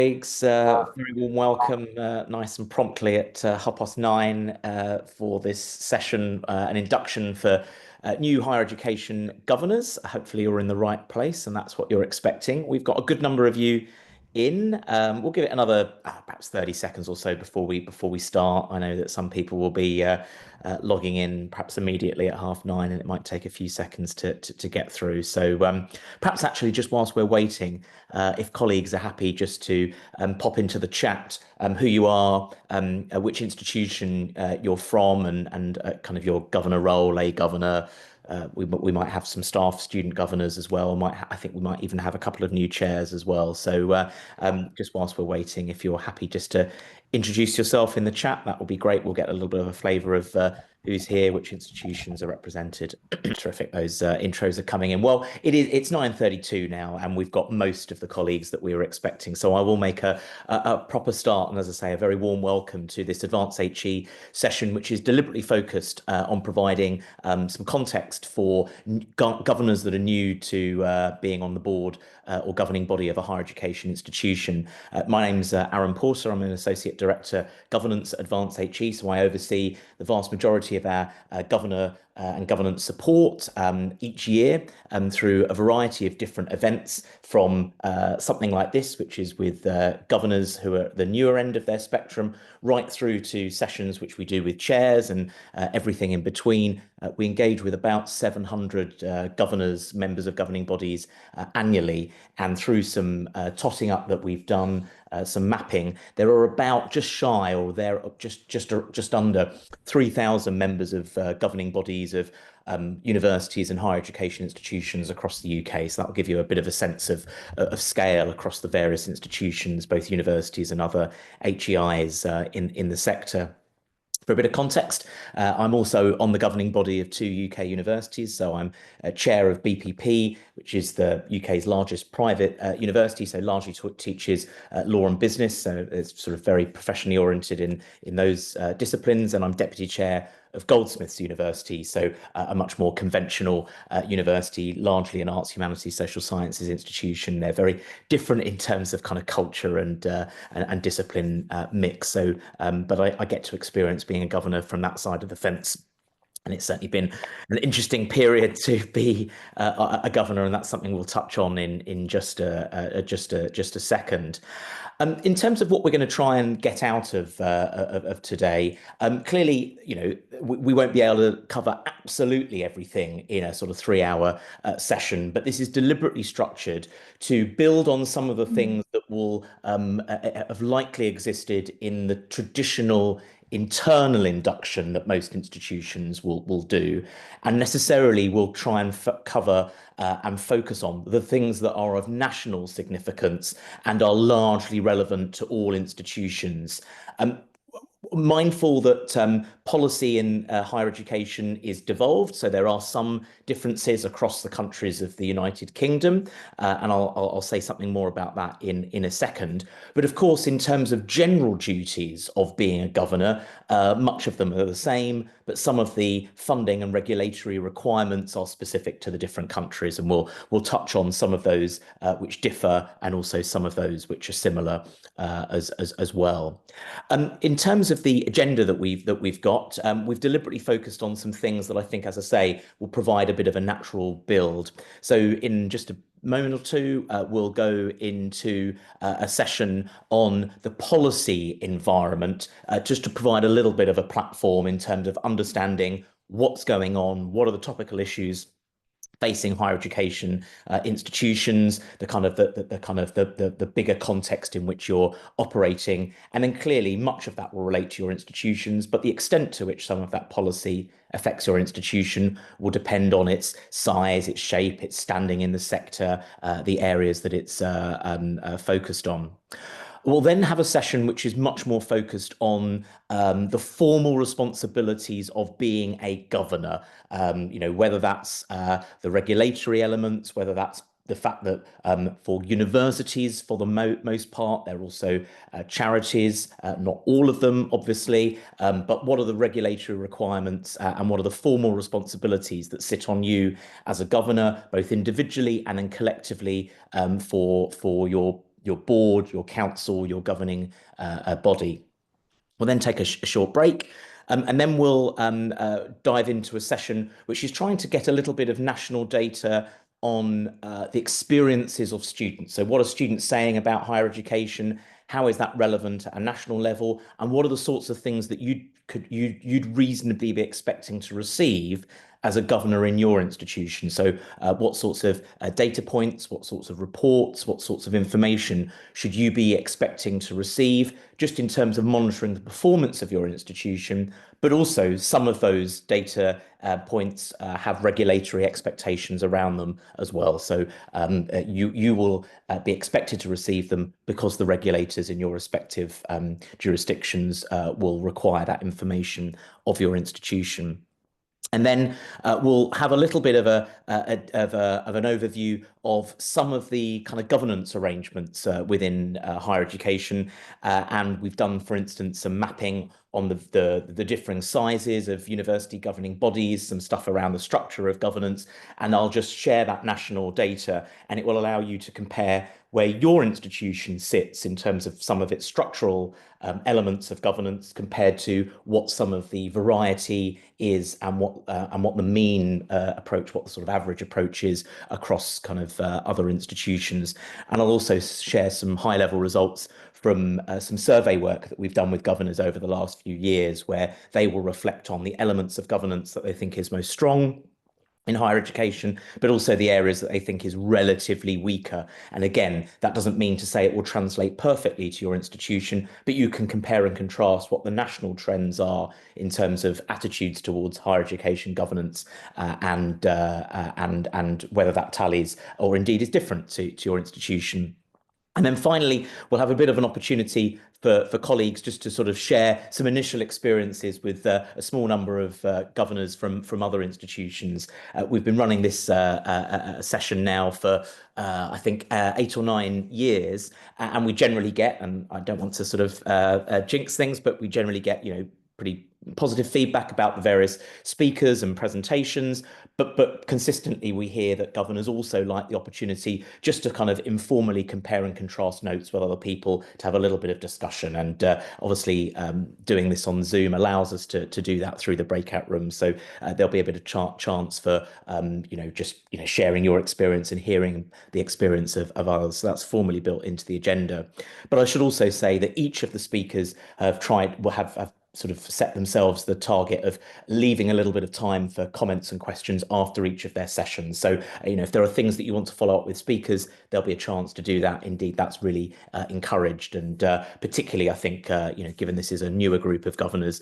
Colleagues, very warm welcome, nice and promptly at 9:30 for this session, an induction for new higher education governors. Hopefully, you're in the right place, and that's what you're expecting. We've got a good number of you in. We'll give it another perhaps 30 seconds or so before we start. I know that some people will be logging in perhaps immediately at 9:30, and it might take a few seconds to get through. So perhaps actually just whilst we're waiting, if colleagues are happy just to pop into the chat who you are, which institution you're from, and kind of your governor role, a governor. We might have some staff student governors as well. I think we might even have a couple of new chairs as well. So just whilst we're waiting, if you're happy just to introduce yourself in the chat, that will be great. We'll get a little bit of a flavour of who's here, which institutions are represented. Terrific. Those intros are coming in. Well, it's 9:32 now, and we've got most of the colleagues that we were expecting. So I will make a proper start, and as I say, a very warm welcome to this Advanced HE session, which is deliberately focused on providing some context for governors that are new to being on the board or governing body of a higher education institution. My name's Aaron Porter. I'm an Associate Director Governance at Advanced HE, so I oversee the vast majority of our governor and governance support each year through a variety of different events, from something like this, which is with governors who are at the newer end of their spectrum, right through to sessions which we do with chairs and everything in between. We engage with about 700 governors, members of governing bodies annually, and through some totting up that we've done, some mapping, there are about just shy, or there just under 3,000 members of governing bodies of universities and higher education institutions across the UK. So that will give you a bit of a sense of scale across the various institutions, both universities and other HEIs in the sector. For a bit of context, I'm also on the governing body of two UK universities. So I'm chair of BPP, which is the UK's largest private university, so largely teaches law and business. So it's sort of very professionally oriented in those disciplines. And I'm deputy chair of Goldsmiths University, so a much more conventional university, largely an arts, humanities, social sciences institution. They're very different in terms of kind of culture and discipline mix. So, but I get to experience being a governor from that side of the fence. And it's certainly been an interesting period to be a governor, and that's something we'll touch on in just a second. In terms of what we're going to try and get out of today, clearly, we won't be able to cover absolutely everything in a sort of 3-hour session, but this is deliberately structured to build on some of the things that will have likely existed in the traditional internal induction that most institutions will do, and necessarily will try and cover and focus on the things that are of national significance and are largely relevant to all institutions. Mindful that policy in higher education is devolved, so there are some differences across the countries of the United Kingdom, and I'll say something more about that in a second. But of course, in terms of general duties of being a governor, much of them are the same, but some of the funding and regulatory requirements are specific to the different countries, and we'll touch on some of those which differ, and also some of those which are similar as well. In terms of the agenda that we've got, we've deliberately focused on some things that I think, as I say, will provide a bit of a natural build. So in just a moment or two, we'll go into a session on the policy environment, just to provide a little bit of a platform in terms of understanding what's going on, what are the topical issues facing higher education institutions, the bigger context in which you're operating. And then clearly much of that will relate to your institutions, but the extent to which some of that policy affects your institution will depend on its size, its shape, its standing in the sector, the areas that it's focused on. We'll then have a session which is much more focused on the formal responsibilities of being a governor, whether that's the regulatory elements, whether that's the fact that for universities, for the most part, they're also charities, not all of them, obviously, but what are the regulatory requirements and what are the formal responsibilities that sit on you as a governor, both individually and then collectively for your your board, your council, your governing body. We'll then take a short break. And then we'll dive into a session which is trying to get a little bit of national data on the experiences of students. So what are students saying about higher education? How is that relevant at a national level? And what are the sorts of things that you'd reasonably be expecting to receive as a governor in your institution? So what sorts of data points, what sorts of reports, what sorts of information should you be expecting to receive, just in terms of monitoring the performance of your institution? But also some of those data points have regulatory expectations around them as well. So you will be expected to receive them because the regulators in your respective jurisdictions will require that information of your institution. And then we'll have a little bit of an overview of some of the kind of governance arrangements within higher education. And we've done, for instance, some mapping on the differing sizes of university governing bodies, some stuff around the structure of governance. And I'll just share that national data, and it will allow you to compare where your institution sits in terms of some of its structural elements of governance compared to what some of the variety is, and what the mean approach, what the sort of average approach is across kind of other institutions. And I'll also share some high-level results from some survey work that we've done with governors over the last few years, where they will reflect on the elements of governance that they think is most strong in higher education, but also the areas that they think is relatively weaker. And again, that doesn't mean to say it will translate perfectly to your institution, but you can compare and contrast what the national trends are in terms of attitudes towards higher education governance, and whether that tallies or indeed is different to your institution. And then finally, we'll have a bit of an opportunity for colleagues just to sort of share some initial experiences with a small number of governors from other institutions. We've been running this session now for, I think, 8 or 9 years, and we generally get, and I don't want to sort of jinx things, but we generally get, pretty positive feedback about the various speakers and presentations, but consistently we hear that governors also like the opportunity just to kind of informally compare and contrast notes with other people, to have a little bit of discussion. And obviously doing this on Zoom allows us to do that through the breakout room. So there'll be a bit of chance for sharing your experience and hearing the experience of others. So that's formally built into the agenda. But I should also say that each of the speakers have sort of set themselves the target of leaving a little bit of time for comments and questions after each of their sessions. So, if there are things that you want to follow up with speakers, there'll be a chance to do that. Indeed, that's really encouraged. And particularly, I think, given this is a newer group of governors,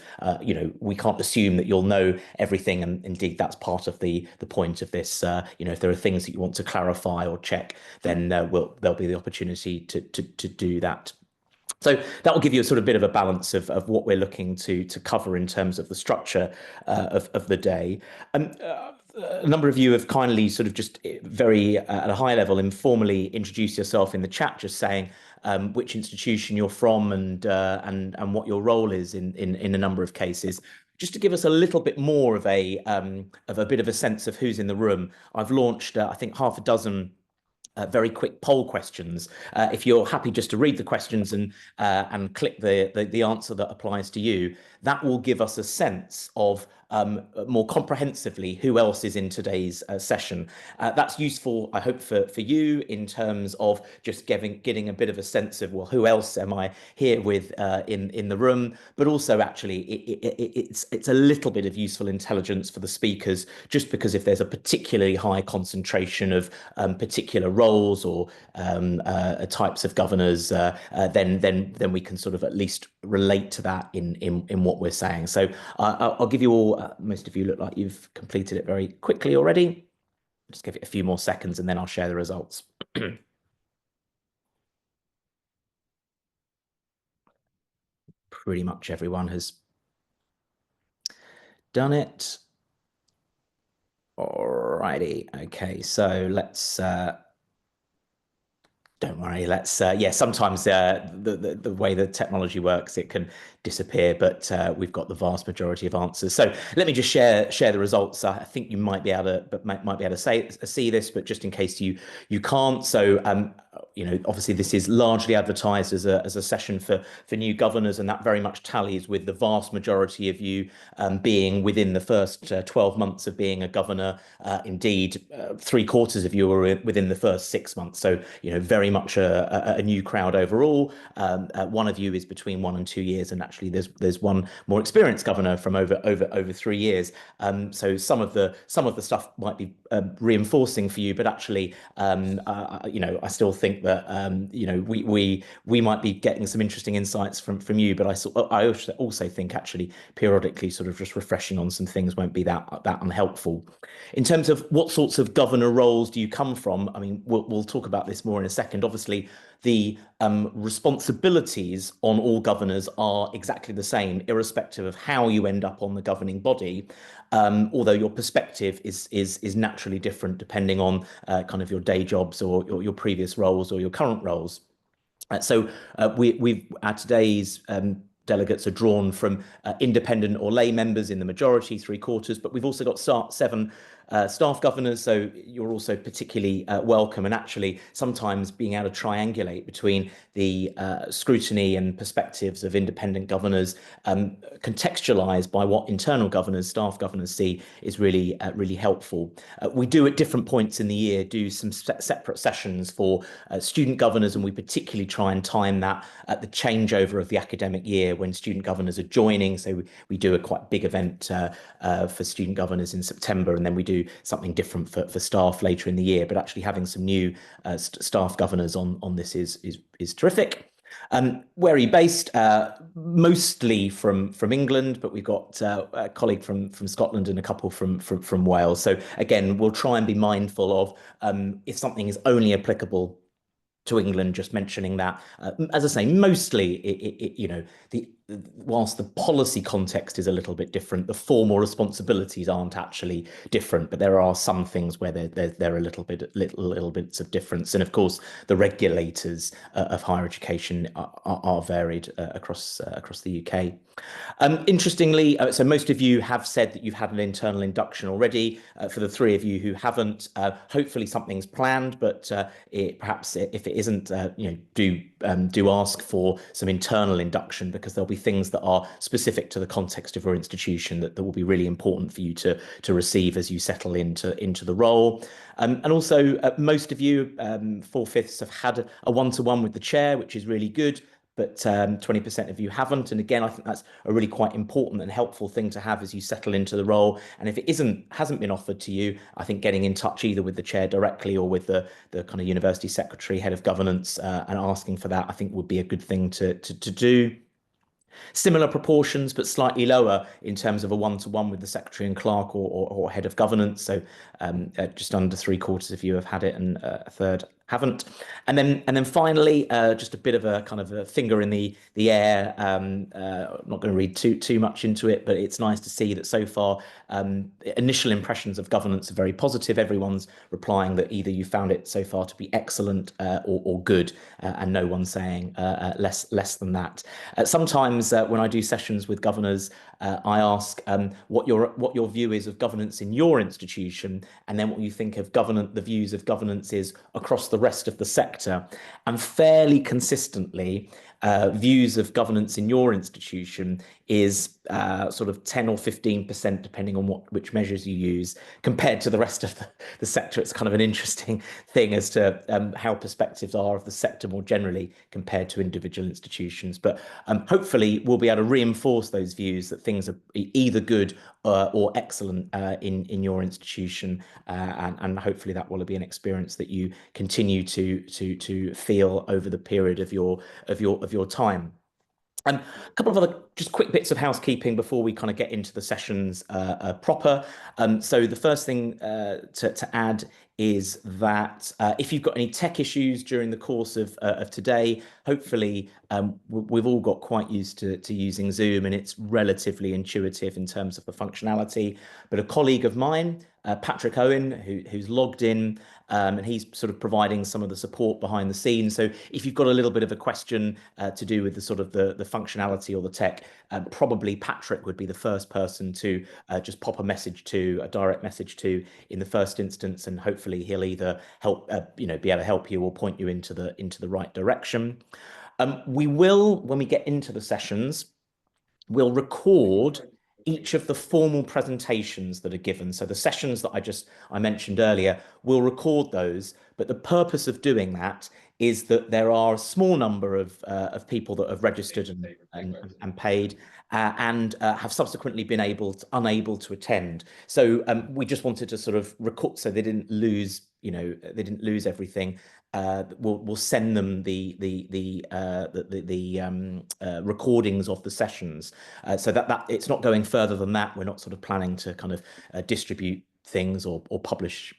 we can't assume that you'll know everything. And indeed, that's part of the point of this. If there are things that you want to clarify or check, then there'll be the opportunity to do that. So that will give you a sort of bit of a balance of what we're looking to cover in terms of the structure of the day. A number of you have kindly sort of just very at a high level informally introduced yourself in the chat, just saying which institution you're from and what your role is in a number of cases. Just to give us a little bit more of a bit of a sense of who's in the room, I've launched I think half a dozen very quick poll questions. If you're happy just to read the questions and click the answer that applies to you, that will give us a sense of more comprehensively who else is in today's session. That's useful, I hope, for you in terms of just getting a bit of a sense of, well, who else am I here with in the room? But also, actually, it's a little bit of useful intelligence for the speakers, just because if there's a particularly high concentration of particular roles or types of governors, then we can sort of at least relate to that in what we're saying. So I'll give you all. Most of you look like you've completed it very quickly already. Just give it a few more seconds and then I'll share the results. Pretty much everyone has done it. Alrighty. Okay, so let's don't worry. Let's sometimes the way the technology works, it can disappear, but we've got the vast majority of answers. So let me just share the results. I think you might be able to see this, but just in case you can't. So obviously this is largely advertised as a session for new governors, and that very much tallies with the vast majority of you being within the first 12 months of being a governor. Indeed, three-quarters of you are within the first 6 months. So, very much a new crowd overall. One of you is between 1 and 2 years, and actually there's one more experienced governor from over 3 years. So some of the stuff might be reinforcing for you, but actually, I still think that we might be getting some interesting insights from you. But I also think actually periodically sort of just refreshing on some things won't be that unhelpful. In terms of what sorts of governor roles do you come from? I mean, we'll talk about this more in a second. Obviously, the responsibilities on all governors are exactly the same, irrespective of how you end up on the governing body. Although your perspective is naturally different depending on kind of your day jobs or your previous roles or your current roles. So our today's delegates are drawn from independent or lay members in the majority, three-quarters, but we've also got seven staff governors, so you're also particularly welcome. And actually, sometimes being able to triangulate between the scrutiny and perspectives of independent governors, contextualized by what internal governors, staff governors see, is really helpful. We do at different points in the year do some separate sessions for student governors, and we particularly try and time that at the changeover of the academic year when student governors are joining. So we do a quite big event for student governors in September, and then we do something different for staff later in the year. But actually having some new staff governors on this is terrific. Where are you based? Mostly from England, but we've got a colleague from Scotland and a couple from Wales. So again, we'll try and be mindful of if something is only applicable to England, just mentioning that. As I say, mostly, whilst the policy context is a little bit different, the formal responsibilities aren't actually different, but there are some things where there are little bits of difference. And of course, the regulators of higher education are varied across the UK. Interestingly, so most of you have said that you've had an internal induction already. For the three of you who haven't, hopefully something's planned, but perhaps if it isn't, do ask for some internal induction, because there'll be things that are specific to the context of your institution that will be really important for you to receive as you settle into the role. And also, most of you, 4/5, have had a one-to-one with the chair, which is really good. But 20% of you haven't. And again, I think that's a really quite important and helpful thing to have as you settle into the role. And if it hasn't been offered to you, I think getting in touch either with the chair directly or with the kind of university secretary, head of governance, and asking for that, I think would be a good thing to do. Similar proportions, but slightly lower in terms of a one-to-one with the secretary and clerk or head of governance. So just under three-quarters of you have had it, and a third haven't. And then finally, just a bit of a kind of a finger in the air. I'm not going to read too much into it, but it's nice to see that so far initial impressions of governance are very positive. Everyone's replying that either you found it so far to be excellent or good, and no one's saying less than that. Sometimes when I do sessions with governors, I ask what your view is of governance in your institution, and then what you think of the views of governance is across the rest of the sector. And fairly consistently, views of governance in your institution is sort of 10 or 15%, depending on which measures you use, compared to the rest of the sector. It's kind of an interesting thing as to how perspectives are of the sector more generally compared to individual institutions. But hopefully we'll be able to reinforce those views that things are either good or excellent in your institution, and hopefully that will be an experience that you continue to feel over the period of your time. A couple of other just quick bits of housekeeping before we kind of get into the sessions proper. So the first thing to add is that if you've got any tech issues during the course of today, hopefully we've all got quite used to using Zoom, and it's relatively intuitive in terms of the functionality. But a colleague of mine, Patrick Owen, who's logged in, and he's sort of providing some of the support behind the scenes. So if you've got a little bit of a question to do with the sort of the functionality or the tech, probably Patrick would be the first person to just pop a direct message to in the first instance, and hopefully hopefully he'll either help, be able to help you or point you into the right direction. We will, when we get into the sessions, we'll record each of the formal presentations that are given. So the sessions that I mentioned earlier, we'll record those. But the purpose of doing that is that there are a small number of people that have registered and paid and have subsequently been unable to attend. So we just wanted to sort of record so they didn't lose, they didn't lose everything. We'll send them the recordings of the sessions, so that it's not going further than that. We're not sort of planning to kind of distribute things or publish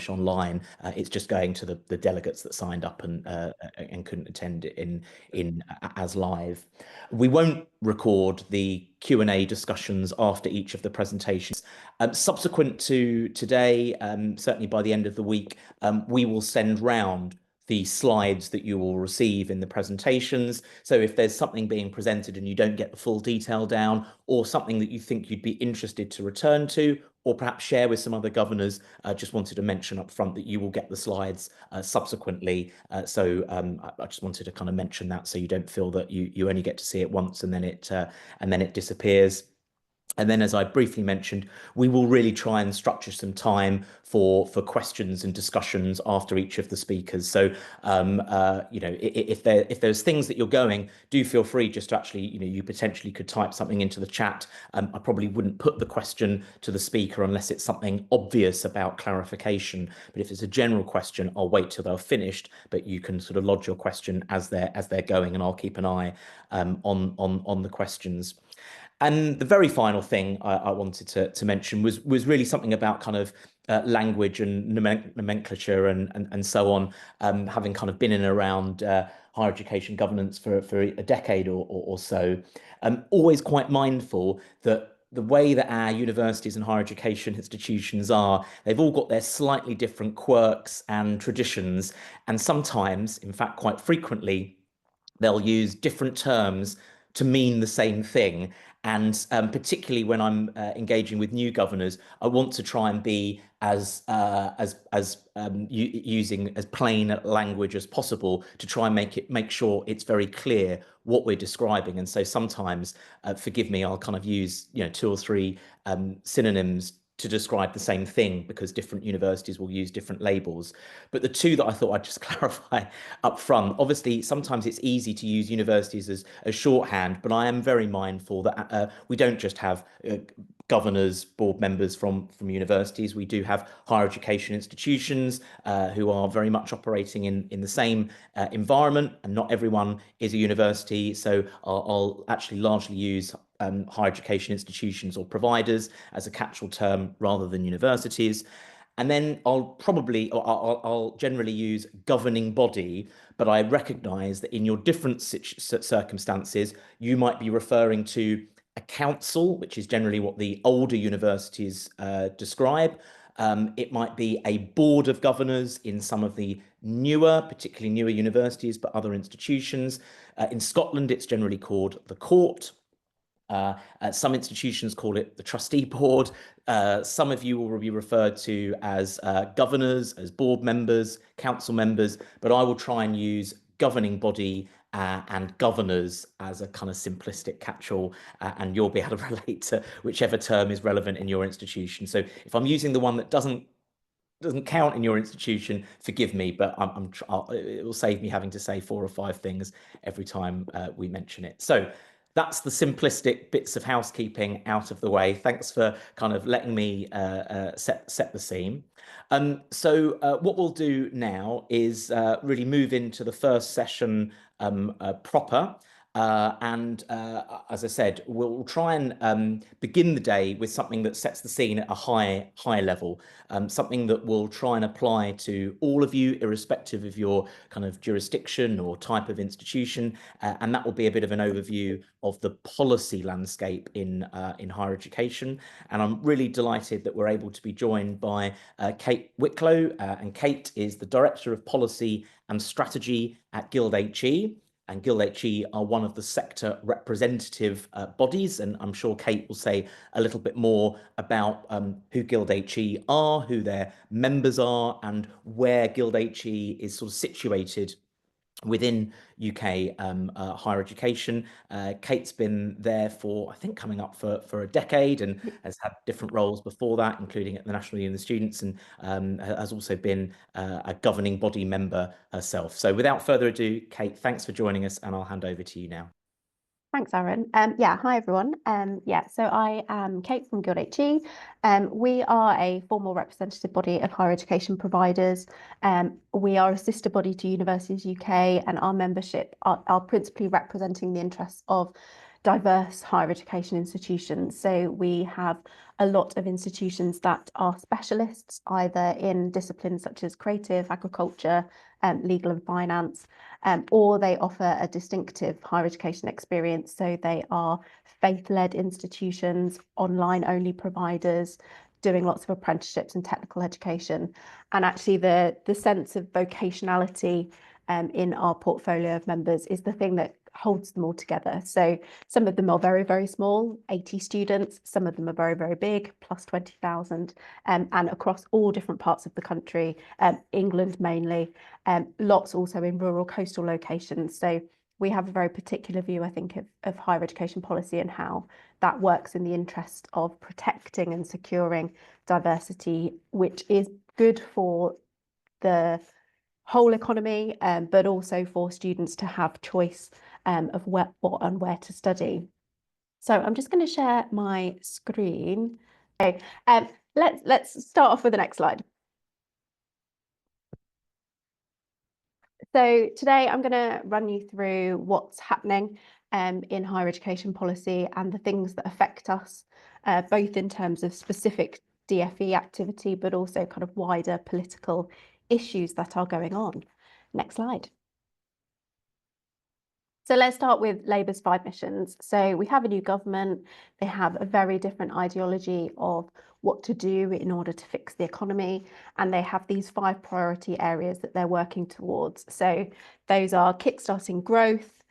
online. It's just going to the delegates that signed up and couldn't attend in as live. We won't record the Q&A discussions after each of the presentations. Subsequent to today, certainly by the end of the week, we will send round the slides that you will receive in the presentations. So if there's something being presented and you don't get the full detail down, or something that you think you'd be interested to return to, or perhaps share with some other governors, just wanted to mention up front that you will get the slides subsequently. So I just wanted to kind of mention that, so you don't feel that you only get to see it once and then it disappears. And then, as I briefly mentioned, we will really try and structure some time for questions and discussions after each of the speakers. So, if there's things that you're going, do feel free just to actually, you potentially could type something into the chat. I probably wouldn't put the question to the speaker unless it's something obvious about clarification. But if it's a general question, I'll wait till they're finished. But you can sort of lodge your question as they're going, and I'll keep an eye on the questions. And the very final thing I wanted to mention was really something about kind of language and nomenclature and so on, having kind of been in and around higher education governance for a decade or so. I'm always quite mindful that the way that our universities and higher education institutions are, they've all got their slightly different quirks and traditions. And sometimes, in fact, quite frequently, they'll use different terms to mean the same thing. And particularly when I'm engaging with new governors, I want to try and be using as plain language as possible to try and make sure it's very clear what we're describing. And so sometimes, forgive me, I'll kind of use 2 or 3 synonyms to describe the same thing, because different universities will use different labels. But the 2 that I thought I'd just clarify up front, obviously, sometimes it's easy to use universities as shorthand, but I am very mindful that we don't just have governors, board members from universities. We do have higher education institutions who are very much operating in the same environment, and not everyone is a university. So I'll actually largely use higher education institutions or providers as a catch-all term rather than universities. And then I'll generally use governing body, but I recognize that in your different circumstances, you might be referring to a council, which is generally what the older universities describe. It might be a board of governors in some of the particularly newer universities, but other institutions. In Scotland, it's generally called the court. Some institutions call it the trustee board. Some of you will be referred to as governors, as board members, council members, but I will try and use governing body and governors as a kind of simplistic catch-all, and you'll be able to relate to whichever term is relevant in your institution. So if I'm using the one that doesn't count in your institution, forgive me, but it will save me having to say 4 or 5 things every time we mention it. So that's the simplistic bits of housekeeping out of the way. Thanks for kind of letting me set the scene. So what we'll do now is really move into the first session proper. As I said, we'll try and begin the day with something that sets the scene at a high level, something that will try and apply to all of you, irrespective of your kind of jurisdiction or type of institution, and that will be a bit of an overview of the policy landscape in higher education. And I'm really delighted that we're able to be joined by Kate Wicklow, and Kate is the Director of Policy and Strategy at Guild HE. and Guild HE are one of the sector representative bodies. And I'm sure Kate will say a little bit more about who Guild HE are, who their members are, and where Guild HE is sort of situated within UK higher education. Kate's been there for, I think, coming up for a decade, and has had different roles before that, including at the National Union of Students, and has also been a governing body member herself. So without further ado, Kate, thanks for joining us, and I'll hand over to you now. Thanks, Aaron. Yeah, hi everyone. So I am Kate from Guild HE. We are a formal representative body of higher education providers. We are a sister body to Universities UK, and our membership are principally representing the interests of diverse higher education institutions. So we have a lot of institutions that are specialists, either in disciplines such as creative, agriculture, legal and finance, or they offer a distinctive higher education experience. So they are faith-led institutions, online-only providers, doing lots of apprenticeships and technical education. And actually the sense of vocationality in our portfolio of members is the thing that holds them all together. So some of them are very, very small, 80 students. Some of them are very, very big, plus 20,000, and across all different parts of the country, England mainly, lots also in rural coastal locations. So we have a very particular view, I think, of higher education policy and how that works in the interest of protecting and securing diversity, which is good for the whole economy, but also for students to have choice of what and where to study. So I'm just going to share my screen. Okay, let's start off with the next slide. So today I'm going to run you through what's happening in higher education policy and the things that affect us, both in terms of specific DfE activity, but also kind of wider political issues that are going on. Next slide. So let's start with Labour's 5 missions. So we have a new government. They have a very different ideology of what to do in order to fix the economy. And they have these 5 priority areas that they're working towards. So those are kickstarting growth,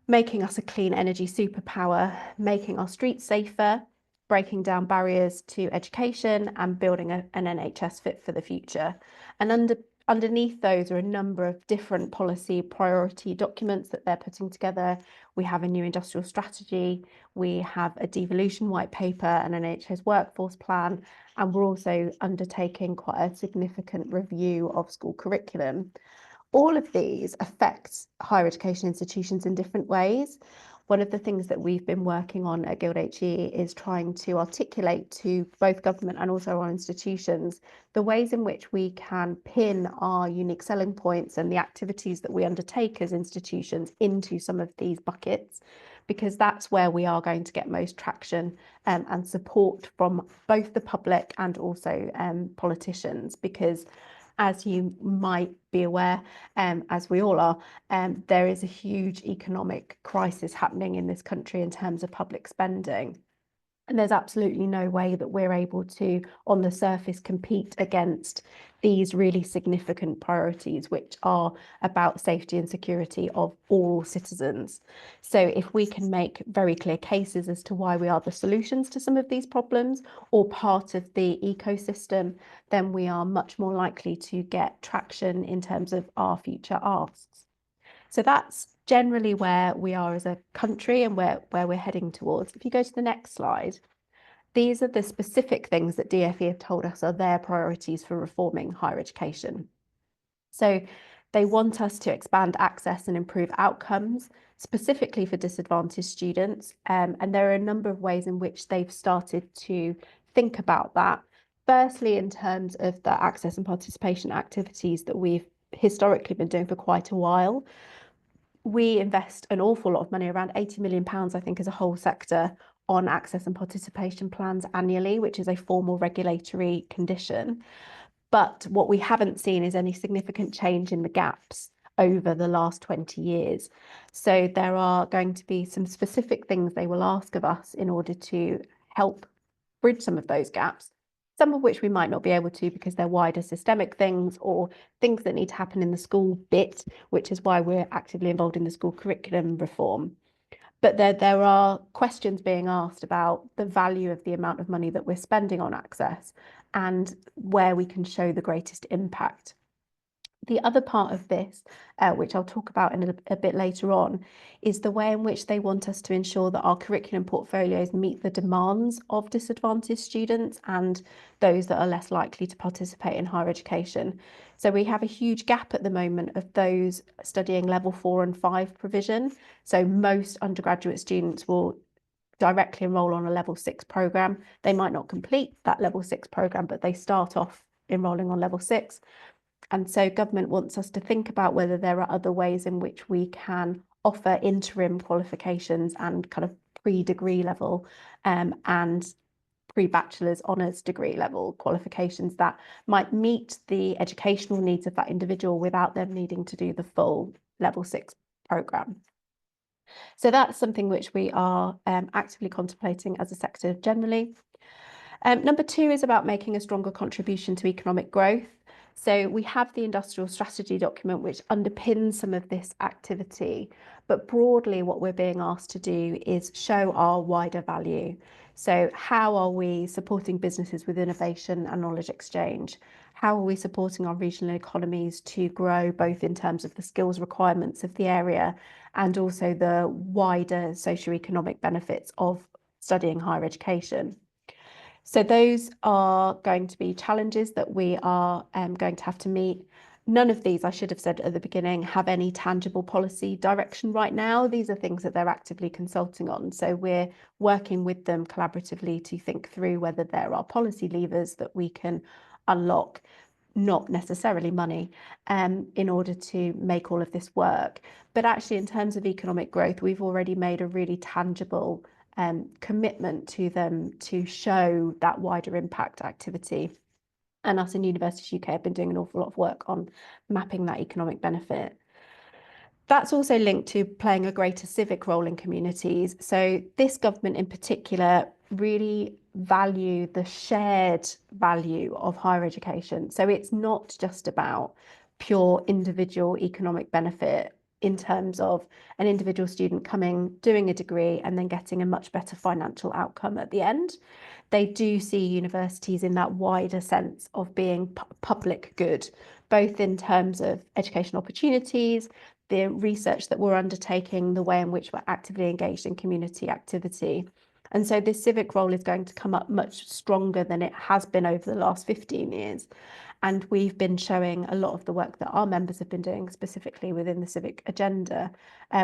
making us a clean energy superpower, making our streets safer, breaking down barriers to education, and building an NHS fit for the future. And underneath those are a number of different policy priority documents that they're putting together. We have a new industrial strategy, we have a devolution white paper, and an NHS workforce plan, and we're also undertaking quite a significant review of school curriculum. All of these affect higher education institutions in different ways. One of the things that we've been working on at Guild HE is trying to articulate to both government and also our institutions the ways in which we can pin our unique selling points and the activities that we undertake as institutions into some of these buckets, because that's where we are going to get most traction and support from both the public and also politicians, because as you might be aware, as we all are, there is a huge economic crisis happening in this country in terms of public spending. And there's absolutely no way that we're able to, on the surface, compete against these really significant priorities, which are about safety and security of all citizens. So if we can make very clear cases as to why we are the solutions to some of these problems or part of the ecosystem, then we are much more likely to get traction in terms of our future asks. So that's generally where we are as a country and where we're heading towards. If you go to the next slide, these are the specific things that DfE have told us are their priorities for reforming higher education. So they want us to expand access and improve outcomes, specifically for disadvantaged students. And there are a number of ways in which they've started to think about that. Firstly, in terms of the access and participation activities that we've historically been doing for quite a while. We invest an awful lot of money, around £80 million, I think, as a whole sector, on access and participation plans annually, which is a formal regulatory condition. But what we haven't seen is any significant change in the gaps over the last 20 years. So there are going to be some specific things they will ask of us in order to help bridge some of those gaps. some of which we might not be able to because they're wider systemic things or things that need to happen in the school bit, which is why we're actively involved in the school curriculum reform. But there are questions being asked about the value of the amount of money that we're spending on access and where we can show the greatest impact. The other part of this, which I'll talk about in a bit later on, is the way in which they want us to ensure that our curriculum portfolios meet the demands of disadvantaged students and those that are less likely to participate in higher education. So we have a huge gap at the moment of those studying level 4 and 5 provision. So most undergraduate students will directly enroll on a level 6 programme. They might not complete that level 6 programme, but they start off enrolling on level 6. And so government wants us to think about whether there are other ways in which we can offer interim qualifications and kind of pre-degree level and pre-bachelor's honours degree level qualifications that might meet the educational needs of that individual without them needing to do the full level 6 programme. So that's something which we are actively contemplating as a sector generally. Number 2 is about making a stronger contribution to economic growth. So we have the industrial strategy document, which underpins some of this activity. But broadly, what we're being asked to do is show our wider value. So how are we supporting businesses with innovation and knowledge exchange? How are we supporting our regional economies to grow, both in terms of the skills requirements of the area and also the wider socioeconomic benefits of studying higher education? So those are going to be challenges that we are going to have to meet. None of these, I should have said at the beginning, have any tangible policy direction right now. These are things that they're actively consulting on. So we're working with them collaboratively to think through whether there are policy levers that we can unlock, not necessarily money, in order to make all of this work. But actually, in terms of economic growth, we've already made a really tangible commitment to them to show that wider impact activity. And us in Universities UK have been doing an awful lot of work on mapping that economic benefit. That's also linked to playing a greater civic role in communities. So this government in particular really value the shared value of higher education. So it's not just about pure individual economic benefit in terms of an individual student coming, doing a degree, and then getting a much better financial outcome at the end. They do see universities in that wider sense of being public good, both in terms of education opportunities, the research that we're undertaking, the way in which we're actively engaged in community activity. And so this civic role is going to come up much stronger than it has been over the last 15 years. And we've been showing a lot of the work that our members have been doing specifically within the civic agenda,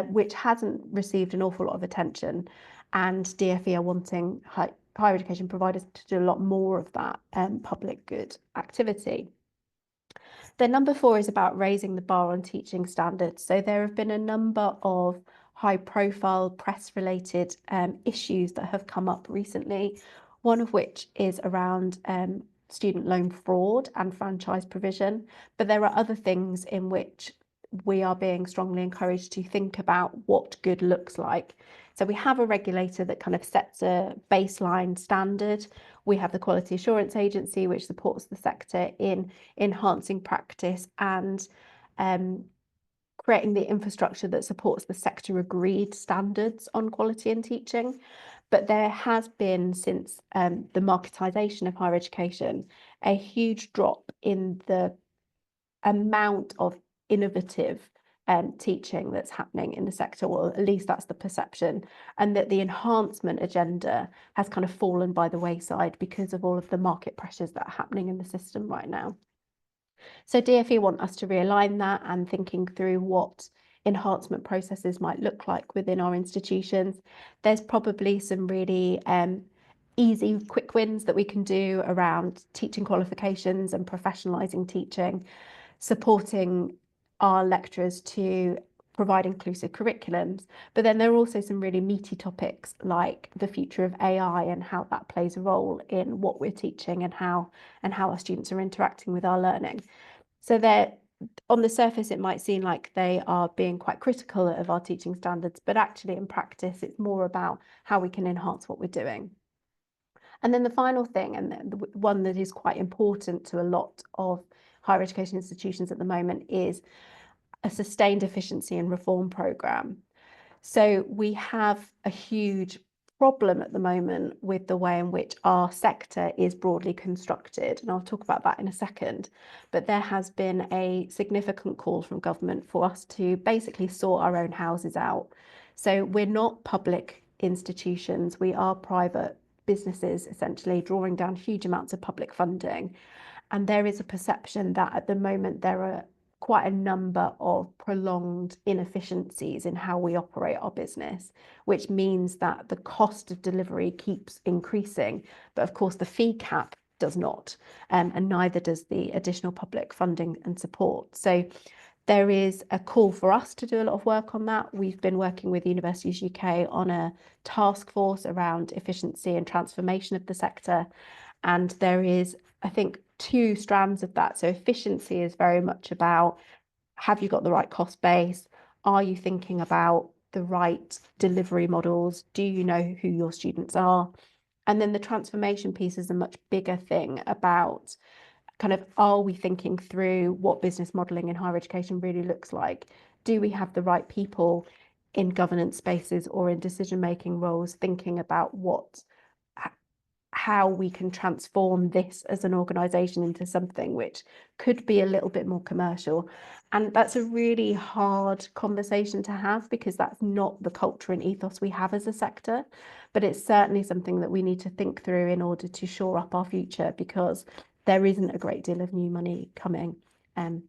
which hasn't received an awful lot of attention. And DfE are wanting higher education providers to do a lot more of that public good activity. Then number 4 is about raising the bar on teaching standards. So there have been a number of high-profile press-related issues that have come up recently, one of which is around student loan fraud and franchise provision. But there are other things in which we are being strongly encouraged to think about what good looks like. So we have a regulator that kind of sets a baseline standard. We have the Quality Assurance Agency, which supports the sector in enhancing practice and creating the infrastructure that supports the sector agreed standards on quality in teaching. But there has been, since the marketisation of higher education, a huge drop in the amount of innovative teaching that's happening in the sector, or at least that's the perception, and that the enhancement agenda has kind of fallen by the wayside because of all of the market pressures that are happening in the system right now. So DfE want us to realign that and thinking through what enhancement processes might look like within our institutions. There's probably some really easy quick wins that we can do around teaching qualifications and professionalising teaching, supporting our lecturers to provide inclusive curriculums. But then there are also some really meaty topics like the future of AI and how that plays a role in what we're teaching and how our students are interacting with our learning. So they're, on the surface, it might seem like they are being quite critical of our teaching standards, but actually in practice, it's more about how we can enhance what we're doing. And then the final thing, and the one that is quite important to a lot of higher education institutions at the moment, is a sustained efficiency and reform programme. So we have a huge problem at the moment with the way in which our sector is broadly constructed, and I'll talk about that in a second. But there has been a significant call from government for us to basically sort our own houses out. So we're not public institutions, we are private businesses, essentially drawing down huge amounts of public funding. And there is a perception that at the moment there are quite a number of prolonged inefficiencies in how we operate our business, which means that the cost of delivery keeps increasing. But of course, the fee cap does not, and neither does the additional public funding and support. So there is a call for us to do a lot of work on that. We've been working with Universities UK on a task force around efficiency and transformation of the sector. And there is, I think, two strands of that. So efficiency is very much about, have you got the right cost base? Are you thinking about the right delivery models? Do you know who your students are? And then the transformation piece is a much bigger thing about kind of, are we thinking through what business modelling in higher education really looks like? Do we have the right people in governance spaces or in decision-making roles thinking about how we can transform this as an organisation into something which could be a little bit more commercial? And that's a really hard conversation to have, because that's not the culture and ethos we have as a sector. But it's certainly something that we need to think through in order to shore up our future, because there isn't a great deal of new money coming. I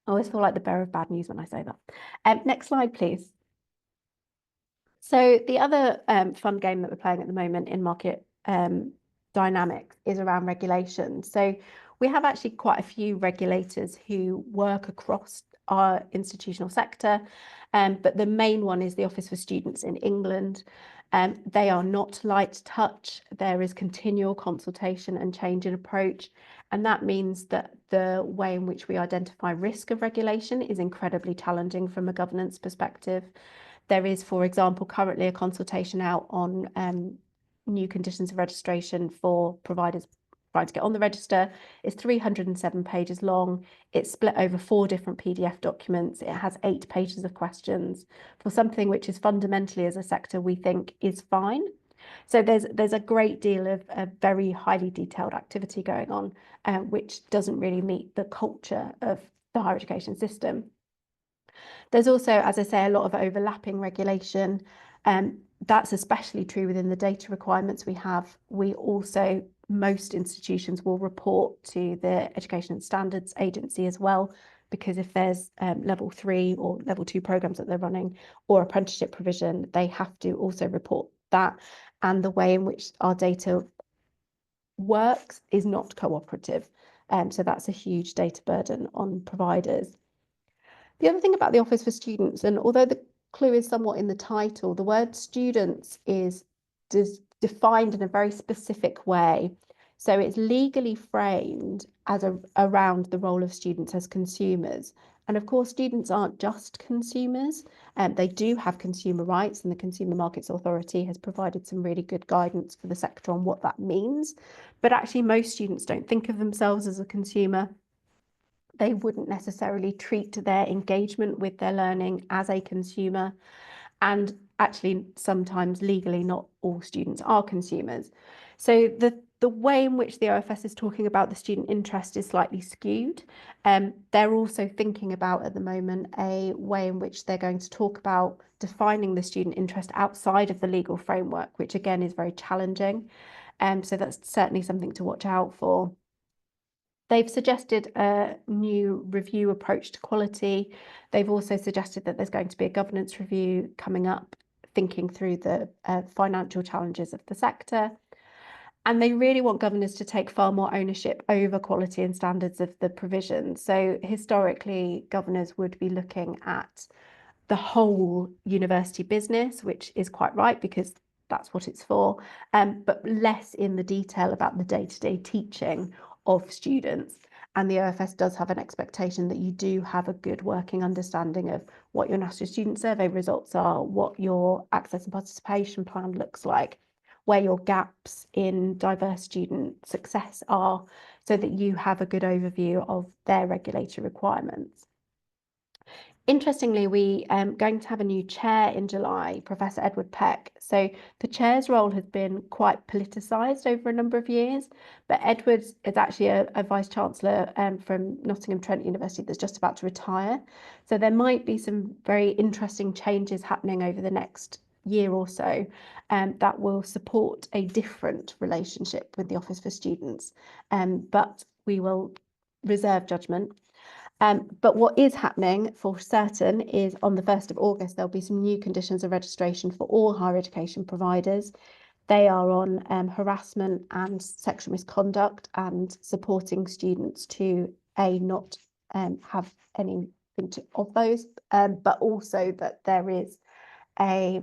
always feel like the bearer of bad news when I say that. Next slide, please. So the other fun game that we're playing at the moment in market dynamics is around regulation. So we have actually quite a few regulators who work across our institutional sector, but the main one is the Office for Students in England. They are not light touch. There is continual consultation and change in approach. And that means that the way in which we identify risk of regulation is incredibly challenging from a governance perspective. There is, for example, currently a consultation out on new conditions of registration for providers trying to get on the register. It's 307 pages long. It's split over 4 different PDF documents. It has 8 pages of questions for something which is fundamentally, as a sector, we think is fine. So there's a great deal of very highly detailed activity going on, which doesn't really meet the culture of the higher education system. There's also, as I say, a lot of overlapping regulation. That's especially true within the data requirements we have. We also, most institutions will report to the Education and Standards Agency as well, because if there's level 3 or level 2 programs that they're running or apprenticeship provision, they have to also report that. And the way in which our data works is not cooperative. So that's a huge data burden on providers. The other thing about the Office for Students, and although the clue is somewhat in the title, the word students is defined in a very specific way. So it's legally framed as around the role of students as consumers. And of course, students aren't just consumers. They do have consumer rights, and the Consumer Markets Authority has provided some really good guidance for the sector on what that means. But actually, most students don't think of themselves as a consumer. They wouldn't necessarily treat their engagement with their learning as a consumer. And actually, sometimes legally, not all students are consumers. So the way in which the OFS is talking about the student interest is slightly skewed. They're also thinking about, at the moment, a way in which they're going to talk about defining the student interest outside of the legal framework, which again is very challenging. So that's certainly something to watch out for. They've suggested a new review approach to quality. They've also suggested that there's going to be a governance review coming up, thinking through the financial challenges of the sector. And they really want governors to take far more ownership over quality and standards of the provision. So historically, governors would be looking at the whole university business, which is quite right, because that's what it's for, but less in the detail about the day-to-day teaching of students. And the OFS does have an expectation that you do have a good working understanding of what your National Student Survey results are, what your access and participation plan looks like, where your gaps in diverse student success are, so that you have a good overview of their regulatory requirements. Interestingly, we are going to have a new chair in July, Professor Edward Peck. So the chair's role has been quite politicised over a number of years, but Edward is actually a Vice-Chancellor from Nottingham Trent University that's just about to retire. So there might be some very interesting changes happening over the next year or so that will support a different relationship with the Office for Students, but we will reserve judgment. But what is happening for certain is on the 1st of August, there'll be some new conditions of registration for all higher education providers. They are on harassment and sexual misconduct and supporting students to not have any of those, but also that there is a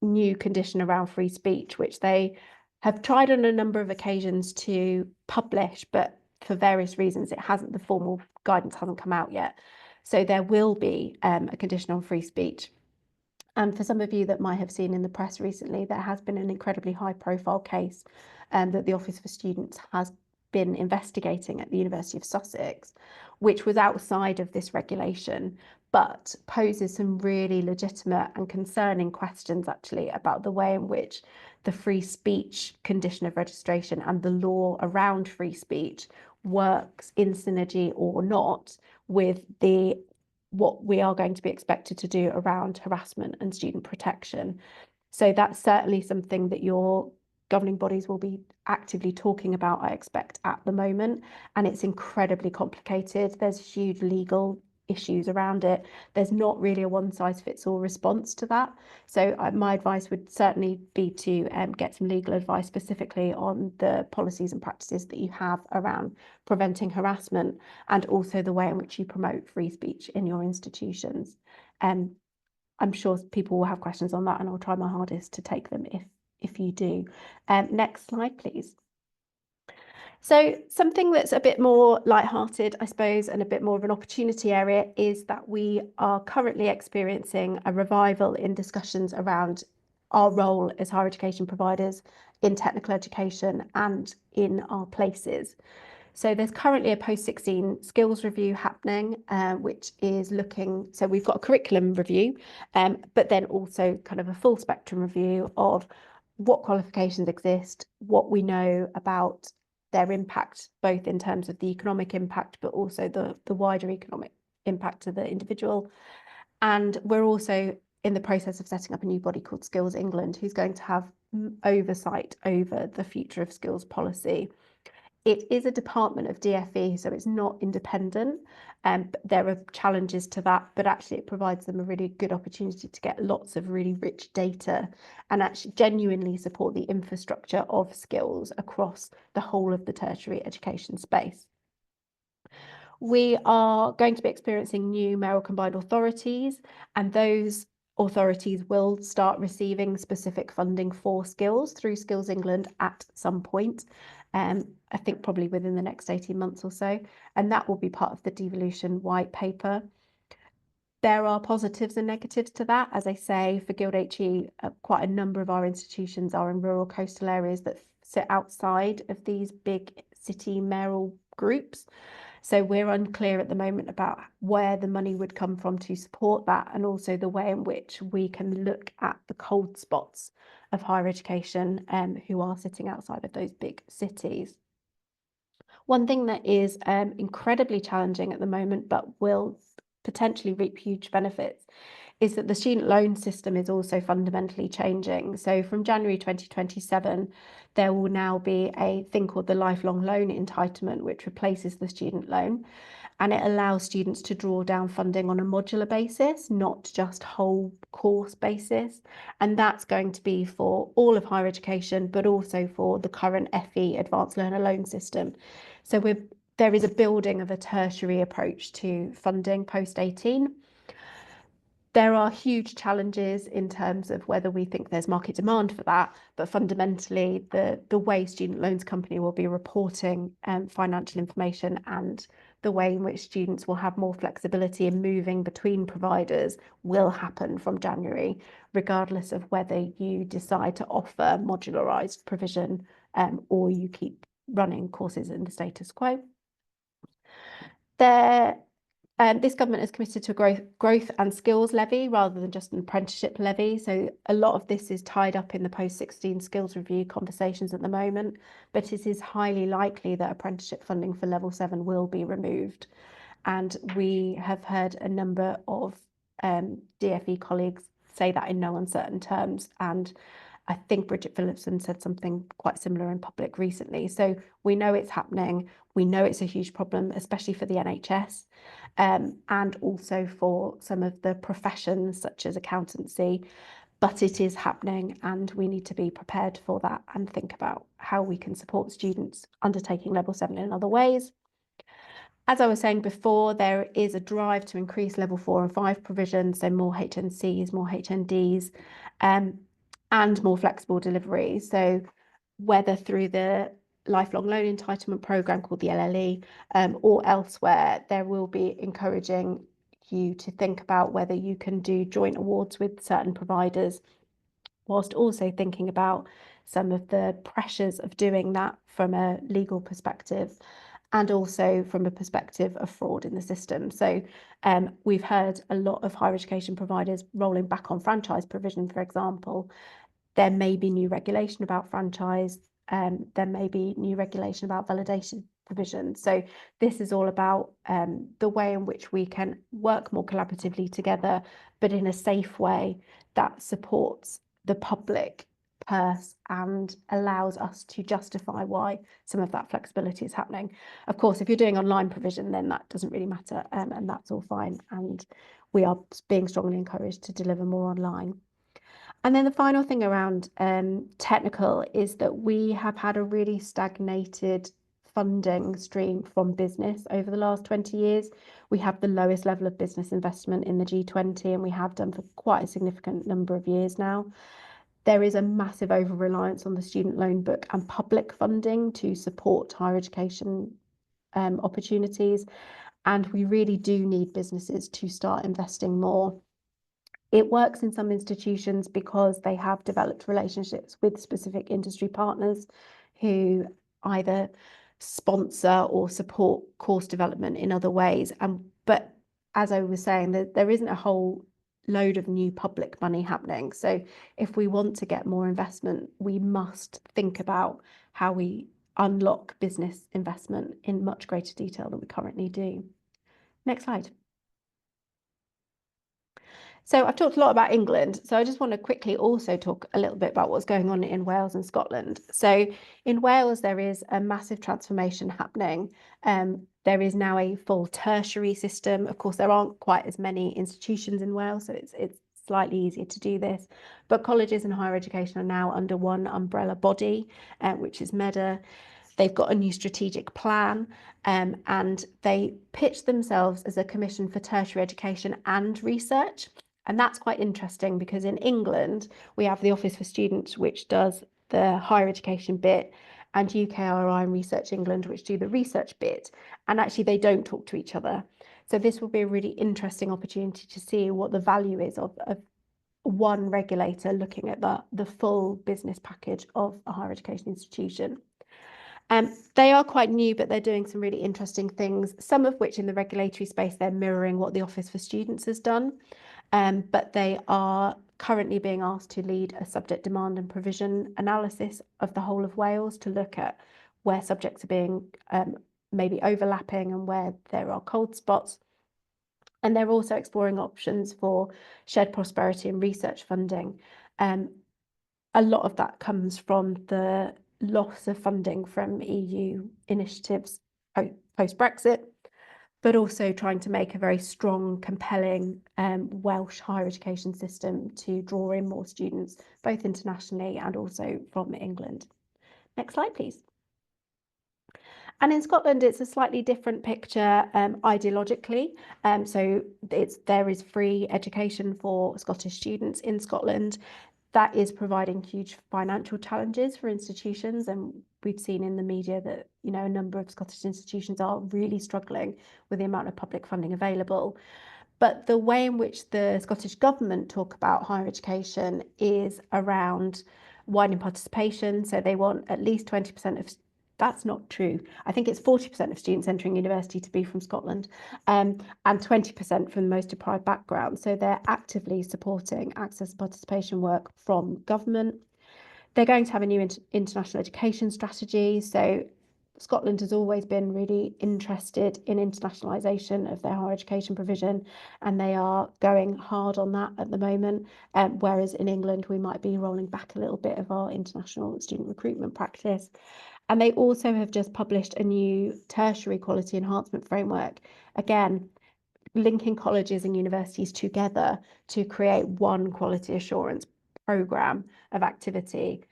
new condition around free speech, which they have tried on a number of occasions to publish, but for various reasons, the formal guidance hasn't come out yet. So there will be a condition on free speech. And for some of you that might have seen in the press recently, there has been an incredibly high profile case that the Office for Students has been investigating at the University of Sussex, which was outside of this regulation, but poses some really legitimate and concerning questions actually about the way in which the free speech condition of registration and the law around free speech works in synergy or not with what we are going to be expected to do around harassment and student protection. So that's certainly something that your governing bodies will be actively talking about, I expect, at the moment. And it's incredibly complicated. There's huge legal issues around it. There's not really a one-size-fits-all response to that. So my advice would certainly be to get some legal advice specifically on the policies and practices that you have around preventing harassment and also the way in which you promote free speech in your institutions. I'm sure people will have questions on that, and I'll try my hardest to take them if you do. Next slide, please. So something that's a bit more lighthearted, I suppose, and a bit more of an opportunity area is that we are currently experiencing a revival in discussions around our role as higher education providers in technical education and in our places. So there's currently a post-16 skills review happening, which is looking, so we've got a curriculum review, but then also kind of a full spectrum review of what qualifications exist, what we know about their impact, both in terms of the economic impact, but also the wider economic impact to the individual. And we're also in the process of setting up a new body called Skills England, who's going to have oversight over the future of skills policy. It is a department of DfE, so it's not independent. But there are challenges to that, but actually it provides them a really good opportunity to get lots of really rich data and actually genuinely support the infrastructure of skills across the whole of the tertiary education space. We are going to be experiencing new mayoral combined authorities, and those authorities will start receiving specific funding for skills through Skills England at some point. I think probably within the next 18 months or so, and that will be part of the devolution white paper. There are positives and negatives to that. As I say, for Guild HE, quite a number of our institutions are in rural coastal areas that sit outside of these big city mayoral groups. So we're unclear at the moment about where the money would come from to support that, and also the way in which we can look at the cold spots of higher education who are sitting outside of those big cities. One thing that is incredibly challenging at the moment, but will potentially reap huge benefits, is that the student loan system is also fundamentally changing. So from January 2027, there will now be a thing called the lifelong loan entitlement, which replaces the student loan. And it allows students to draw down funding on a modular basis, not just whole course basis. And that's going to be for all of higher education, but also for the current FE advanced learner loan system. So there is a building of a tertiary approach to funding post-18. There are huge challenges in terms of whether we think there's market demand for that, but fundamentally the way Student Loans Company will be reporting financial information and the way in which students will have more flexibility in moving between providers will happen from January, regardless of whether you decide to offer modularised provision or you keep running courses in the status quo. This government is committed to a growth and skills levy rather than just an apprenticeship levy. So a lot of this is tied up in the post-16 skills review conversations at the moment, but it is highly likely that apprenticeship funding for level 7 will be removed. And we have heard a number of DfE colleagues say that in no uncertain terms. And I think Bridget Phillipson said something quite similar in public recently. So we know it's happening. We know it's a huge problem, especially for the NHS. And also for some of the professions such as accountancy, but it is happening and we need to be prepared for that and think about how we can support students undertaking level 7 in other ways. As I was saying before, there is a drive to increase level 4 and 5 provision, so more HNCs, more HNDs, and more flexible delivery. So whether through the lifelong loan entitlement programme called the LLE or elsewhere, there will be encouraging you to think about whether you can do joint awards with certain providers, whilst also thinking about some of the pressures of doing that from a legal perspective and also from a perspective of fraud in the system. So we've heard a lot of higher education providers rolling back on franchise provision, for example. There may be new regulation about franchise. There may be new regulation about validation provision. So this is all about the way in which we can work more collaboratively together, but in a safe way that supports the public purse and allows us to justify why some of that flexibility is happening. Of course, if you're doing online provision, then that doesn't really matter, and that's all fine. And we are being strongly encouraged to deliver more online. And then the final thing around technical is that we have had a really stagnated funding stream from business over the last 20 years. We have the lowest level of business investment in the G20, and we have done for quite a significant number of years now. There is a massive over-reliance on the student loan book and public funding to support higher education opportunities. And we really do need businesses to start investing more. It works in some institutions because they have developed relationships with specific industry partners who either sponsor or support course development in other ways. But as I was saying, there isn't a whole load of new public money happening. So if we want to get more investment, we must think about how we unlock business investment in much greater detail than we currently do. Next slide. So I've talked a lot about England, so I just want to quickly also talk a little bit about what's going on in Wales and Scotland. So in Wales, there is a massive transformation happening. There is now a full tertiary system. Of course, there aren't quite as many institutions in Wales, so it's slightly easier to do this. But colleges and higher education are now under one umbrella body, which is MEDA. They've got a new strategic plan, and they pitch themselves as a commission for tertiary education and research. And that's quite interesting because in England, we have the Office for Students, which does the higher education bit, and UKRI and Research England, which do the research bit. And actually, they don't talk to each other. So this will be a really interesting opportunity to see what the value is of one regulator looking at the full business package of a higher education institution. They are quite new, but they're doing some really interesting things, some of which in the regulatory space, they're mirroring what the Office for Students has done. But they are currently being asked to lead a subject demand and provision analysis of the whole of Wales to look at where subjects are being maybe overlapping and where there are cold spots. And they're also exploring options for shared prosperity and research funding. A lot of that comes from the loss of funding from EU initiatives post-Brexit, but also trying to make a very strong, compelling Welsh higher education system to draw in more students, both internationally and also from England. Next slide, please. And in Scotland, it's a slightly different picture ideologically. So there is free education for Scottish students in Scotland. that is providing huge financial challenges for institutions. And we've seen in the media that, you know, a number of Scottish institutions are really struggling with the amount of public funding available. But the way in which the Scottish Government talk about higher education is around widening participation. So they want at least 20% of, that's not true. I think it's 40% of students entering university to be from Scotland, and 20% from the most deprived background. So they're actively supporting access and participation work from government. They're going to have a new international education strategy. So Scotland has always been really interested in internationalisation of their higher education provision, and they are going hard on that at the moment. Whereas in England, we might be rolling back a little bit of our international student recruitment practice. And they also have just published a new tertiary quality enhancement framework, again, linking colleges and universities together to create one quality assurance programme of activity.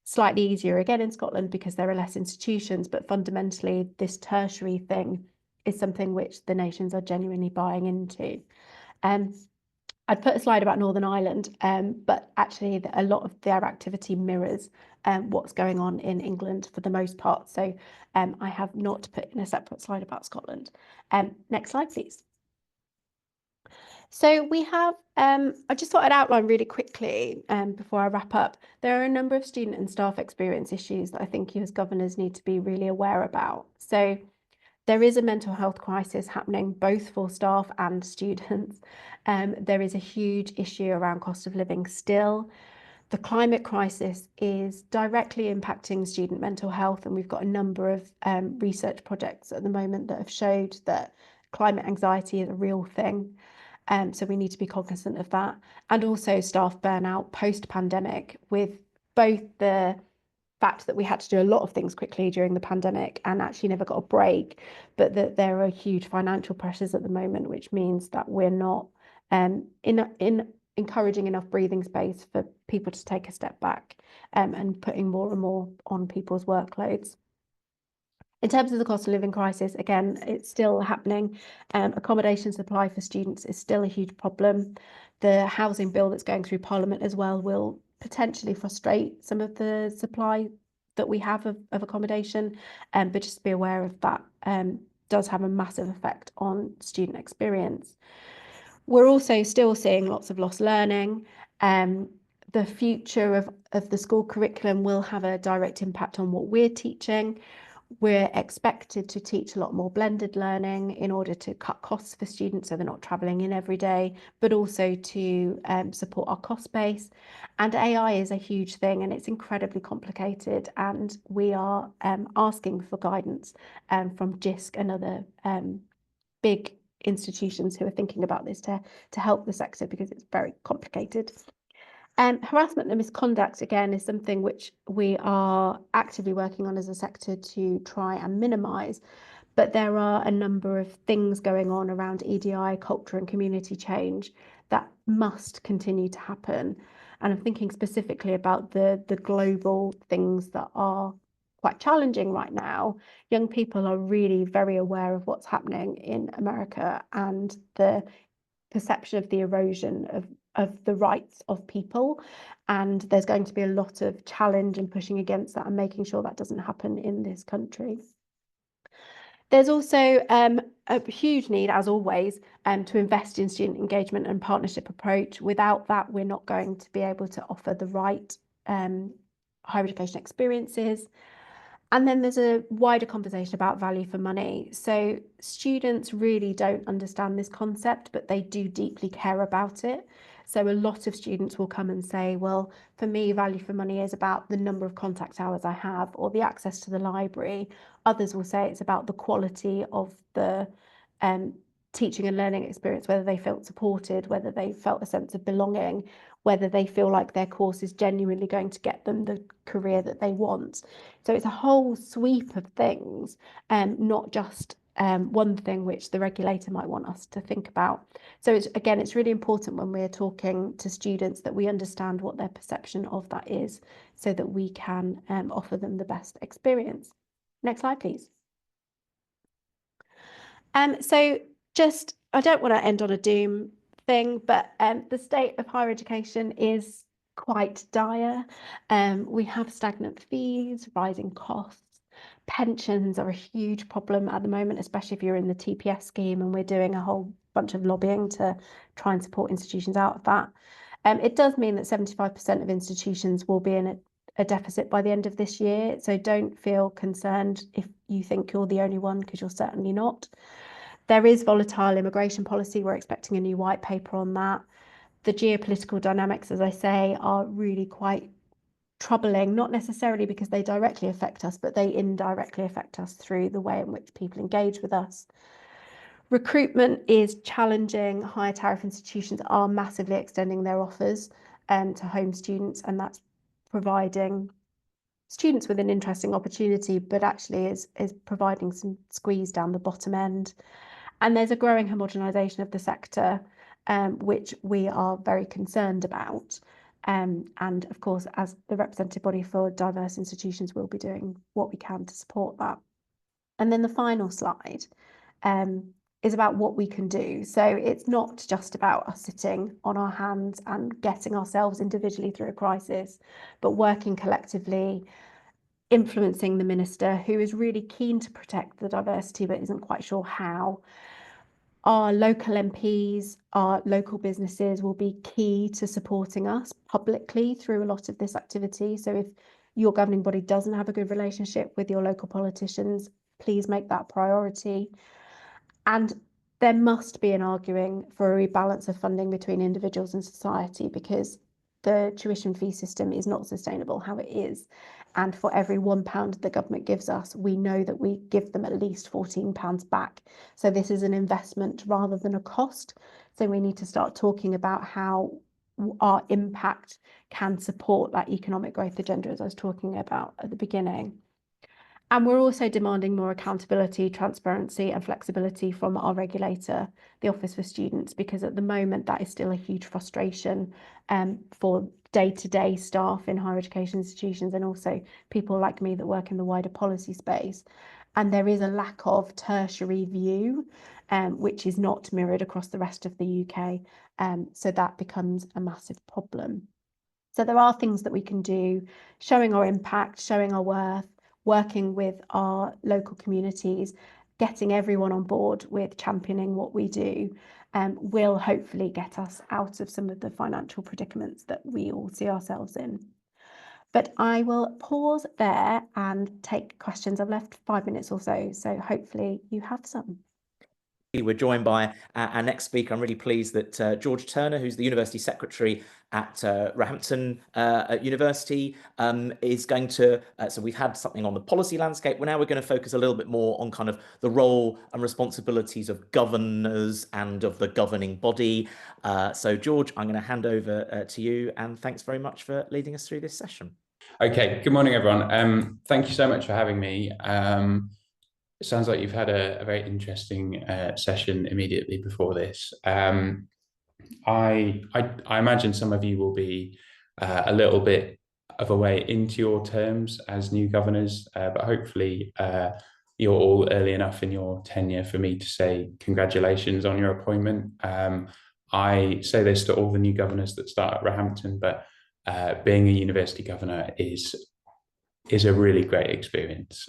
Slightly easier again in Scotland because there are less institutions, but fundamentally this tertiary thing is something which the nations are genuinely buying into. I'd put a slide about Northern Ireland, but actually a lot of their activity mirrors what's going on in England for the most part. So I have not put in a separate slide about Scotland. Next slide, please. So we have, I just thought I'd outline really quickly before I wrap up. There are a number of student and staff experience issues that I think you as governors need to be really aware about. So there is a mental health crisis happening both for staff and students. There is a huge issue around cost of living still. The climate crisis is directly impacting student mental health, and we've got a number of research projects at the moment that have showed that climate anxiety is a real thing. So we need to be cognizant of that. And also staff burnout post-pandemic, with both the fact that we had to do a lot of things quickly during the pandemic and actually never got a break, but that there are huge financial pressures at the moment, which means that we're not in encouraging enough breathing space for people to take a step back, and putting more and more on people's workloads. In terms of the cost of living crisis, again, it's still happening. Accommodation supply for students is still a huge problem. The housing bill that's going through Parliament as well will potentially frustrate some of the supply that we have of accommodation, but just be aware of that does have a massive effect on student experience. We're also still seeing lots of lost learning. The future of the school curriculum will have a direct impact on what we're teaching. We're expected to teach a lot more blended learning in order to cut costs for students so they're not travelling in every day, but also to support our cost base. And AI is a huge thing and it's incredibly complicated, and we are asking for guidance from JISC and other big institutions who are thinking about this to help the sector, because it's very complicated. Harassment and misconduct, again, is something which we are actively working on as a sector to try and minimise. But there are a number of things going on around EDI, culture and community change that must continue to happen. And I'm thinking specifically about the global things that are quite challenging right now. Young people are really very aware of what's happening in America and the perception of the erosion of the rights of people, and there's going to be a lot of challenge and pushing against that and making sure that doesn't happen in this country. There's also a huge need, as always, to invest in student engagement and partnership approach. Without that, we're not going to be able to offer the right higher education experiences. And then there's a wider conversation about value for money. So students really don't understand this concept, but they do deeply care about it. So a lot of students will come and say, well, for me, value for money is about the number of contact hours I have or the access to the library. Others will say it's about the quality of the teaching and learning experience, whether they felt supported, whether they felt a sense of belonging, whether they feel like their course is genuinely going to get them the career that they want. So it's a whole sweep of things, not just one thing which the regulator might want us to think about. So it's really important when we're talking to students that we understand what their perception of that is, so that we can offer them the best experience. Next slide, please. So I don't want to end on a doom thing, but the state of higher education is quite dire. We have stagnant fees, rising costs. Pensions are a huge problem at the moment, especially if you're in the TPS scheme, and we're doing a whole bunch of lobbying to try and support institutions out of that. It does mean that 75% of institutions will be in a deficit by the end of this year. So don't feel concerned if you think you're the only one, because you're certainly not. There is volatile immigration policy. We're expecting a new white paper on that. The geopolitical dynamics, as I say, are really quite troubling, not necessarily because they directly affect us, but they indirectly affect us through the way in which people engage with us. Recruitment is challenging. Higher tariff institutions are massively extending their offers to home students, and that's providing students with an interesting opportunity, but actually is providing some squeeze down the bottom end. And there's a growing homogenisation of the sector, which we are very concerned about. And of course, as the representative body for diverse institutions, we'll be doing what we can to support that. And then the final slide is about what we can do. So it's not just about us sitting on our hands and getting ourselves individually through a crisis, but working collectively, influencing the minister, who is really keen to protect the diversity but isn't quite sure how. Our local MPs, our local businesses will be key to supporting us publicly through a lot of this activity. So if your governing body doesn't have a good relationship with your local politicians, please make that priority. And there must be an arguing for a rebalance of funding between individuals and society, because the tuition fee system is not sustainable how it is. And for every £1 the government gives us, we know that we give them at least £14 back. So this is an investment rather than a cost. So we need to start talking about how our impact can support that economic growth agenda, as I was talking about at the beginning. And we're also demanding more accountability, transparency and flexibility from our regulator, the Office for Students, because at the moment that is still a huge frustration for day-to-day staff in higher education institutions, and also people like me that work in the wider policy space. And there is a lack of tertiary view, which is not mirrored across the rest of the UK. So that becomes a massive problem. So there are things that we can do, showing our impact, showing our worth, working with our local communities, getting everyone on board with championing what we do, will hopefully get us out of some of the financial predicaments that we all see ourselves in. But I will pause there and take questions. I've left 5 minutes or so, so hopefully you have some. We're joined by our next speaker. I'm really pleased that George Turner, who's the University Secretary at Roehampton University, is going to, so we've had something on the policy landscape. Now we're going to focus a little bit more on kind of the role and responsibilities of governors and of the governing body. So George, I'm going to hand over to you, and thanks very much for leading us through this session. Okay, good morning, everyone. Thank you so much for having me. It sounds like you've had a very interesting session immediately before this. I imagine some of you will be a little bit of a way into your terms as new governors, but hopefully you're all early enough in your tenure for me to say congratulations on your appointment. I say this to all the new governors that start at Roehampton, but being a university governor is a really great experience.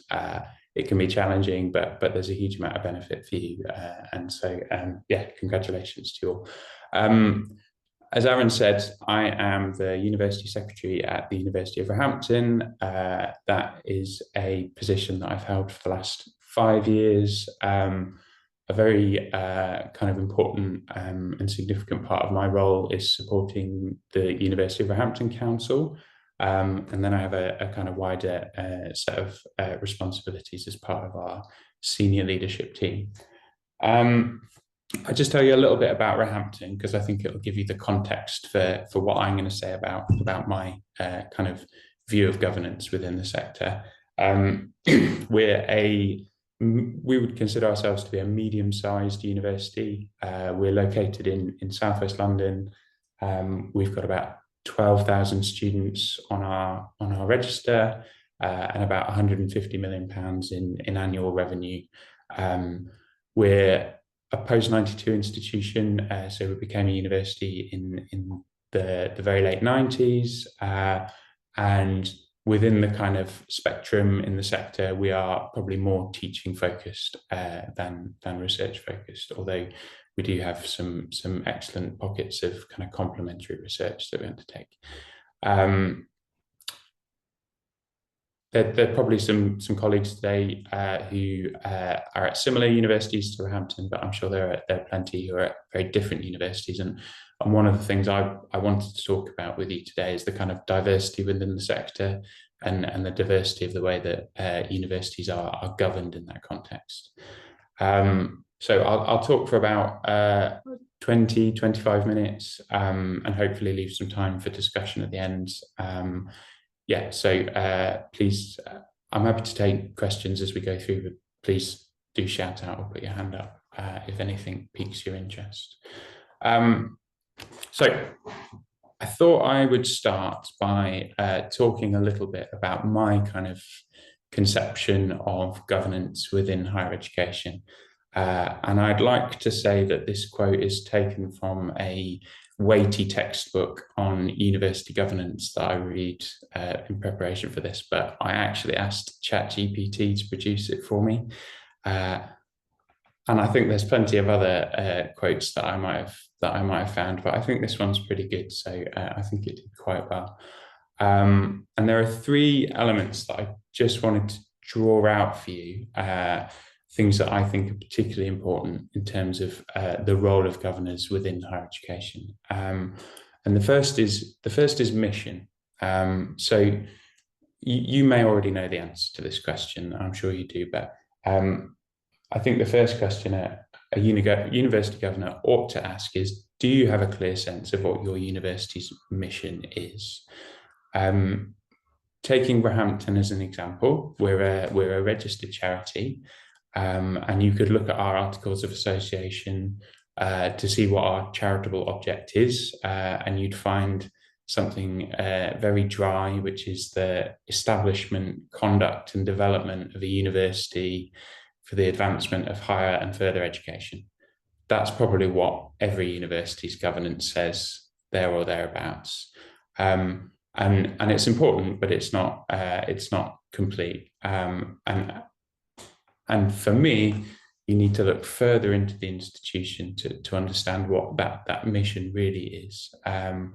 It can be challenging, but there's a huge amount of benefit for you. And so, yeah, congratulations to you all. As Aaron said, I am the University Secretary at the University of Roehampton. That is a position that I've held for the last 5 years. A very kind of important and significant part of my role is supporting the University of Roehampton Council. And then I have a kind of wider set of responsibilities as part of our senior leadership team. I'll just tell you a little bit about Roehampton, because I think it'll give you the context for what I'm going to say about my kind of view of governance within the sector. We would consider ourselves to be a medium-sized university. We're located in Southwest London. We've got about 12,000 students on our register and about £150 million in annual revenue. We're a post-92 institution, so we became a university in the very late 90s, and within the kind of spectrum in the sector, we are probably more teaching focused than research focused, although we do have some excellent pockets of kind of complementary research that we undertake. There are probably some colleagues today who are at similar universities to Roehampton, but I'm sure there are plenty who are at very different universities. And one of the things I wanted to talk about with you today is the kind of diversity within the sector and the diversity of the way that universities are governed in that context. So I'll talk for about 20-25 minutes and hopefully leave some time for discussion at the end. Yeah, so please, I'm happy to take questions as we go through, but please do shout out or put your hand up if anything piques your interest. So I thought I would start by talking a little bit about my kind of conception of governance within higher education. And I'd like to say that this quote is taken from a weighty textbook on university governance that I read in preparation for this, but I actually asked ChatGPT to produce it for me. And I think there's plenty of other quotes that I might have found, but I think this one's pretty good. So I think it did quite well. And there are three elements that I just wanted to draw out for you, things that I think are particularly important in terms of the role of governors within higher education. And the first is mission. So you may already know the answer to this question. I'm sure you do, but I think the first question a university governor ought to ask is, do you have a clear sense of what your university's mission is? Taking Roehampton as an example, we're a registered charity. And you could look at our articles of association to see what our charitable object is, and you'd find something very dry, which is the establishment, conduct and development of a university for the advancement of higher and further education. That's probably what every university's governance says there or thereabouts. And it's important, but it's not complete. And for me, you need to look further into the institution to understand what that mission really is. At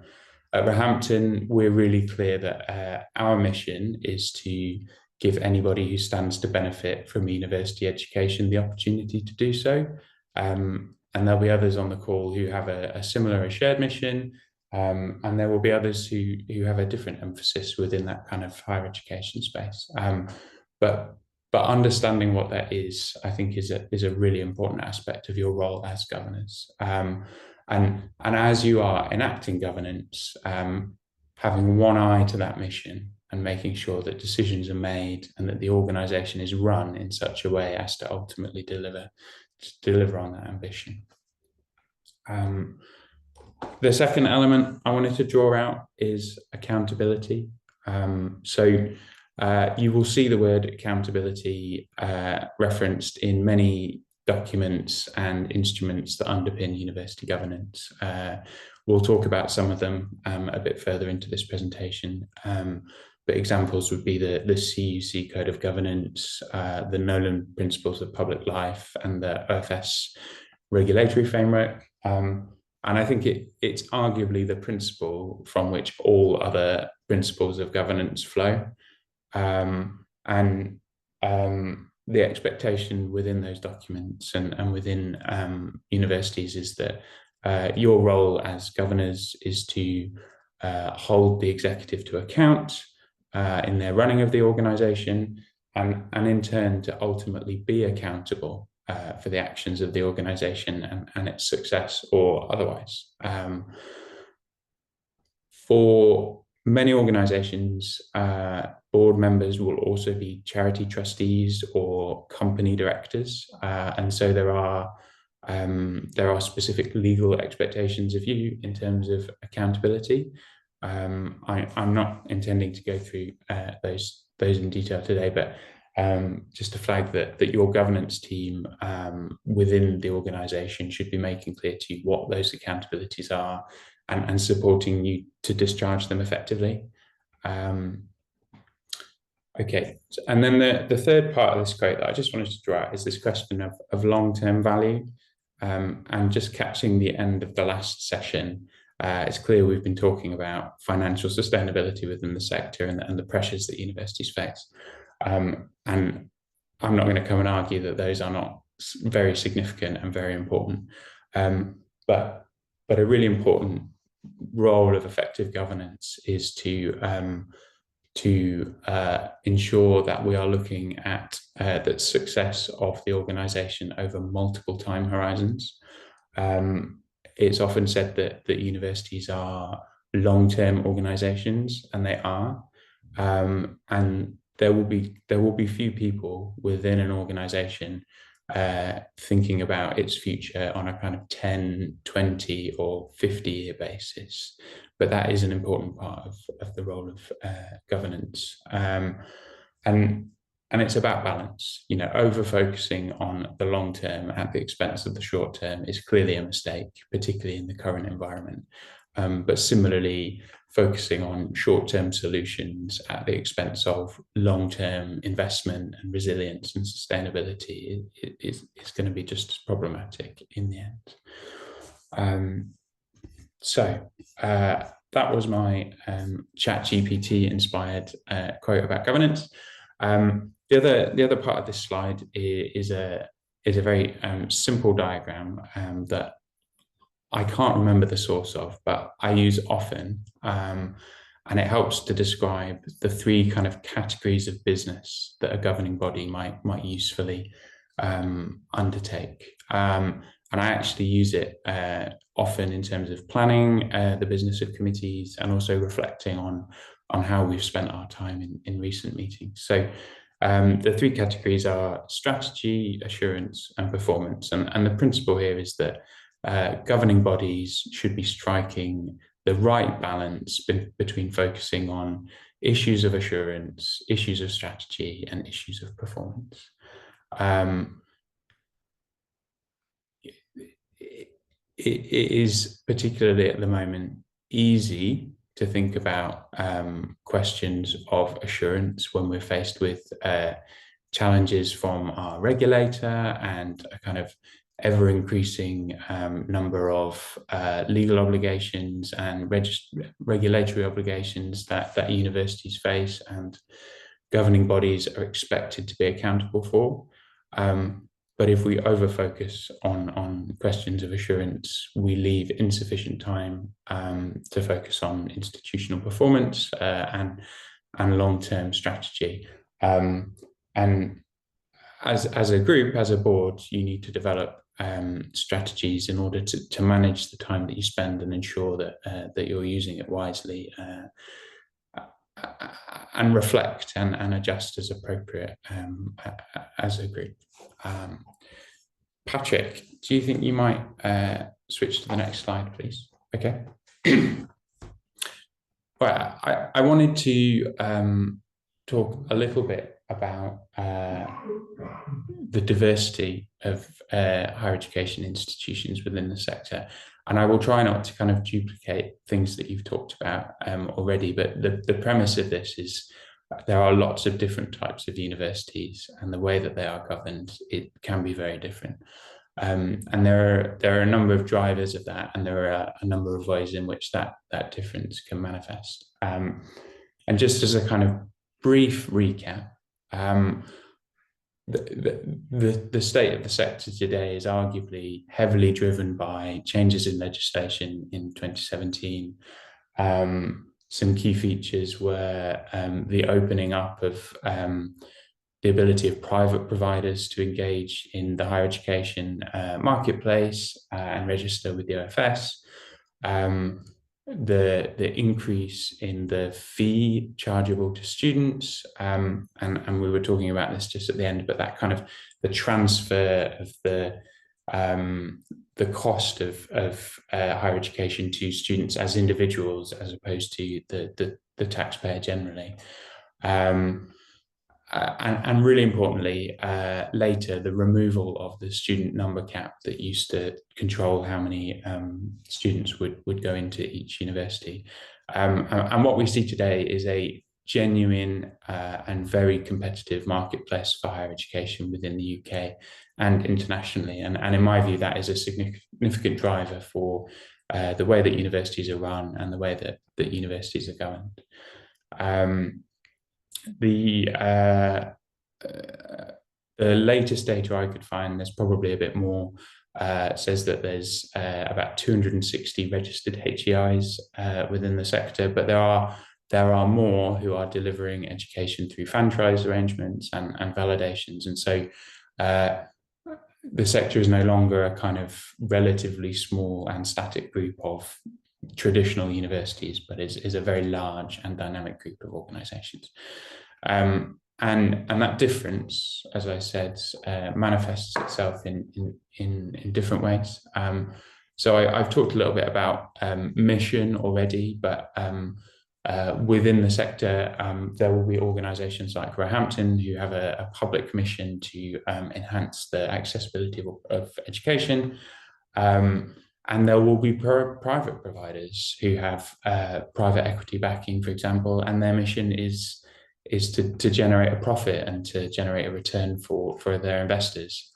Roehampton, we're really clear that our mission is to give anybody who stands to benefit from university education the opportunity to do so. And there'll be others on the call who have a similar or shared mission, and there will be others who have a different emphasis within that kind of higher education space. But understanding what that is, I think, is a really important aspect of your role as governors. And as you are enacting governance, having one eye to that mission and making sure that decisions are made and that the organisation is run in such a way as to ultimately deliver on that ambition. The second element I wanted to draw out is accountability. You will see the word accountability referenced in many documents and instruments that underpin university governance. We'll talk about some of them a bit further into this presentation, but examples would be the CUC Code of Governance, the Nolan Principles of Public Life, and the OFS Regulatory Framework. And I think it's arguably the principle from which all other principles of governance flow. And the expectation within those documents and within universities is that your role as governors is to hold the executive to account in their running of the organisation, and in turn to ultimately be accountable for the actions of the organisation and its success or otherwise. For many organisations, board members will also be charity trustees or company directors, and so there are specific legal expectations of you in terms of accountability. I'm not intending to go through those in detail today, but just to flag that your governance team within the organisation should be making clear to you what those accountabilities are and supporting you to discharge them effectively. Okay, and then the third part of this quote that I just wanted to draw out is this question of long-term value. And just catching the end of the last session, it's clear we've been talking about financial sustainability within the sector and the pressures that universities face. And I'm not going to come and argue that those are not very significant and very important. But a really important role of effective governance is to ensure that we are looking at the success of the organisation over multiple time horizons. It's often said that universities are long-term organisations, and they are. And there will be few people within an organisation thinking about its future on a kind of 10, 20 or 50-year basis. But that is an important part of the role of governance. And it's about balance. You know, over-focusing on the long term at the expense of the short term is clearly a mistake, particularly in the current environment. But similarly, focusing on short-term solutions at the expense of long-term investment and resilience and sustainability is going to be just as problematic in the end. So that was my ChatGPT inspired quote about governance. The other part of this slide is a very simple diagram that I can't remember the source of, but I use often, and it helps to describe the three kind of categories of business that a governing body might usefully undertake. And I actually use it often in terms of planning the business of committees, and also reflecting on how we've spent our time in recent meetings. So the three categories are strategy, assurance, and performance. And the principle here is that governing bodies should be striking the right balance between focusing on issues of assurance, issues of strategy, and issues of performance. It is, particularly at the moment, easy to think about questions of assurance when we're faced with challenges from our regulator and a kind of ever-increasing number of legal obligations and regulatory obligations that universities face and governing bodies are expected to be accountable for. But if we over-focus on questions of assurance, we leave insufficient time to focus on institutional performance and long-term strategy. And as a group, as a board, you need to develop strategies in order to manage the time that you spend and ensure that you're using it wisely, and reflect and adjust as appropriate as a group. Patrick, do you think you might switch to the next slide, please? Okay. Well, I wanted to talk a little bit about the diversity of higher education institutions within the sector. And I will try not to kind of duplicate things that you've talked about already, but the premise of this is there are lots of different types of universities, and the way that they are governed, it can be very different. And there are a number of drivers of that, and there are a number of ways in which that difference can manifest. And just as a kind of brief recap, the state of the sector today is arguably heavily driven by changes in legislation in 2017. Some key features were the opening up of the ability of private providers to engage in the higher education marketplace and register with the OFS. The increase in the fee chargeable to students, and we were talking about this just at the end, but that kind of the transfer of the cost of higher education to students as individuals, as opposed to the taxpayer generally. and really importantly, later, the removal of the student number cap that used to control how many students would go into each university. And what we see today is a genuine and very competitive marketplace for higher education within the UK and internationally. And in my view, that is a significant driver for the way that universities are run and the way that universities are governed. The latest data I could find, there's probably a bit more, says that there's about 260 registered HEIs within the sector, but there are more who are delivering education through franchise arrangements and validations. And so the sector is no longer a kind of relatively small and static group of traditional universities, but is a very large and dynamic group of organizations. And that difference, as I said, manifests itself in different ways. So I've talked a little bit about mission already, but within the sector, there will be organizations like Roehampton who have a public mission to enhance the accessibility of education. And there will be private providers who have private equity backing, for example, and their mission is to generate a profit and to generate a return for their investors.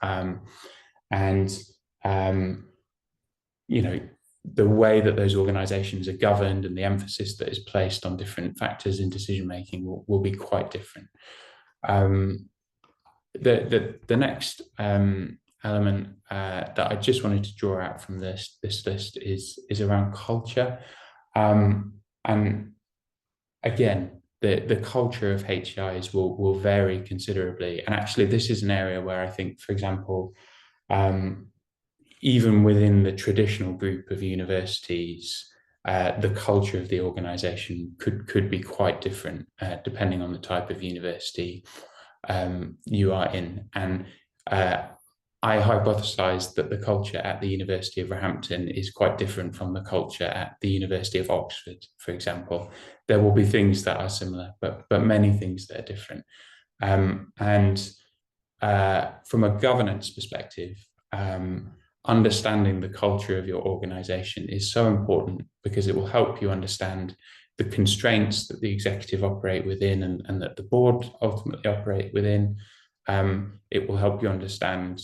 You know, the way that those organizations are governed and the emphasis that is placed on different factors in decision making will be quite different. The next element that I just wanted to draw out from this list is around culture. And again, the culture of HEIs will vary considerably. And actually, this is an area where I think, for example, even within the traditional group of universities, the culture of the organization could be quite different depending on the type of university you are in. And I hypothesized that the culture at the University of Roehampton is quite different from the culture at the University of Oxford, for example. There will be things that are similar, but many things that are different. From a governance perspective, understanding the culture of your organization is so important because it will help you understand the constraints that the executive operate within and that the board ultimately operate within. It will help you understand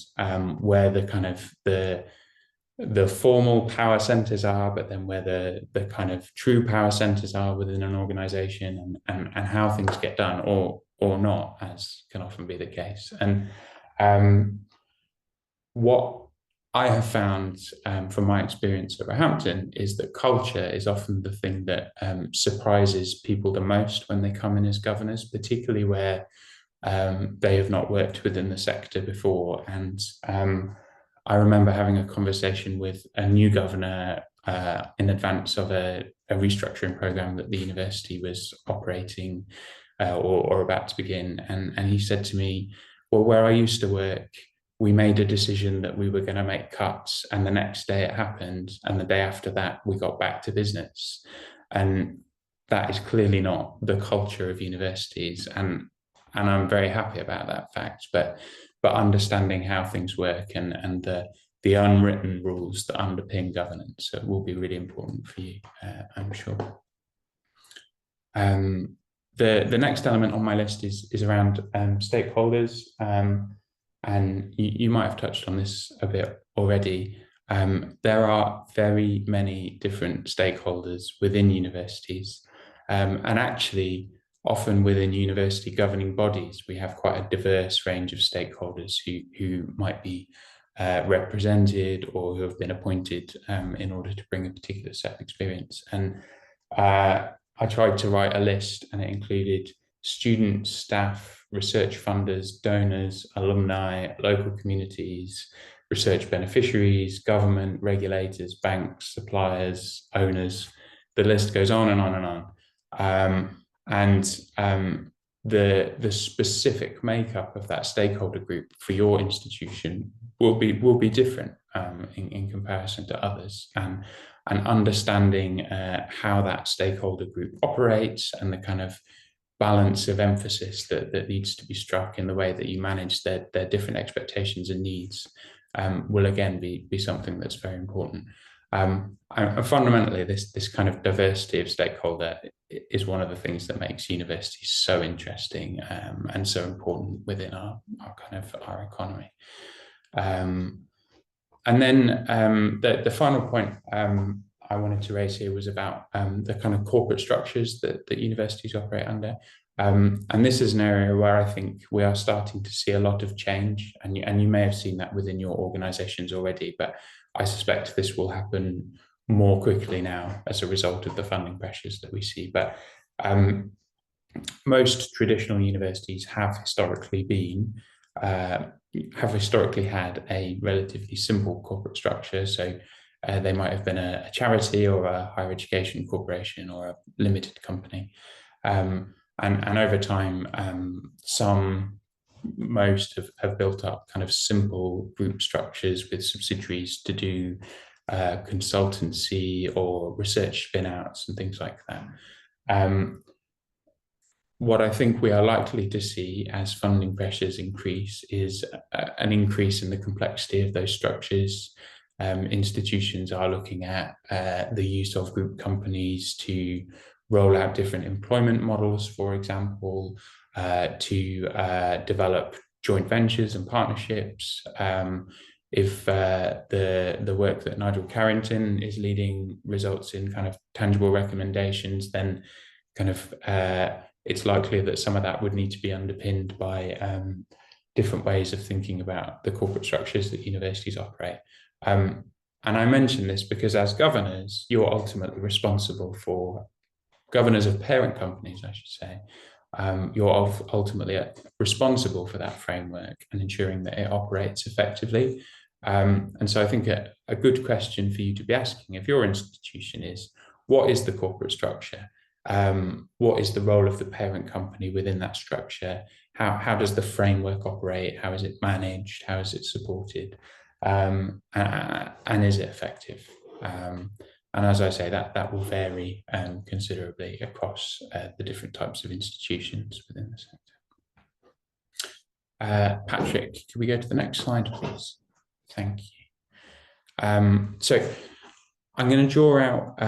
where the kind of the formal power centers are, but then where the kind of true power centers are within an organization and how things get done or not, as can often be the case. And what I have found from my experience at Roehampton is that culture is often the thing that surprises people the most when they come in as governors, particularly where they have not worked within the sector before. And I remember having a conversation with a new governor in advance of a restructuring program that the university was operating or about to begin. And he said to me, well, where I used to work, we made a decision that we were going to make cuts, and the next day it happened, and the day after that we got back to business. And that is clearly not the culture of universities, and I'm very happy about that fact. But understanding how things work and the unwritten rules that underpin governance will be really important for you, I'm sure. The next element on my list is around stakeholders. And you might have touched on this a bit already. There are very many different stakeholders within universities. And actually, often within university governing bodies, we have quite a diverse range of stakeholders who might be represented or who have been appointed in order to bring a particular set of experience. And I tried to write a list, and it included students, staff, research funders, donors, alumni, local communities, research beneficiaries, government, regulators, banks, suppliers, owners. The list goes on and on and on. The specific makeup of that stakeholder group for your institution will be different in comparison to others. And understanding how that stakeholder group operates and the kind of balance of emphasis that needs to be struck in the way that you manage their different expectations and needs will again be something that's very important. And fundamentally, this kind of diversity of stakeholder is one of the things that makes universities so interesting and so important within our economy. And then the final point I wanted to raise here was about the kind of corporate structures that universities operate under. And this is an area where I think we are starting to see a lot of change, and you may have seen that within your organizations already, but I suspect this will happen more quickly now as a result of the funding pressures that we see. But most traditional universities have historically had a relatively simple corporate structure. So they might have been a charity or a higher education corporation or a limited company. And over time, most have built up kind of simple group structures with subsidiaries to do consultancy or research spin-outs and things like that. What I think we are likely to see as funding pressures increase is an increase in the complexity of those structures. Institutions are looking at the use of group companies to roll out different employment models, for example, to develop joint ventures and partnerships. If the work that Nigel Carrington is leading results in kind of tangible recommendations, then kind of it's likely that some of that would need to be underpinned by different ways of thinking about the corporate structures that universities operate. And I mention this because as governors, you're ultimately responsible for, governors of parent companies, I should say, you're ultimately responsible for that framework and ensuring that it operates effectively. And so I think a good question for you to be asking if your institution is, what is the corporate structure? What is the role of the parent company within that structure? How does the framework operate? How is it managed? How is it supported? And is it effective? And as I say, that will vary considerably across the different types of institutions within the sector. Patrick, can we go to the next slide, please? Thank you. So I'm going to draw out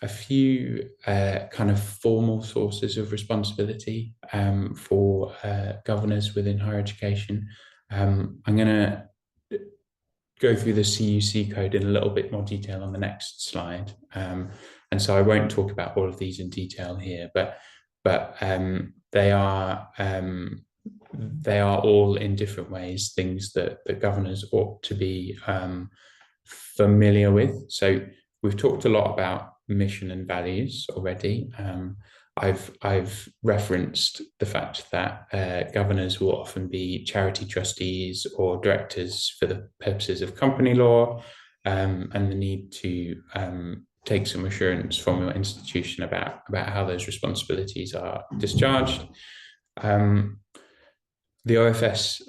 a few kind of formal sources of responsibility for governors within higher education. I'm going to go through the CUC code in a little bit more detail on the next slide. And so I won't talk about all of these in detail here, but they are all in different ways things that governors ought to be familiar with. So we've talked a lot about mission and values already. I've referenced the fact that governors will often be charity trustees or directors for the purposes of company law, and the need to take some assurance from your institution about how those responsibilities are discharged. The OFS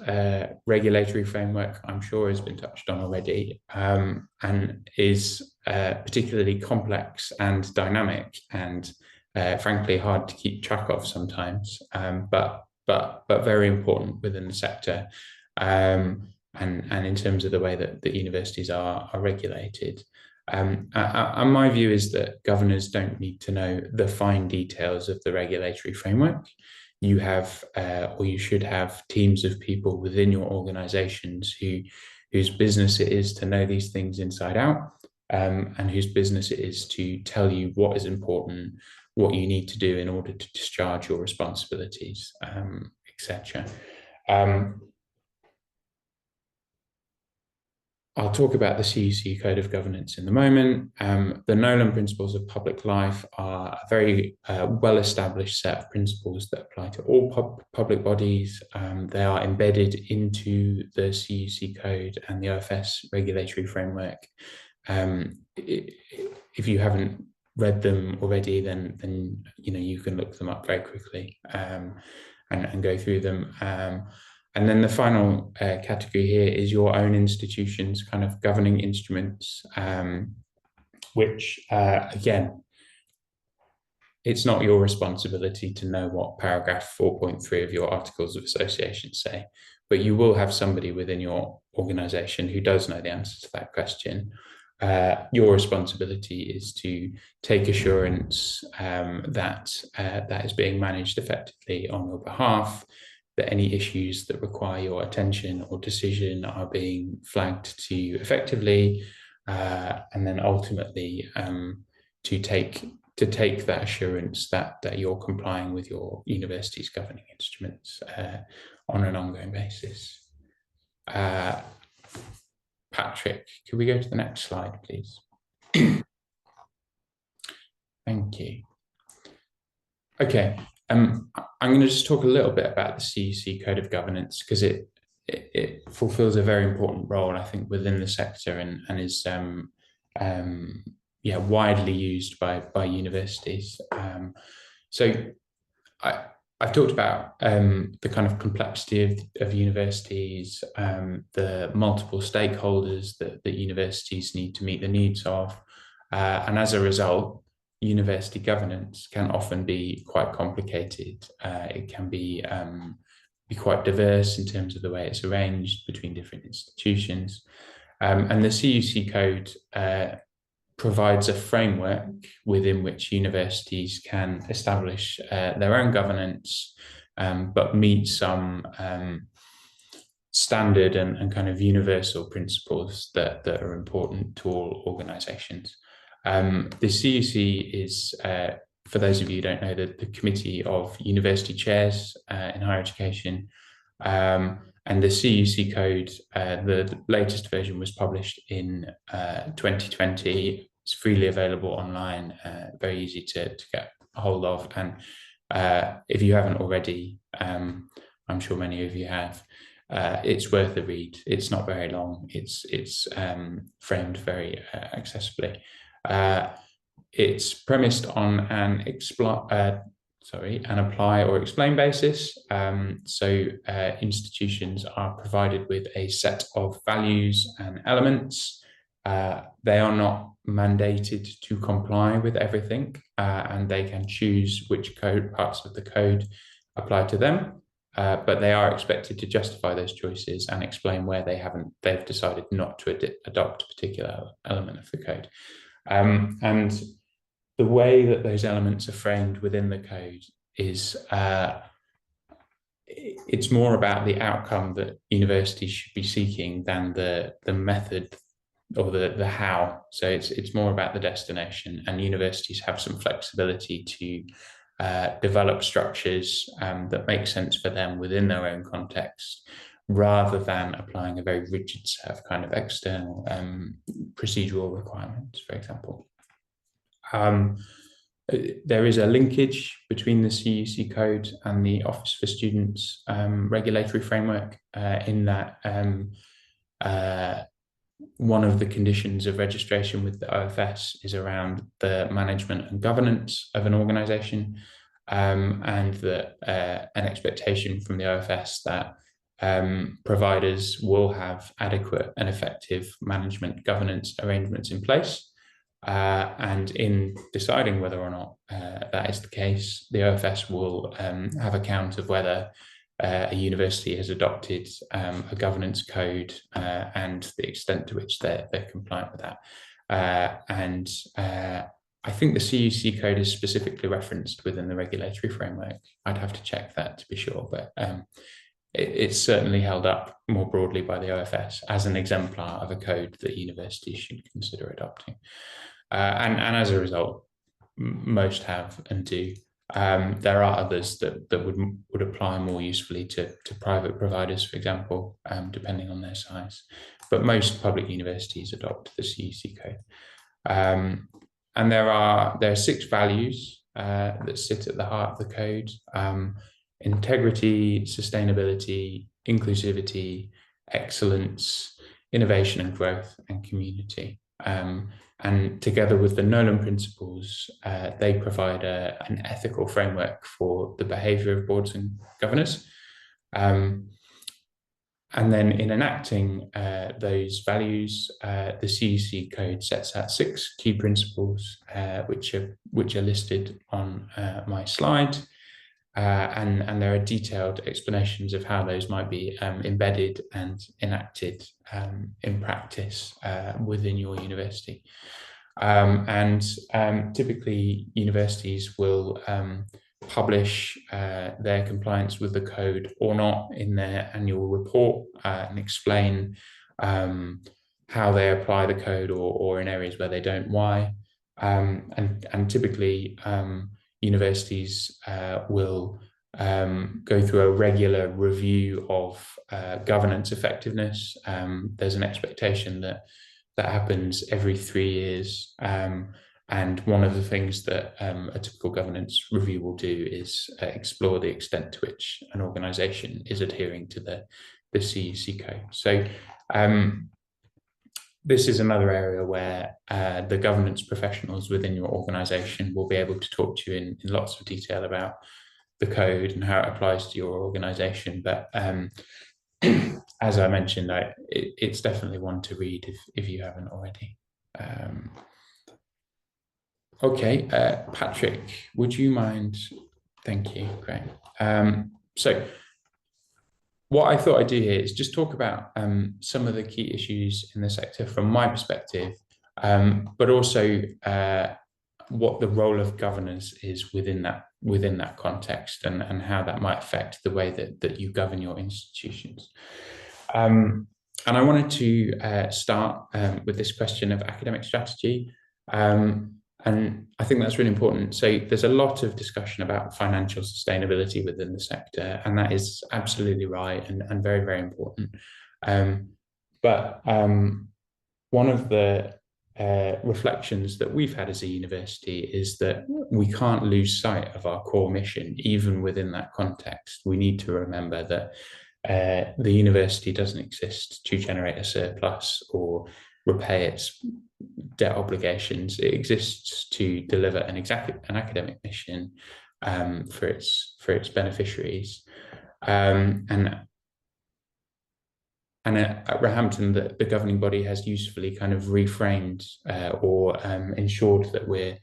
regulatory framework, I'm sure, has been touched on already, and is particularly complex and dynamic and frankly hard to keep track of sometimes, but very important within the sector, and in terms of the way that the universities are regulated. And my view is that governors don't need to know the fine details of the regulatory framework. You have, or you should have, teams of people within your organizations whose business it is to know these things inside out, and whose business it is to tell you what is important, what you need to do in order to discharge your responsibilities, etc. I'll talk about the CUC Code of Governance in a moment. The Nolan Principles of Public Life are a very well-established set of principles that apply to all public bodies. They are embedded into the CUC Code and the OFS regulatory framework. If you haven't read them already, then you can look them up very quickly and go through them. And then the final category here is your own institution's kind of governing instruments, which, again, it's not your responsibility to know what paragraph 4.3 of your Articles of Association say, but you will have somebody within your organisation who does know the answer to that question. Your responsibility is to take assurance that that is being managed effectively on your behalf, that any issues that require your attention or decision are being flagged to you effectively, and then ultimately to take that assurance that you're complying with your university's governing instruments on an ongoing basis. Patrick, could we go to the next slide, please? Thank you. Okay, I'm going to just talk a little bit about the CUC Code of Governance, because it fulfills a very important role, I think, within the sector, and is widely used by universities. So I've talked about the kind of complexity of universities, the multiple stakeholders that universities need to meet the needs of, and as a result, university governance can often be quite complicated. It can be quite diverse in terms of the way it's arranged between different institutions. And the CUC Code provides a framework within which universities can establish their own governance, but meet some standard and kind of universal principles that are important to all organisations. The CUC is, for those of you who don't know, the Committee of University Chairs in Higher Education. And the CUC Code, the latest version was published in 2020. It's freely available online, very easy to get a hold of. And if you haven't already, I'm sure many of you have, it's worth a read. It's not very long. It's framed very accessibly. It's premised on an apply or explain basis. So institutions are provided with a set of values and elements. They are not mandated to comply with everything, and they can choose which parts of the code apply to them. But they are expected to justify those choices and explain where they've decided not to adopt a particular element of the code. And the way that those elements are framed within the code is it's more about the outcome that universities should be seeking than the method or the how. So it's more about the destination, and universities have some flexibility to develop structures that make sense for them within their own context, rather than applying a very rigid set of kind of external procedural requirements, for example. There is a linkage between the CUC Code and the Office for Students regulatory framework, in that one of the conditions of registration with the OFS is around the management and governance of an organisation, and that an expectation from the OFS that providers will have adequate and effective management governance arrangements in place. And in deciding whether or not that is the case, the OFS will have account of whether a university has adopted a governance code and the extent to which they're compliant with that. And I think the CUC code is specifically referenced within the regulatory framework. I'd have to check that to be sure, but it's certainly held up more broadly by the OFS as an exemplar of a code that universities should consider adopting. And as a result, most have and do. There are others that would apply more usefully to private providers, for example, depending on their size. But most public universities adopt the CUC code. And there are 6 values that sit at the heart of the code: integrity, sustainability, inclusivity, excellence, innovation and growth, and community. And together with the Nolan principles, they provide an ethical framework for the behaviour of boards and governors. And then in enacting those values, the CEC code sets out 6 key principles, which are listed on my slide. And there are detailed explanations of how those might be embedded and enacted in practice within your university. Typically, universities will publish their compliance with the code or not in their annual report and explain how they apply the code, or in areas where they don't, why. And typically, universities will go through a regular review of governance effectiveness. There's an expectation that happens every 3 years. And one of the things that a typical governance review will do is explore the extent to which an organisation is adhering to the CEC code. So this is another area where the governance professionals within your organisation will be able to talk to you in lots of detail about the code and how it applies to your organisation. But as I mentioned, it's definitely one to read if you haven't already. Okay, Patrick, would you mind? Thank you, great. So what I thought I'd do here is just talk about some of the key issues in the sector from my perspective, but also what the role of governance is within that context, and how that might affect the way that you govern your institutions. And I wanted to start with this question of academic strategy. And I think that's really important. So there's a lot of discussion about financial sustainability within the sector, and that is absolutely right and very, very important. But one of the reflections that we've had as a university is that we can't lose sight of our core mission, even within that context. We need to remember that the university doesn't exist to generate a surplus or repay its debt obligations. It exists to deliver an academic mission for its beneficiaries. And at Roehampton, the governing body has usefully kind of reframed or ensured that we're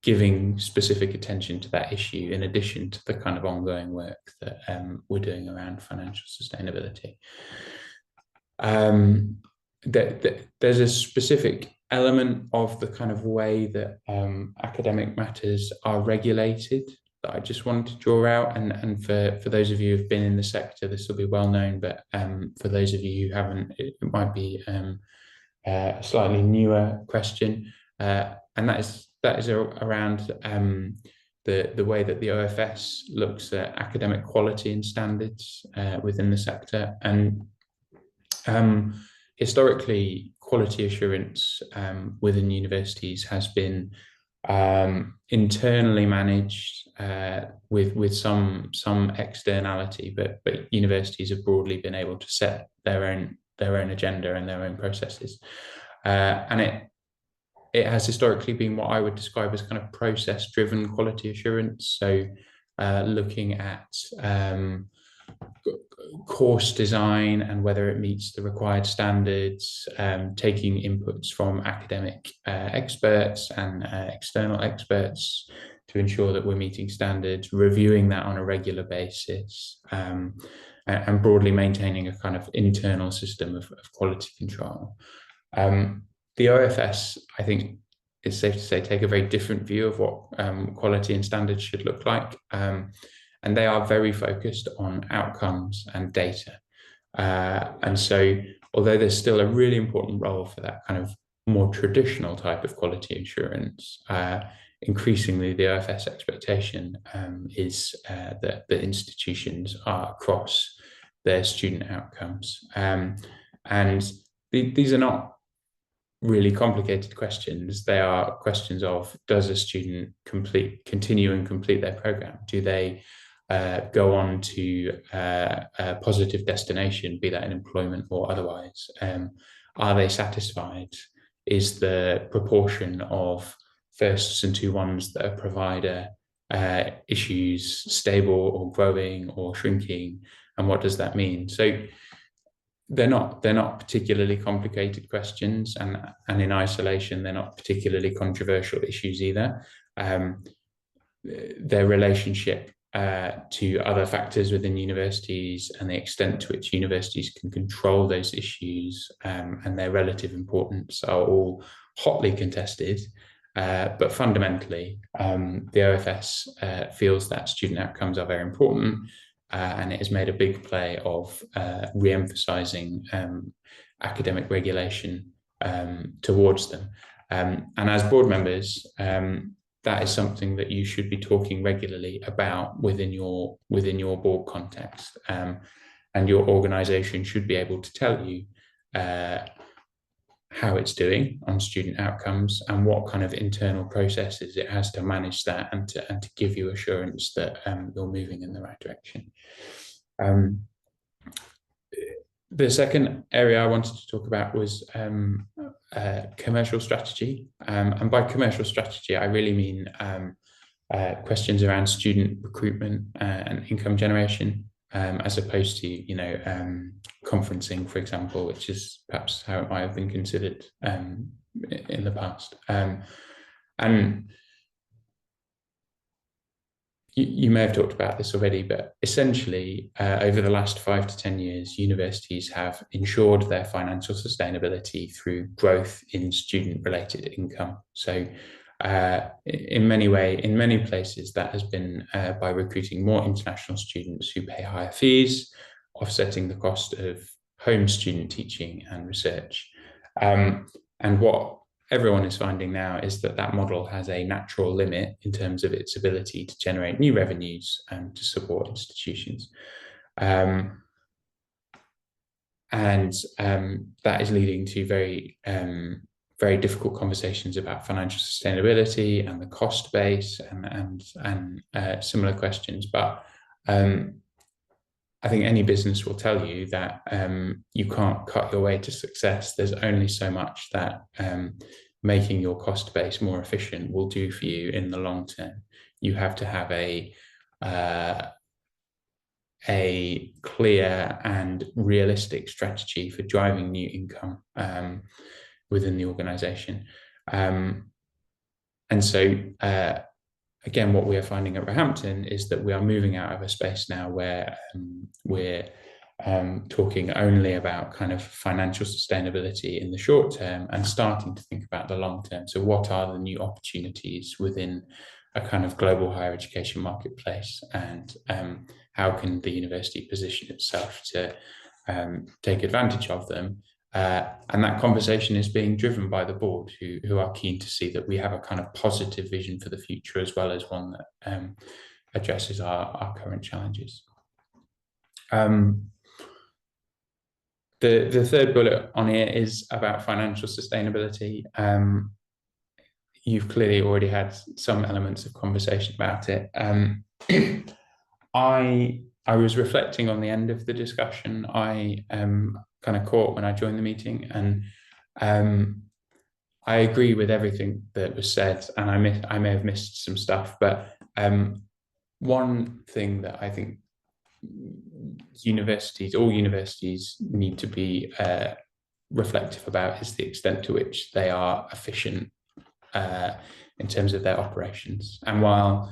giving specific attention to that issue, in addition to the kind of ongoing work that we're doing around financial sustainability. There's a specific element of the kind of way that academic matters are regulated that I just wanted to draw out, and for those of you who've been in the sector, this will be well known, but for those of you who haven't, it might be a slightly newer question, and that is around the way that the OFS looks at academic quality and standards within the sector. And historically, quality assurance within universities has been internally managed with some externality, but universities have broadly been able to set their own agenda and their own processes, and it has historically been what I would describe as kind of process-driven quality assurance. So looking at course design and whether it meets the required standards, taking inputs from academic experts and external experts to ensure that we're meeting standards, reviewing that on a regular basis, and broadly maintaining a kind of internal system of quality control. The OFS, I think it's safe to say, take a very different view of what quality and standards should look like. And they are very focused on outcomes and data. And so, although there's still a really important role for that kind of more traditional type of quality assurance, increasingly the OFS expectation is that the institutions are across their student outcomes. And these are not really complicated questions. They are questions of, does a student continue and complete their program? Do they go on to a positive destination, be that in employment or otherwise? Are they satisfied? Is the proportion of firsts and 2-1s that a provider issues stable or growing or shrinking? And what does that mean? So they're not particularly complicated questions, and in isolation, they're not particularly controversial issues either. Their relationship to other factors within universities and the extent to which universities can control those issues and their relative importance are all hotly contested. But fundamentally, the OFS feels that student outcomes are very important, and it has made a big play of re-emphasising academic regulation towards them. And as board members, that is something that you should be talking regularly about within your board context, and your organisation should be able to tell you how it's doing on student outcomes and what kind of internal processes it has to manage that, and to give you assurance that you're moving in the right direction. The second area I wanted to talk about was commercial strategy. And by commercial strategy, I really mean questions around student recruitment and income generation, as opposed to, conferencing, for example, which is perhaps how it might have been considered in the past. And you may have talked about this already, but essentially, over the last 5 to 10 years, universities have ensured their financial sustainability through growth in student-related income. So in many places, that has been by recruiting more international students who pay higher fees, offsetting the cost of home student teaching and research. And what everyone is finding now is that model has a natural limit in terms of its ability to generate new revenues and to support institutions. And that is leading to very difficult conversations about financial sustainability and the cost base and similar questions. But I think any business will tell you that you can't cut your way to success. There's only so much that making your cost base more efficient will do for you in the long term. You have to have a clear and realistic strategy for driving new income within the organization. And so again, what we are finding at Roehampton is that we are moving out of a space now where we're talking only about kind of financial sustainability in the short term and starting to think about the long term. So what are the new opportunities within a kind of global higher education marketplace, and how can the university position itself to take advantage of them? And that conversation is being driven by the board, who are keen to see that we have a kind of positive vision for the future, as well as one that addresses our current challenges. The third bullet on here is about financial sustainability. You've clearly already had some elements of conversation about it. I was reflecting on the end of the discussion. I kind of caught when I joined the meeting, and I agree with everything that was said, and I may have missed some stuff, but one thing that I think all universities need to be reflective about is the extent to which they are efficient in terms of their operations. And while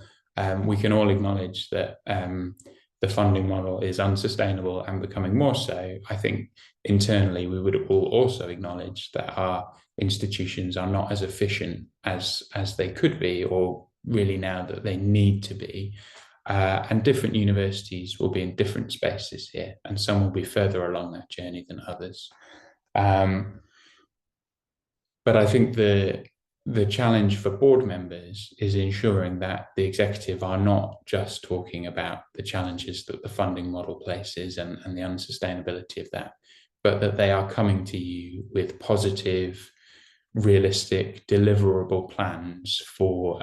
we can all acknowledge that the funding model is unsustainable and becoming more so, I think internally we would all also acknowledge that our institutions are not as efficient as they could be, or really now that they need to be. And different universities will be in different spaces here, and some will be further along that journey than others. But I think the challenge for board members is ensuring that the executive are not just talking about the challenges that the funding model places and the unsustainability of that, but that they are coming to you with positive, realistic, deliverable plans for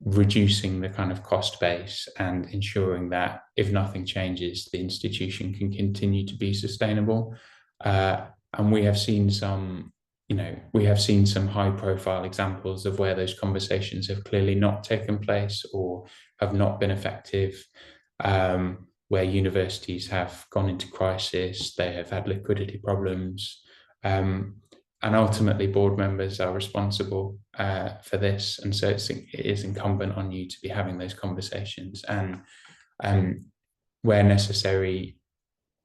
reducing the kind of cost base and ensuring that if nothing changes, the institution can continue to be sustainable. And we have seen some high-profile examples of where those conversations have clearly not taken place or have not been effective. where universities have gone into crisis, they have had liquidity problems, and ultimately board members are responsible for this. And so it is incumbent on you to be having those conversations and where necessary,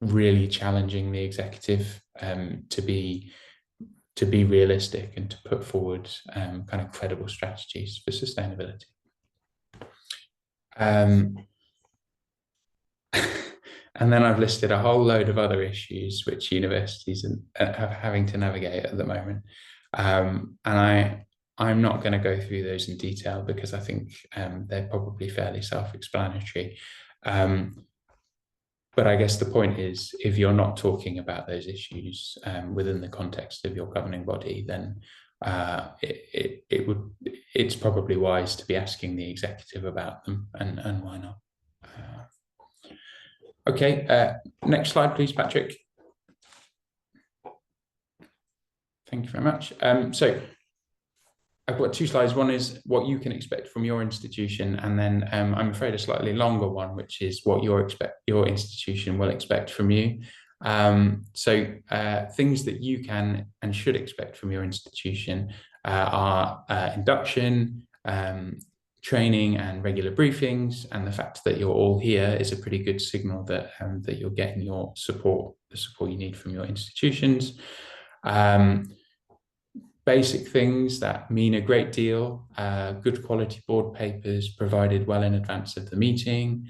really challenging the executive to be realistic and to put forward kind of credible strategies for sustainability. And then I've listed a whole load of other issues which universities are having to navigate at the moment. And I'm not going to go through those in detail because I think they're probably fairly self-explanatory. But I guess the point is, if you're not talking about those issues within the context of your governing body, then it's probably wise to be asking the executive about them, and why not? Okay, next slide, please, Patrick. Thank you very much. So I've got two slides. One is what you can expect from your institution, and then I'm afraid a slightly longer one, which is what your institution will expect from you. So things that you can and should expect from your institution are induction, training and regular briefings, and the fact that you're all here is a pretty good signal that that you're getting your support, the support you need from your institutions. Basic things that mean a great deal: good quality board papers provided well in advance of the meeting,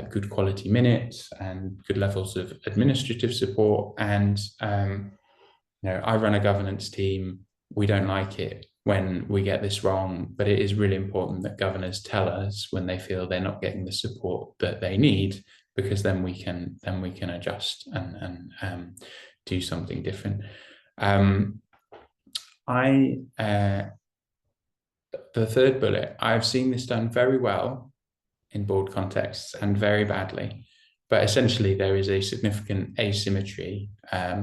good quality minutes, and good levels of administrative support. And you know, I run a governance team. We don't like it when we get this wrong, but it is really important that governors tell us when they feel they're not getting the support that they need, because then we can adjust and do something different. The third bullet, I've seen this done very well in board contexts and very badly, but essentially there is a significant asymmetry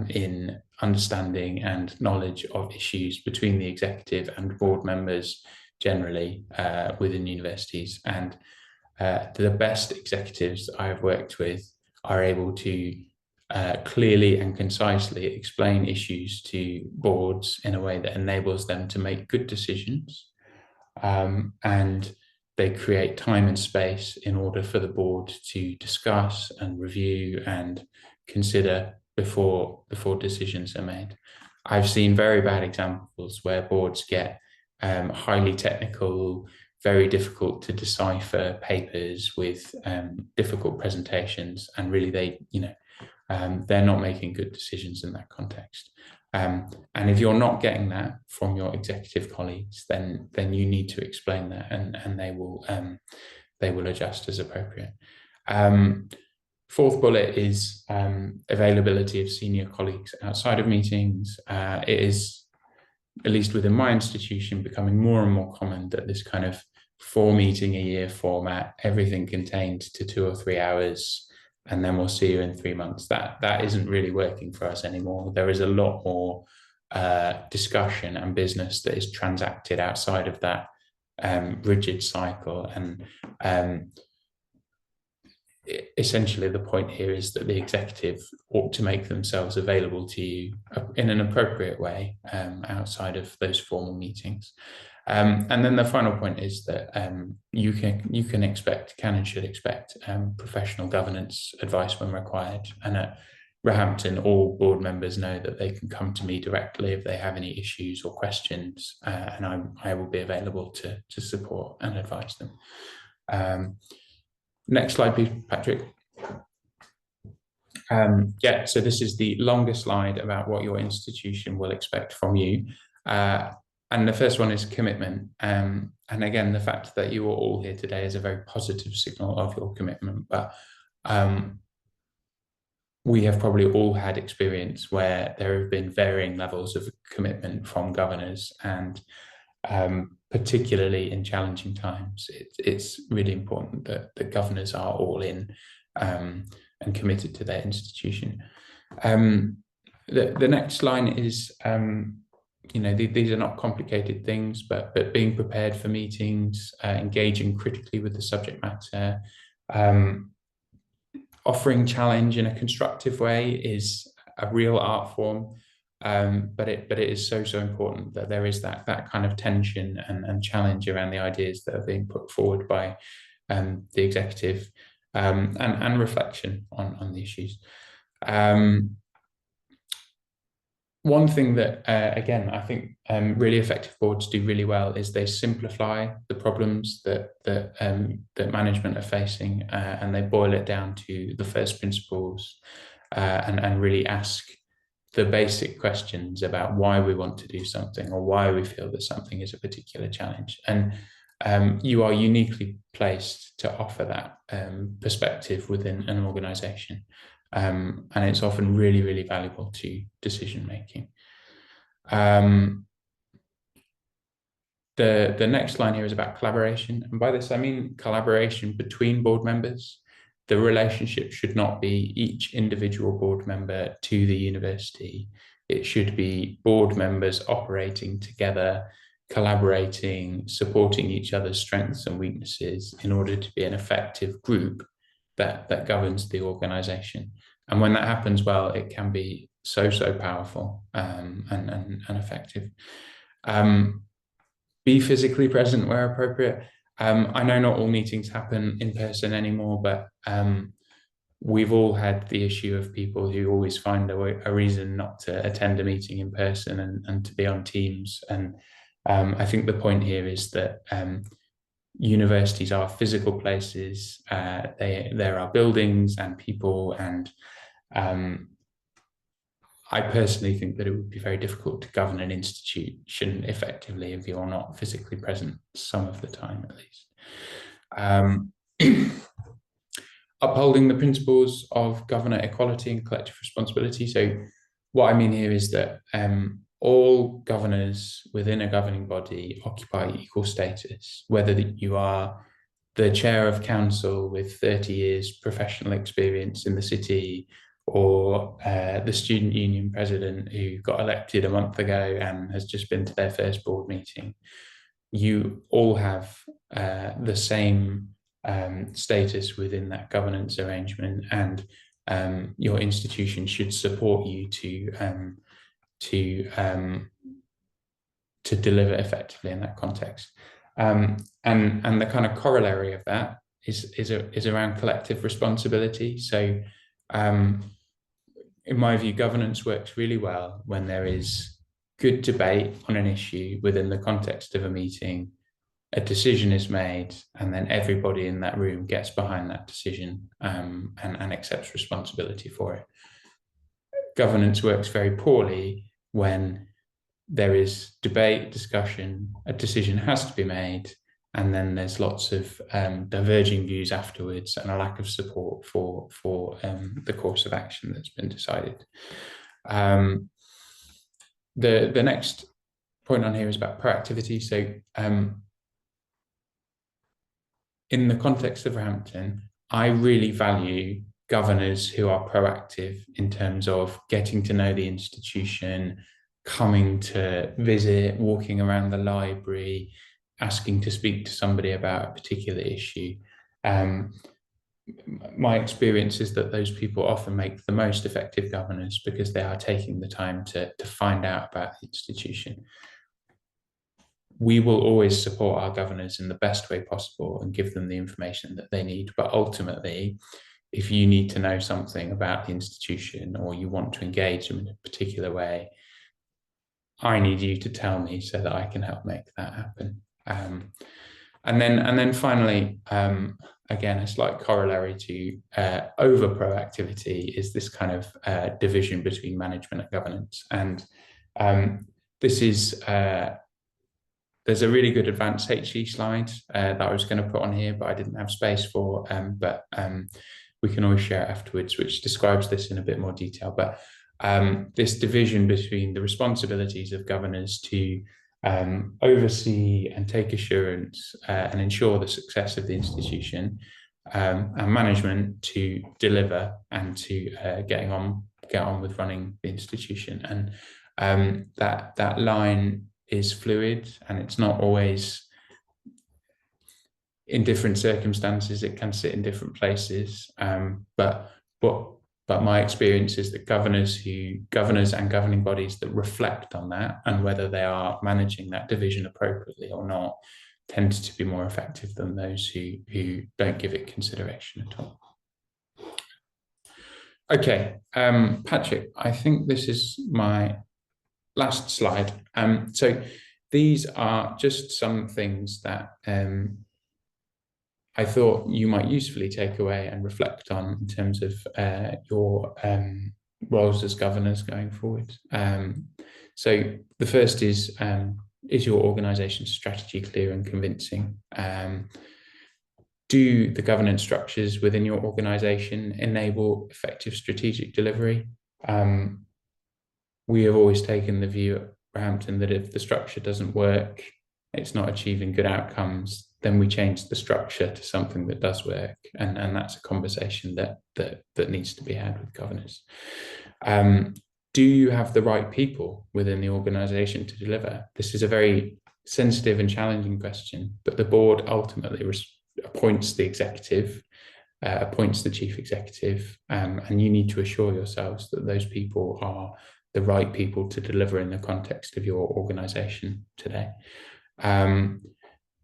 in understanding and knowledge of issues between the executive and board members generally within universities. And the best executives I've worked with are able to clearly and concisely explain issues to boards in a way that enables them to make good decisions, and they create time and space in order for the board to discuss and review and consider before decisions are made. I've seen very bad examples where boards get highly technical, very difficult to decipher papers with difficult presentations, and really they're not making good decisions in that context. And if you're not getting that from your executive colleagues, then you need to explain that, and they will adjust as appropriate. Fourth bullet is availability of senior colleagues outside of meetings. It is, at least within my institution, becoming more and more common that this kind of 4-meeting-a-year format, everything contained to 2 or 3 hours, and then we'll see you in 3 months. That isn't really working for us anymore. There is a lot more discussion and business that is transacted outside of that rigid cycle. And essentially the point here is that the executive ought to make themselves available to you in an appropriate way outside of those formal meetings. And then the final point is that you can expect, can and should expect professional governance advice when required. And at Roehampton, all board members know that they can come to me directly if they have any issues or questions, and I will be available to support and advise them. Next slide, please, Patrick. Yeah, so this is the longer slide about what your institution will expect from you. And the first one is commitment. And again, the fact that you are all here today is a very positive signal of your commitment. But we have probably all had experience where there have been varying levels of commitment from governors, and particularly in challenging times, it's really important that the governors are all in and committed to their institution. The next line is, these are not complicated things, but being prepared for meetings, engaging critically with the subject matter, offering challenge in a constructive way is a real art form, but it is so important that there is that kind of tension and challenge around the ideas that are being put forward by the executive, and reflection on the issues. One thing that, again, I think really effective boards do really well is they simplify the problems that management are facing, and they boil it down to the first principles, and really ask the basic questions about why we want to do something or why we feel that something is a particular challenge. And you are uniquely placed to offer that perspective within an organization. And it's often really valuable to decision making. The next line here is about collaboration, and by this I mean collaboration between board members. The relationship should not be each individual board member to the university. It should be board members operating together, collaborating, supporting each other's strengths and weaknesses in order to be an effective group that governs the organization. And when that happens well, it can be so powerful, and effective. Be physically present where appropriate. I know not all meetings happen in person anymore, but we've all had the issue of people who always find a reason not to attend a meeting in person and to be on Teams. And I think the point here is that universities are physical places. There are buildings and people, and I personally think that it would be very difficult to govern an institution effectively if you're not physically present some of the time, at least. Upholding the principles of governor equality and collective responsibility. So what I mean here is that all governors within a governing body occupy equal status, whether you are the chair of council with 30 years professional experience in the city, or the student union president who got elected a month ago and has just been to their first board meeting. You all have the same status within that governance arrangement, and your institution should support you to deliver effectively in that context. And the kind of corollary of that is around collective responsibility. So in my view, governance works really well when there is good debate on an issue within the context of a meeting, a decision is made, and then everybody in that room gets behind that decision, and accepts responsibility for it. Governance works very poorly when there is debate, discussion, a decision has to be made, and then there's lots of diverging views afterwards and a lack of support for the course of action that's been decided. The next point on here is about proactivity. So in the context of Hampton, I really value governors who are proactive in terms of getting to know the institution, coming to visit, walking around the library, asking to speak to somebody about a particular issue. My experience is that those people often make the most effective governors because they are taking the time to find out about the institution. We will always support our governors in the best way possible and give them the information that they need. But ultimately, if you need to know something about the institution or you want to engage them in a particular way, I need you to tell me so that I can help make that happen. And then finally, again, a slight corollary to over proactivity is this kind of division between management and governance. And this is there's a really good advanced HE slide that I was going to put on here, but I didn't have space for. But we can always share it afterwards, which describes this in a bit more detail. But this division between the responsibilities of governors to oversee and take assurance and ensure the success of the institution, and management to deliver and to get on with running the institution. And that line is fluid, and it's not always in different circumstances, it can sit in different places. But my experience is that governors and governing bodies that reflect on that and whether they are managing that division appropriately or not tend to be more effective than those who don't give it consideration at all. Okay, Patrick, I think this is my last slide. So these are just some things that I thought you might usefully take away and reflect on in terms of your roles as governors going forward. So the first is your organisation's strategy clear and convincing? Do the governance structures within your organisation enable effective strategic delivery? We have always taken the view at Roehampton that if the structure doesn't work, it's not achieving good outcomes, then we change the structure to something that does work. And that's a conversation that needs to be had with governors. Do you have the right people within the organisation to deliver? This is a very sensitive and challenging question, but the board ultimately appoints the executive, appoints the chief executive, and you need to assure yourselves that those people are the right people to deliver in the context of your organisation today.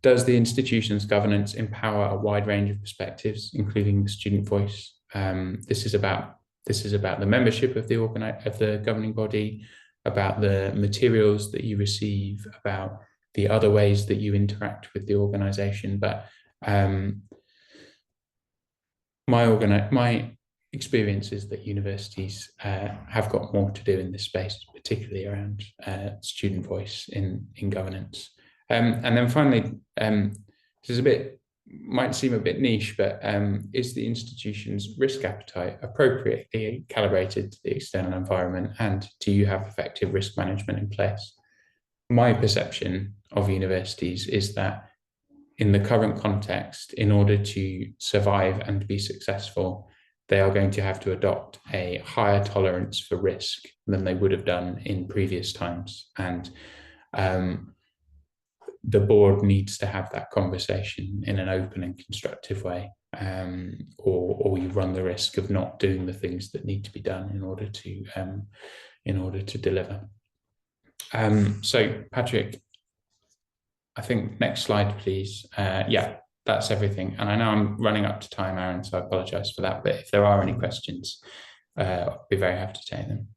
Does the institution's governance empower a wide range of perspectives, including the student voice? This is about the membership of the governing body, about the materials that you receive, about the other ways that you interact with the organisation. But my experience is that universities have got more to do in this space, particularly around student voice in governance. And then finally, this is might seem a bit niche, but is the institution's risk appetite appropriately calibrated to the external environment, and do you have effective risk management in place? My perception of universities is that in the current context, in order to survive and be successful, they are going to have to adopt a higher tolerance for risk than they would have done in previous times. And the board needs to have that conversation in an open and constructive way, or you run the risk of not doing the things that need to be done in order to deliver. So Patrick, I think next slide, please. Yeah, that's everything. And I know I'm running up to time, Aaron, so I apologise for that. But if there are any questions, I'll be very happy to take them.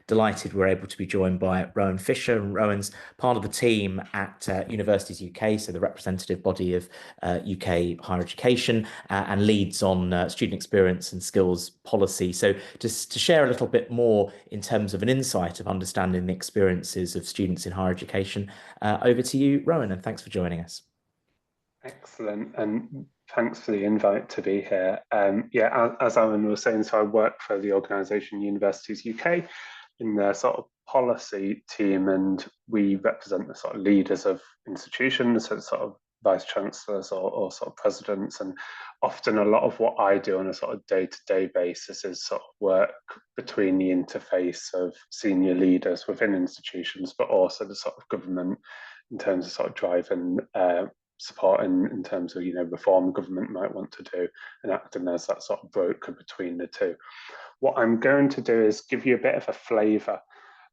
Delighted we're able to be joined by Rowan Fisher. And Rowan's part of the team at Universities UK, so the representative body of UK higher education, and leads on student experience and skills policy. So just to share a little bit more in terms of an insight of understanding the experiences of students in higher education, over to you, Rowan, and thanks for joining us. Excellent, and thanks for the invite to be here. Yeah, as Aaron was saying, so I work for the organisation Universities UK in their sort of policy team, and we represent the sort of leaders of institutions, so sort of vice chancellors or sort of presidents. And often a lot of what I do on a sort of day-to-day basis is sort of work between the interface of senior leaders within institutions, but also the sort of government in terms of sort of driving support in terms of, reform government might want to do, and acting as that sort of broker between the two. What I'm going to do is give you a bit of a flavour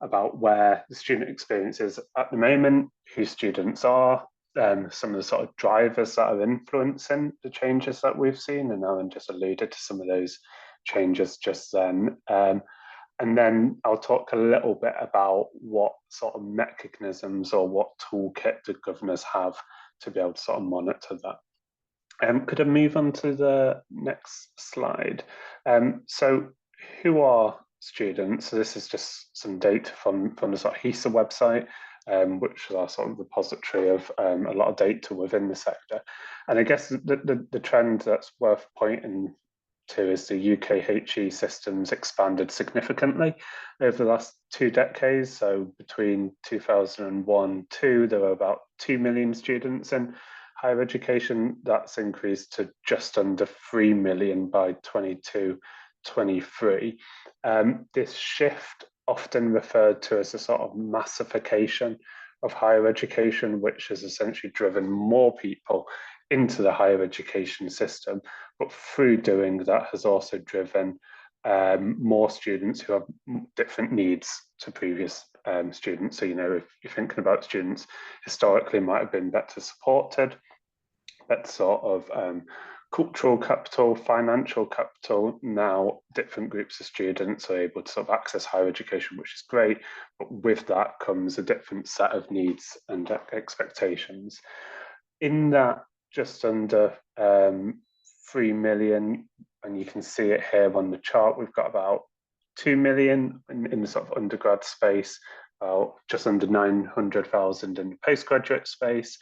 about where the student experience is at the moment, who students are, some of the sort of drivers that are influencing the changes that we've seen, and Alan just alluded to some of those changes just then. And then I'll talk a little bit about what sort of mechanisms or what toolkit do governors have to be able to sort of monitor that. Could I move on to the next slide? So who are students? So this is just some data from the sort of HESA website, which is our sort of repository of a lot of data within the sector. And I guess the trend that's worth pointing to is the UK HE systems expanded significantly over the last 2 decades. So between 2001 and 2002, there were about 2 million students in higher education. That's increased to just under 3 million by 2022-23. This shift, often referred to as a sort of massification of higher education, which has essentially driven more people into the higher education system, but through doing that has also driven more students who have different needs to previous students. So, you know, if you're thinking about students historically might have been better supported, better sort of cultural capital, financial capital. Now different groups of students are able to sort of access higher education, which is great, but with that comes a different set of needs and expectations. In that, just under 3 million, and you can see it here on the chart, we've got about 2 million in the sort of undergrad space, just under 900,000 in the postgraduate space.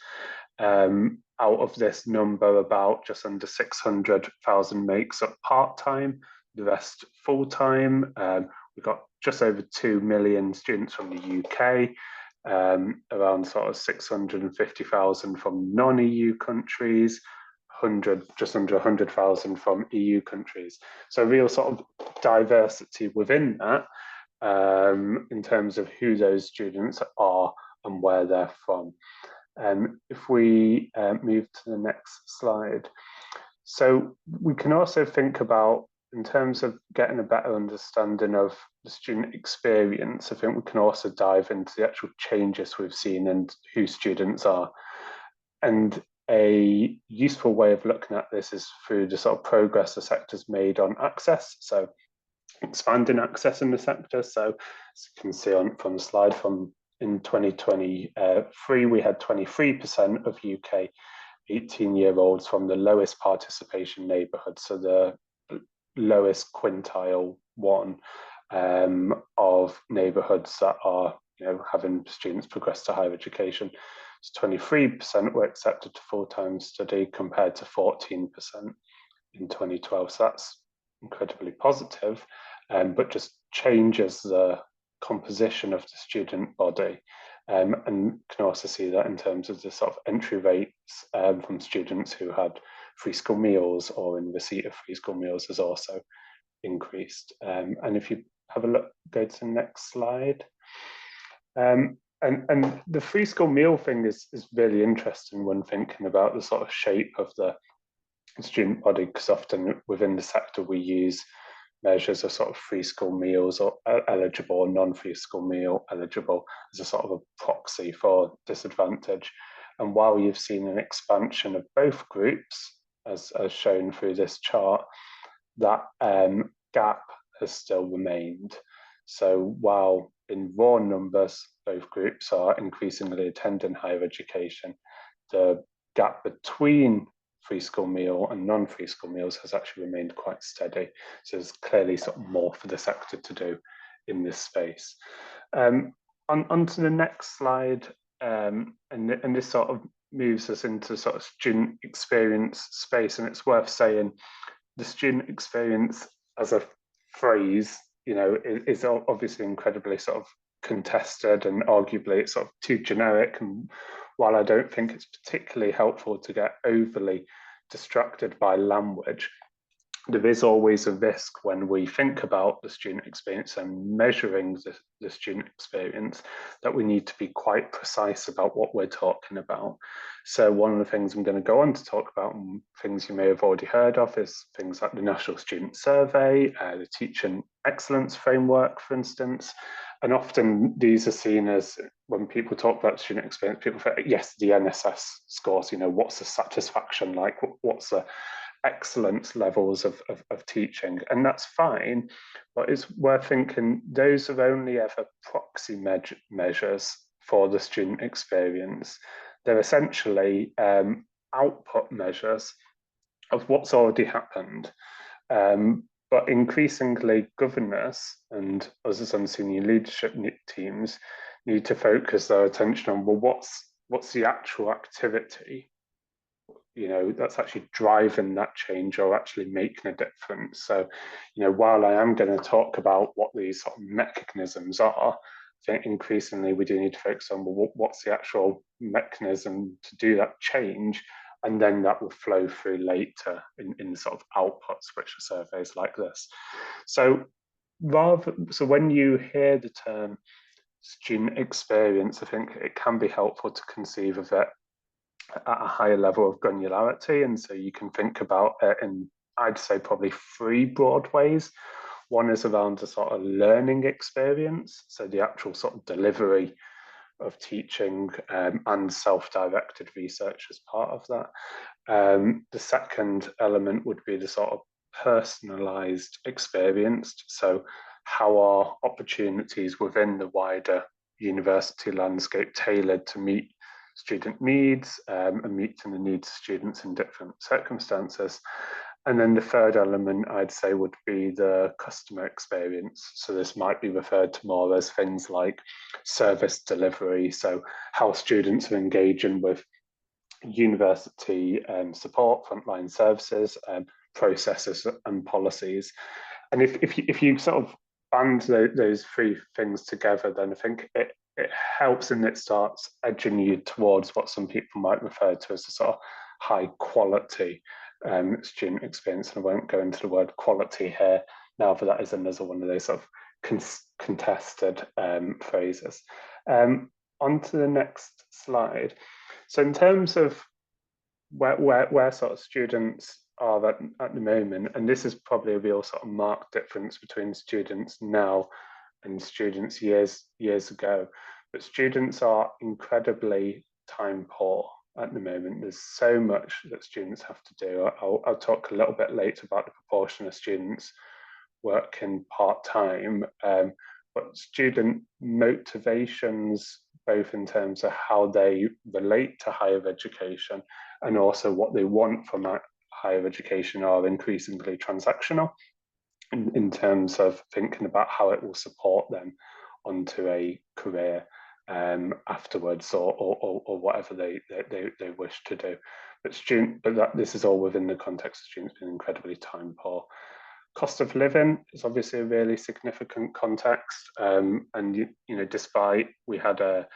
Out of this number, about just under 600,000 makes up part-time, the rest full-time. We've got just over 2 million students from the UK, around sort of 650,000 from non-EU countries, just under 100,000 from EU countries. So real sort of diversity within that, in terms of who those students are and where they're from. If we move to the next slide. So we can also think about, in terms of getting a better understanding of the student experience, I think we can also dive into the actual changes we've seen and who students are. And a useful way of looking at this is through the sort of progress the sector's made on access. So expanding access in the sector. So as you can see from the slide, in 2023, we had 23% of UK 18-year-olds from the lowest participation neighbourhood, so the lowest quintile one of neighbourhoods that are, you know, having students progress to higher education. So 23% were accepted to full-time study compared to 14% in 2012. So that's incredibly positive, but just changes the composition of the student body, and can also see that in terms of the sort of entry rates from students who had free school meals or in receipt of free school meals has also increased. And if you have a look, go to the next slide. And the free school meal thing is really interesting when thinking about the sort of shape of the student body, because often within the sector we use measures of sort of free school meals or eligible or non-free school meal eligible as a sort of a proxy for disadvantage. And while you've seen an expansion of both groups, as shown through this chart, that gap has still remained. So while in raw numbers, both groups are increasingly attending higher education, the gap between free school meal and non-free school meals has actually remained quite steady. So there's clearly sort of more for the sector to do in this space. On to the next slide, and this sort of moves us into sort of student experience space, and it's worth saying the student experience as a phrase, you know, is obviously incredibly sort of contested, and arguably it's sort of too generic. And while I don't think it's particularly helpful to get overly distracted by language, there is always a risk when we think about the student experience and measuring the student experience that we need to be quite precise about what we're talking about. So one of the things I'm going to go on to talk about, and things you may have already heard of, is things like the National Student Survey, the Teaching Excellence Framework, for instance. And often these are seen as, when people talk about student experience, people think, yes, the NSS scores, you know, what's the satisfaction like? What's the excellence levels of teaching? And that's fine, but it's worth thinking those are only ever proxy measures for the student experience. They're essentially output measures of what's already happened. But increasingly, governors and us as on senior leadership teams need to focus their attention on, well, what's the actual activity, you know, that's actually driving that change or actually making a difference. So, you know, while I am going to talk about what these sort of mechanisms are, I think increasingly we do need to focus on, well, what's the actual mechanism to do that change, and then that will flow through later in sort of outputs, which are surveys like this. So when you hear the term student experience, I think it can be helpful to conceive of it at a higher level of granularity. And so you can think about it in, I'd say, probably three broad ways. One is around a sort of learning experience, so the actual sort of delivery of teaching and self-directed research as part of that. The second element would be the sort of personalized experience. So how are opportunities within the wider university landscape tailored to meet student needs and meeting the needs of students in different circumstances? And then the third element, I'd say, would be the customer experience. So this might be referred to more as things like service delivery. So how students are engaging with university support, frontline services, processes and policies. And if you sort of band those three things together, then I think it helps, and it starts edging you towards what some people might refer to as a sort of high quality student experience. And I won't go into the word quality here now, but that is another one of those sort of contested phrases. On to the next slide. So in terms of where sort of students are at the moment, and this is probably a real sort of marked difference between students now and students years ago, but students are incredibly time poor at the moment. There's so much that students have to do. I'll talk a little bit later about the proportion of students working part-time, but student motivations, both in terms of how they relate to higher education and also what they want from that higher education, are increasingly transactional in terms of thinking about how it will support them onto a career afterwards, or whatever they wish to do. But this is all within the context of students being incredibly time poor. Cost of living is obviously a really significant context, and you know, despite we had a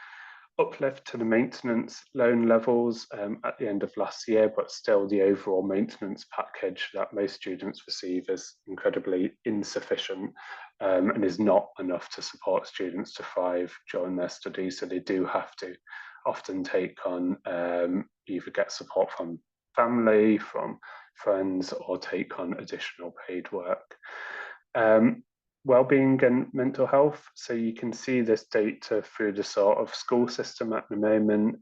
uplift to the maintenance loan levels at the end of last year, but still the overall maintenance package that most students receive is incredibly insufficient and is not enough to support students to thrive during their studies. So they do have to often take on either get support from family, from friends, or take on additional paid work. Wellbeing and mental health. So you can see this data through the sort of school system at the moment.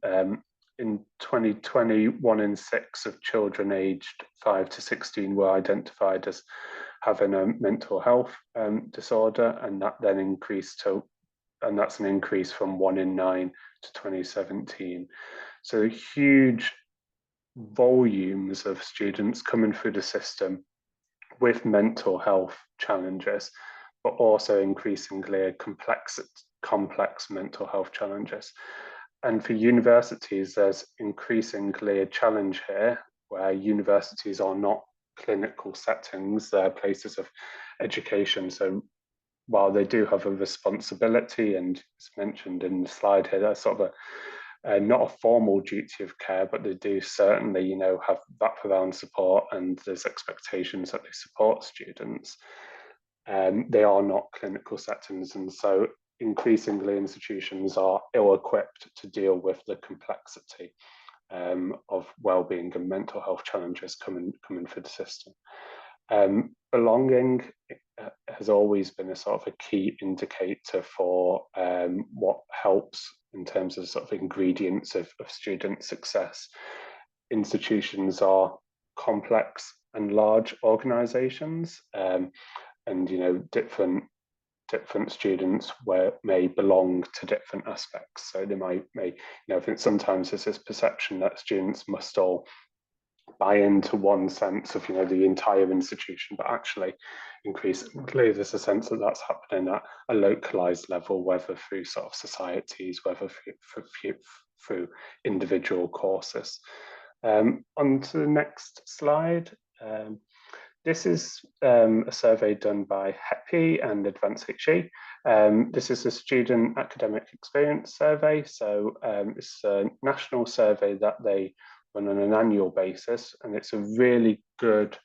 In 2020, 1 in 6 of children aged 5 to 16 were identified as having a mental health disorder, and that then increased to, and that's an increase from 1 in 9 to 2017. So huge volumes of students coming through the system with mental health challenges, but also increasingly complex mental health challenges. And for universities, there's increasingly a challenge here where universities are not clinical settings, they're places of education. So while they do have a responsibility, and it's mentioned in the slide here, that's sort of not a formal duty of care, but they do certainly, you know, have wraparound support, and there's expectations that they support students. They are not clinical settings, and so increasingly institutions are ill-equipped to deal with the complexity of well-being and mental health challenges coming through the system. Belonging has always been a sort of a key indicator for what helps in terms of sort of ingredients of student success. Institutions are complex and large organizations, and you know, different students may belong to different aspects. So they may you know, I think sometimes there's this perception that students must all buy into one sense of, you know, the entire institution, but actually increasingly there's a sense that that's happening at a localized level, whether through sort of societies, whether through individual courses. On to the next slide. This is a survey done by HEPI and Advance HE. This is a student academic experience survey. So it's a national survey that they run on an annual basis, and it's a really good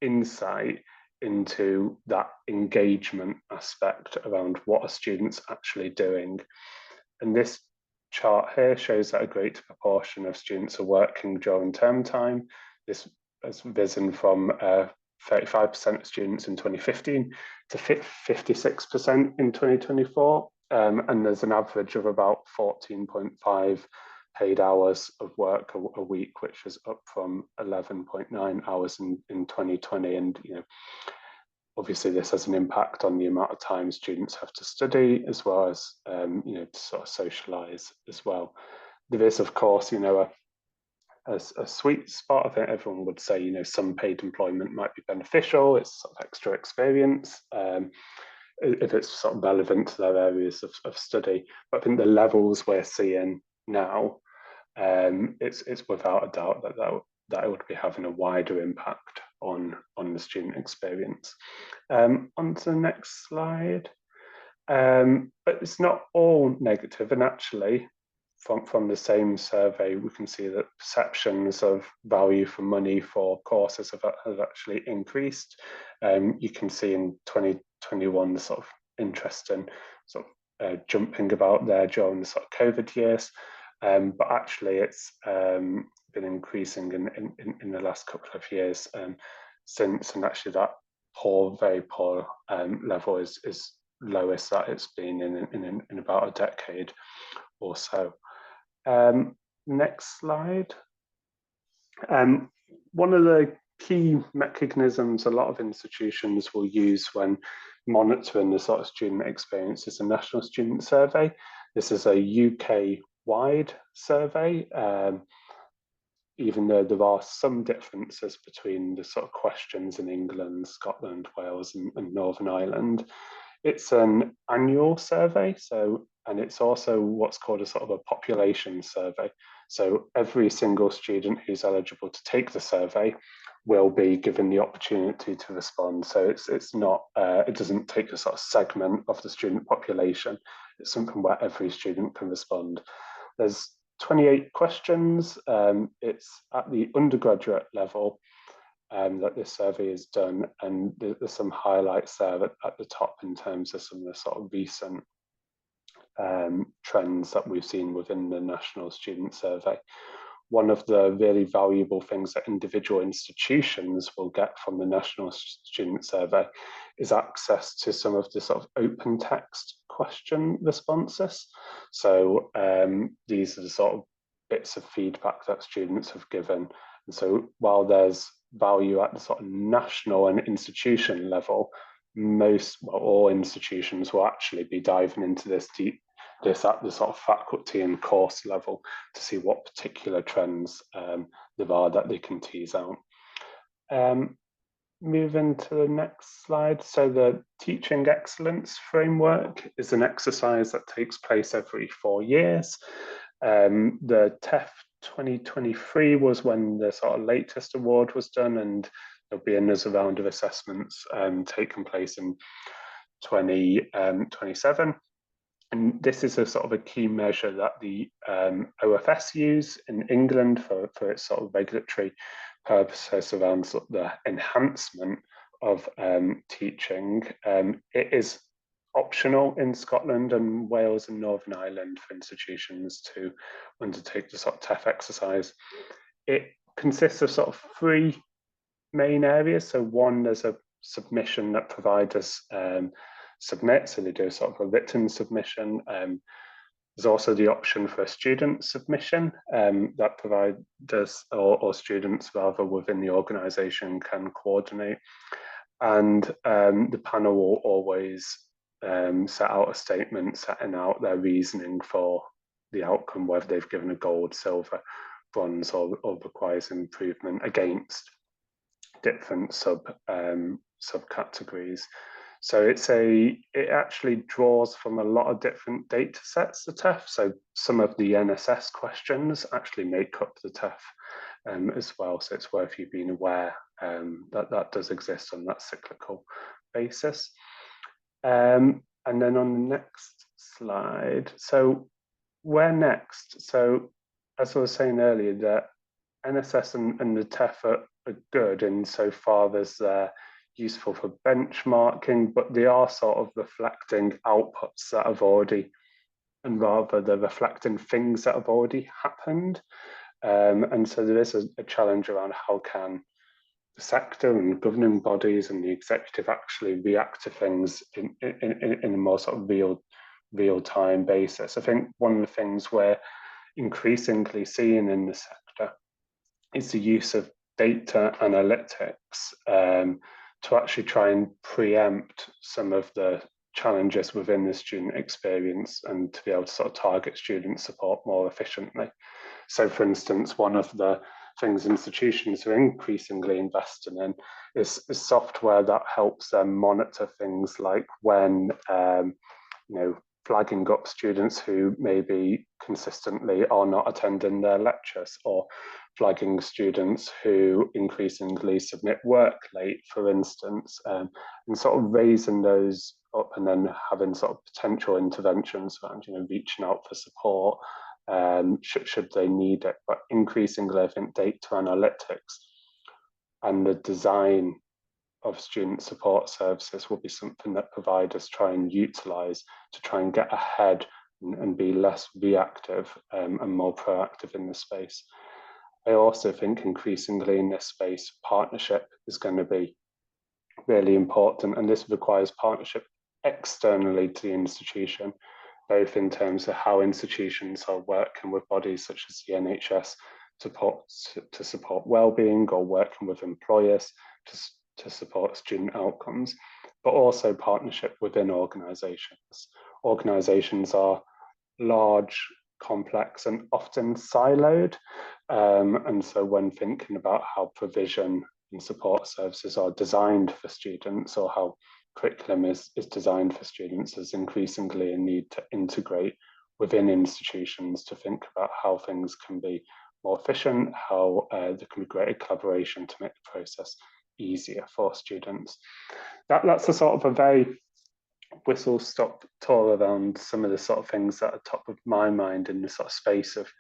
insight into that engagement aspect around what are students actually doing. And this chart here shows that a greater proportion of students are working during term time. This has risen from 35% of students in 2015 to 56% in 2024. And there's an average of about 14.5 paid hours of work a week, which is up from 11.9 hours in 2020. And obviously this has an impact on the amount of time students have to study, as well as to sort of socialise as well. There is, of course, a sweet spot. I think everyone would say, some paid employment might be beneficial. It's sort of extra experience if it's sort of relevant to their areas of study. But I think the levels we're seeing now, it's without a doubt that it would be having a wider impact on the student experience. On to the next slide. But it's not all negative, and actually, from the same survey, we can see that perceptions of value for money for courses have actually increased. You can see in 2021 the sort of interesting sort of jumping about there during the sort of COVID years, but actually it's been increasing in the last couple of years since, and actually that very poor level is lowest that it's been in about a decade or so. Next slide. One of the key mechanisms a lot of institutions will use when monitoring the sort of student experience is a national student survey. This is a UK-wide survey, even though there are some differences between the sort of questions in England, Scotland, Wales, and Northern Ireland. It's an annual survey, and it's also what's called a sort of a population survey. So every single student who's eligible to take the survey will be given the opportunity to respond. So it's not, it doesn't take a sort of segment of the student population. It's something where every student can respond. There's 28 questions. It's at the undergraduate level that this survey is done, and there's some highlights there at the top in terms of some of the sort of recent trends that we've seen within the National Student Survey. One of the really valuable things that individual institutions will get from the National Student Survey is access to some of the sort of open text question responses. So these are the sort of bits of feedback that students have given. And so while there's value at the sort of national and institution level, all institutions will actually be diving into this at the sort of faculty and course level to see what particular trends there are that they can tease out. Moving to the next slide. So the Teaching Excellence Framework is an exercise that takes place every 4 years. The TEF 2023 was when the sort of latest award was done, and there'll be another round of assessments taking place in 2027. And this is a sort of a key measure that the OFS use in England for its sort of regulatory purposes around sort of the enhancement of teaching. It is optional in Scotland and Wales and Northern Ireland for institutions to undertake the sort of TEF exercise. It consists of sort of 3 main areas. So one, there's a submission that providers submit, so they do sort of a written submission. There's also the option for a student submission that providers or students rather within the organisation can coordinate. And the panel will always set out a statement setting out their reasoning for the outcome, whether they've given a gold, silver, bronze, or requires improvement against different subcategories. So it actually draws from a lot of different data sets, the TEF. So some of the NSS questions actually make up the TEF as well. So it's worth you being aware that does exist on that cyclical basis. And then on the next slide, so where next? So as I was saying earlier, that NSS and the TEF are good insofar as they're useful for benchmarking, but they are sort of reflecting outputs that have already and rather they're reflecting things that have already happened. And so there is a challenge around how can the sector and governing bodies and the executive actually react to things in a more sort of real time basis. I think one of the things we're increasingly seeing in the sector is the use of data analytics to actually try and preempt some of the challenges within the student experience and to be able to sort of target student support more efficiently. So, for instance, one of the things institutions are increasingly investing in is software that helps them monitor things like when, flagging up students who maybe consistently are not attending their lectures, or flagging students who increasingly submit work late, for instance, and sort of raising those up and then having sort of potential interventions around, reaching out for support should they need it. But increasingly, I think data analytics and the design of student support services will be something that providers try and utilize to try and get ahead and be less reactive and more proactive in the space. I also think increasingly in this space, partnership is going to be really important, and this requires partnership externally to the institution, both in terms of how institutions are working with bodies such as the NHS to support well-being, or working with employers to support student outcomes, but also partnership within organisations. Organisations are large, complex, and often siloed. And so when thinking about how provision and support services are designed for students, or how curriculum is designed for students, there's increasingly a need to integrate within institutions to think about how things can be more efficient, how there can be greater collaboration to make the process easier for students. That's a sort of a very whistle-stop tour around some of the sort of things that are top of my mind in the sort of space of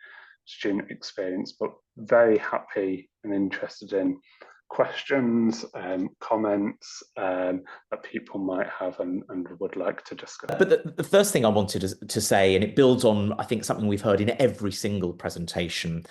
student experience, but very happy and interested in questions, comments that people might have and would like to discuss. But the first thing I wanted to say, and it builds on, I think, something we've heard in every single presentation,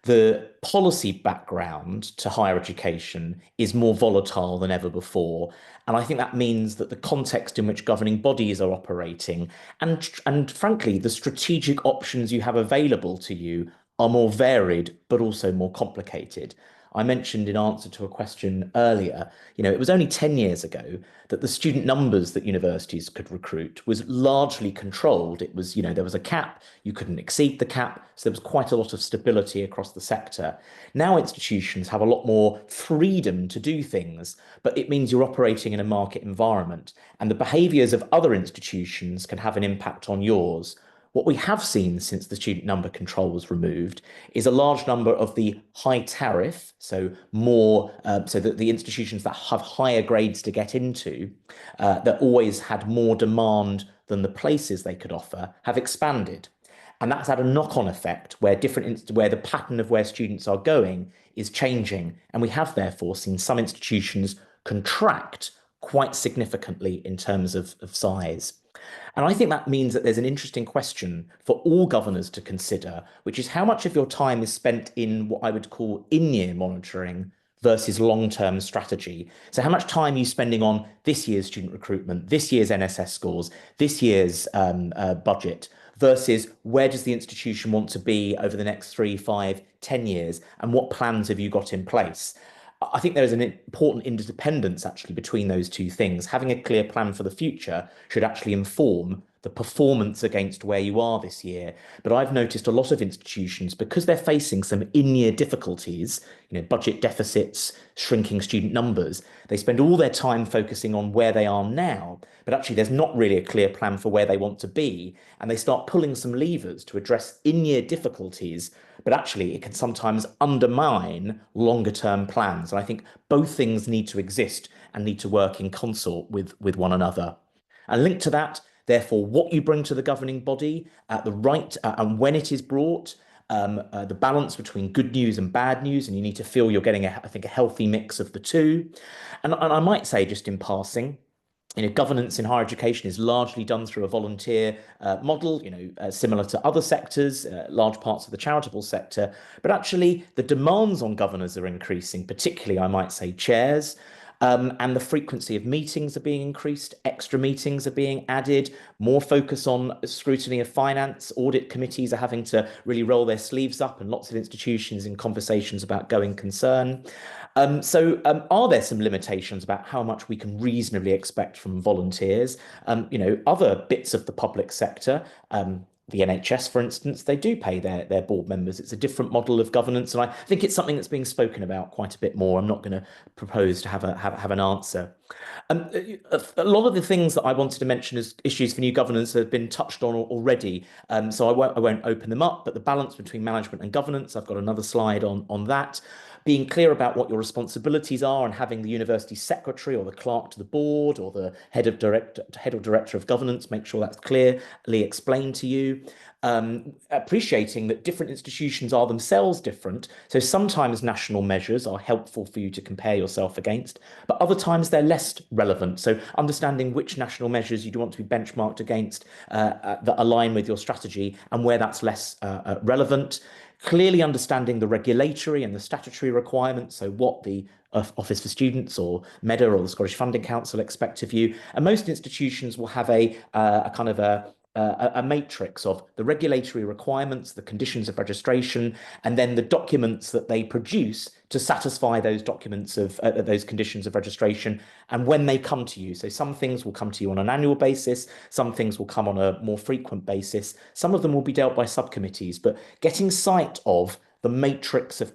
the policy background to higher education is more volatile than ever before. And I think that means that the context in which governing bodies are operating and frankly, the strategic options you have available to you are more varied, but also more complicated. I mentioned in answer to a question earlier, it was only 10 years ago that the student numbers that universities could recruit was largely controlled. It was, there was a cap, you couldn't exceed the cap, so there was quite a lot of stability across the sector. Now institutions have a lot more freedom to do things, but it means you're operating in a market environment, and the behaviours of other institutions can have an impact on yours. What we have seen since the student number control was removed is a large number of the high tariff, so more, so that the institutions that have higher grades to get into, that always had more demand than the places they could offer, have expanded. And that's had a knock-on effect where where the pattern of where students are going is changing. And we have therefore seen some institutions contract quite significantly in terms of size. And I think that means that there's an interesting question for all governors to consider, which is how much of your time is spent in what I would call in-year monitoring versus long-term strategy. So how much time are you spending on this year's student recruitment, this year's NSS scores, this year's budget, versus where does the institution want to be over the next 3, 5, 10 years, and what plans have you got in place? I think there's an important interdependence actually between those two things. Having a clear plan for the future should actually inform the performance against where you are this year. But I've noticed a lot of institutions, because they're facing some in-year difficulties, budget deficits, shrinking student numbers, they spend all their time focusing on where they are now, but actually there's not really a clear plan for where they want to be. And they start pulling some levers to address in-year difficulties, but actually it can sometimes undermine longer term plans. And I think both things need to exist and need to work in consort with one another. And linked to that, therefore, what you bring to the governing body at the right and when it is brought, the balance between good news and bad news, and you need to feel you're getting, I think, a healthy mix of the two. And I might say, just in passing, Governance in higher education is largely done through a volunteer model, similar to other sectors, large parts of the charitable sector. But actually, the demands on governors are increasing, particularly, I might say, chairs. And the frequency of meetings are being increased, extra meetings are being added, more focus on scrutiny of finance, audit committees are having to really roll their sleeves up, and lots of institutions in conversations about going concern. So are there some limitations about how much we can reasonably expect from volunteers? Other bits of the public sector, the NHS, for instance, they do pay their board members. It's a different model of governance, and I think it's something that's being spoken about quite a bit more. I'm not going to propose to have an answer. A lot of the things that I wanted to mention as issues for new governance have been touched on already, so I won't open them up. But the balance between management and governance, I've got another slide on that. Being clear about what your responsibilities are and having the university secretary or the clerk to the board or the head or director of governance make sure that's clearly explained to you. Appreciating that different institutions are themselves different. So sometimes national measures are helpful for you to compare yourself against, but other times they're less relevant. So understanding which national measures you do want to be benchmarked against that align with your strategy and where that's less relevant. Clearly understanding the regulatory and the statutory requirements, so what the Office for Students or MEDA or the Scottish Funding Council expect of you. And most institutions will have a kind of a matrix of the regulatory requirements, the conditions of registration, and then the documents that they produce to satisfy those documents of those conditions of registration and when they come to you. So some things will come to you on an annual basis, some things will come on a more frequent basis, some of them will be dealt by subcommittees, but getting sight of the matrix of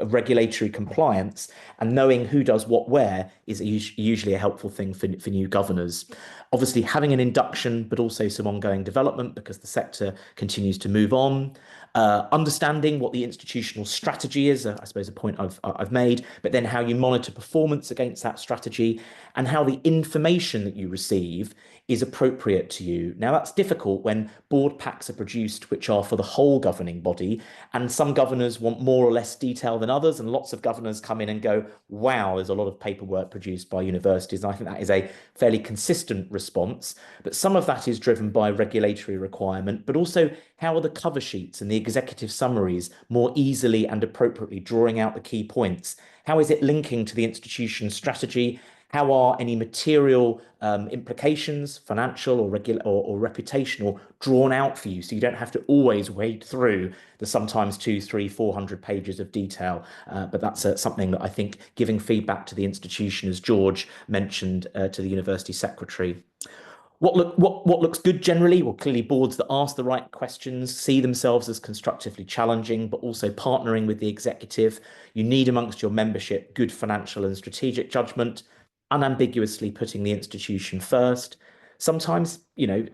regulatory compliance and knowing who does what where is usually a helpful thing for new governors. Obviously, having an induction, but also some ongoing development because the sector continues to move on. Understanding what the institutional strategy is, I suppose a point I've made, but then how you monitor performance against that strategy and how the information that you receive is appropriate to you. Now, that's difficult when board packs are produced, which are for the whole governing body, and some governors want more or less detail than others, and lots of governors come in and go, wow, there's a lot of paperwork produced by universities. And I think that is a fairly consistent response, but some of that is driven by regulatory requirement, but also how are the cover sheets and the executive summaries more easily and appropriately drawing out the key points? How is it linking to the institution's strategy? How are any material implications, financial or reputational, drawn out for you so you don't have to always wade through the sometimes 200, 300, 400 pages of detail? But that's something that I think giving feedback to the institution, as George mentioned, to the university secretary. What looks good generally? Well, clearly boards that ask the right questions, see themselves as constructively challenging, but also partnering with the executive. You need amongst your membership good financial and strategic judgment, unambiguously putting the institution first. Sometimes,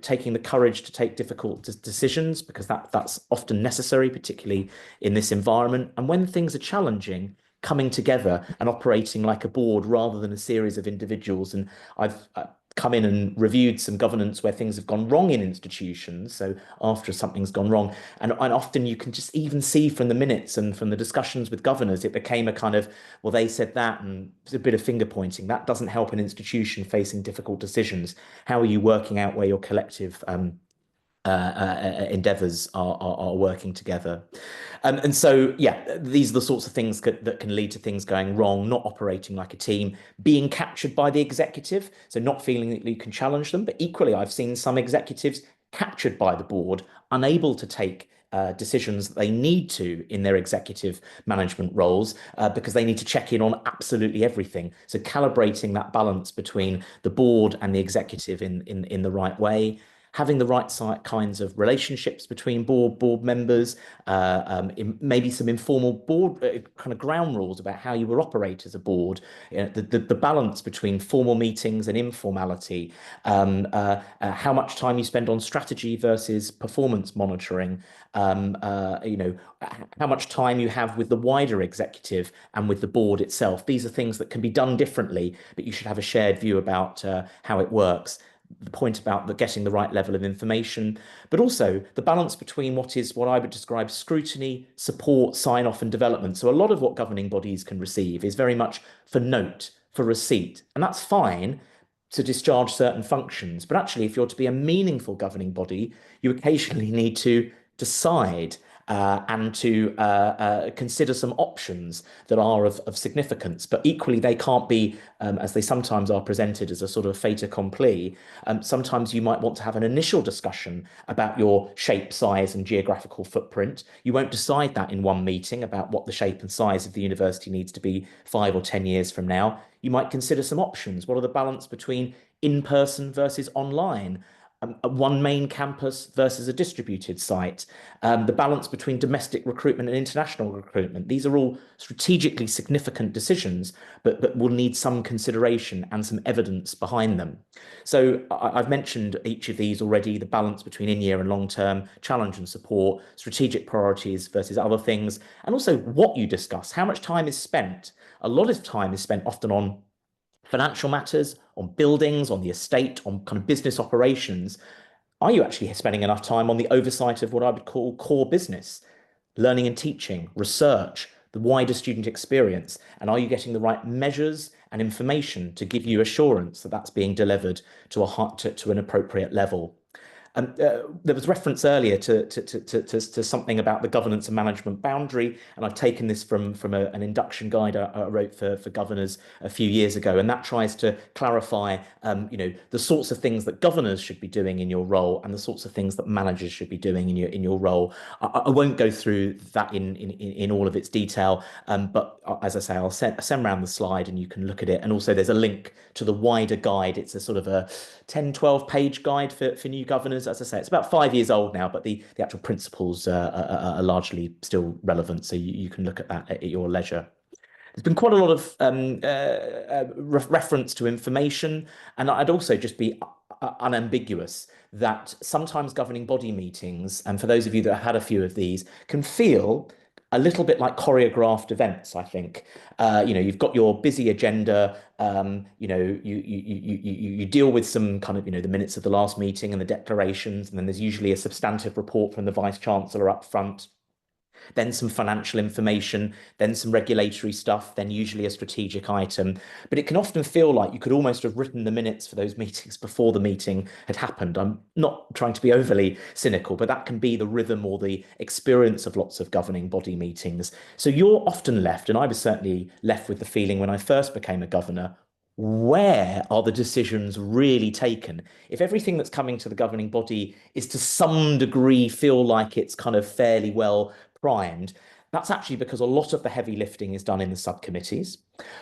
taking the courage to take difficult decisions because that's often necessary, particularly in this environment. And when things are challenging, coming together and operating like a board rather than a series of individuals. And I've come in and reviewed some governance where things have gone wrong in institutions. So after something's gone wrong, and often you can just even see from the minutes and from the discussions with governors, it became a kind of, well, they said that, and it's a bit of finger pointing. That doesn't help an institution facing difficult decisions. How are you working out where your collective endeavors are working together? And so, yeah, these are the sorts of things that can lead to things going wrong, not operating like a team, being captured by the executive, so not feeling that you can challenge them. But equally, I've seen some executives captured by the board, unable to take decisions that they need to in their executive management roles because they need to check in on absolutely everything. So calibrating that balance between the board and the executive in the right way. Having the right kinds of relationships between board members, maybe some informal board kind of ground rules about how you will operate as a board, the balance between formal meetings and informality, how much time you spend on strategy versus performance monitoring, how much time you have with the wider executive and with the board itself. These are things that can be done differently, but you should have a shared view about how it works. The point about getting the right level of information, but also the balance between what I would describe scrutiny, support, sign off and development. So a lot of what governing bodies can receive is very much for note, for receipt, and that's fine. to discharge certain functions. But actually, if you're to be a meaningful governing body, you occasionally need to decide and to consider some options that are of significance. But equally, they can't be, as they sometimes are presented, as a sort of fait accompli. Sometimes you might want to have an initial discussion about your shape, size, and geographical footprint. You won't decide that in one meeting about what the shape and size of the university needs to be 5 or 10 years from now. You might consider some options. What are the balance between in-person versus online? One main campus versus a distributed site, the balance between domestic recruitment and international recruitment. These are all strategically significant decisions, but will need some consideration and some evidence behind them. So I've mentioned each of these already, the balance between in-year and long-term, challenge and support, strategic priorities versus other things, and also what you discuss, how much time is spent. A lot of time is spent often on financial matters, on buildings, on the estate, on kind of business operations. Are you actually spending enough time on the oversight of what I would call core business, learning and teaching, research, the wider student experience? And are you getting the right measures and information to give you assurance that that's being delivered to an appropriate level? There was reference earlier to something about the governance and management boundary, and I've taken this from an induction guide I wrote for governors a few years ago, and that tries to clarify, the sorts of things that governors should be doing in your role and the sorts of things that managers should be doing in your role. I won't go through that in all of its detail, but as I say, I'll send around the slide and you can look at it. And also there's a link to the wider guide. It's a sort of a 10-12 page guide for new governors. As I say, it's about 5 years old now, but the actual principles are largely still relevant. So you can look at that at your leisure. There's been quite a lot of reference to information, and I'd also just be unambiguous that sometimes governing body meetings, and for those of you that have had a few of these, can feel a little bit like choreographed events, I think. You've got your busy agenda, you deal with some kind of, the minutes of the last meeting and the declarations, and then there's usually a substantive report from the Vice Chancellor up front, then some financial information, then some regulatory stuff, then usually a strategic item. But it can often feel like you could almost have written the minutes for those meetings before the meeting had happened. I'm not trying to be overly cynical, but that can be the rhythm or the experience of lots of governing body meetings. So you're often left, and I was certainly left with the feeling when I first became a governor, where are the decisions really taken? If everything that's coming to the governing body is to some degree feel like it's kind of fairly well primed, that's actually because a lot of the heavy lifting is done in the subcommittees,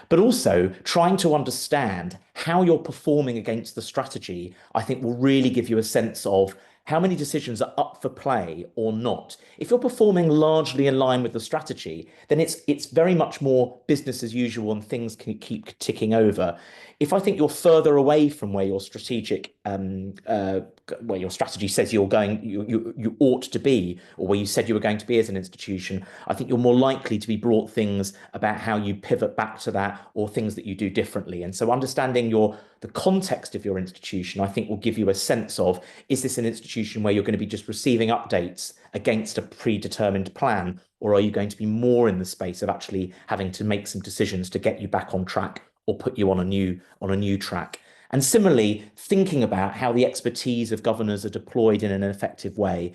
but also trying to understand how you're performing against the strategy, I think will really give you a sense of how many decisions are up for play or not. If you're performing largely in line with the strategy, then it's very much more business as usual and things can keep ticking over. If I think you're further away from where your strategic, where your strategy says you ought to be, or where you said you were going to be as an institution, I think you're more likely to be brought things about how you pivot back to that or things that you do differently. And so understanding the context of your institution, I think will give you a sense of, is this an institution where you're going to be just receiving updates against a predetermined plan, or are you going to be more in the space of actually having to make some decisions to get you back on track or put you on a new track? And similarly, thinking about how the expertise of governors are deployed in an effective way,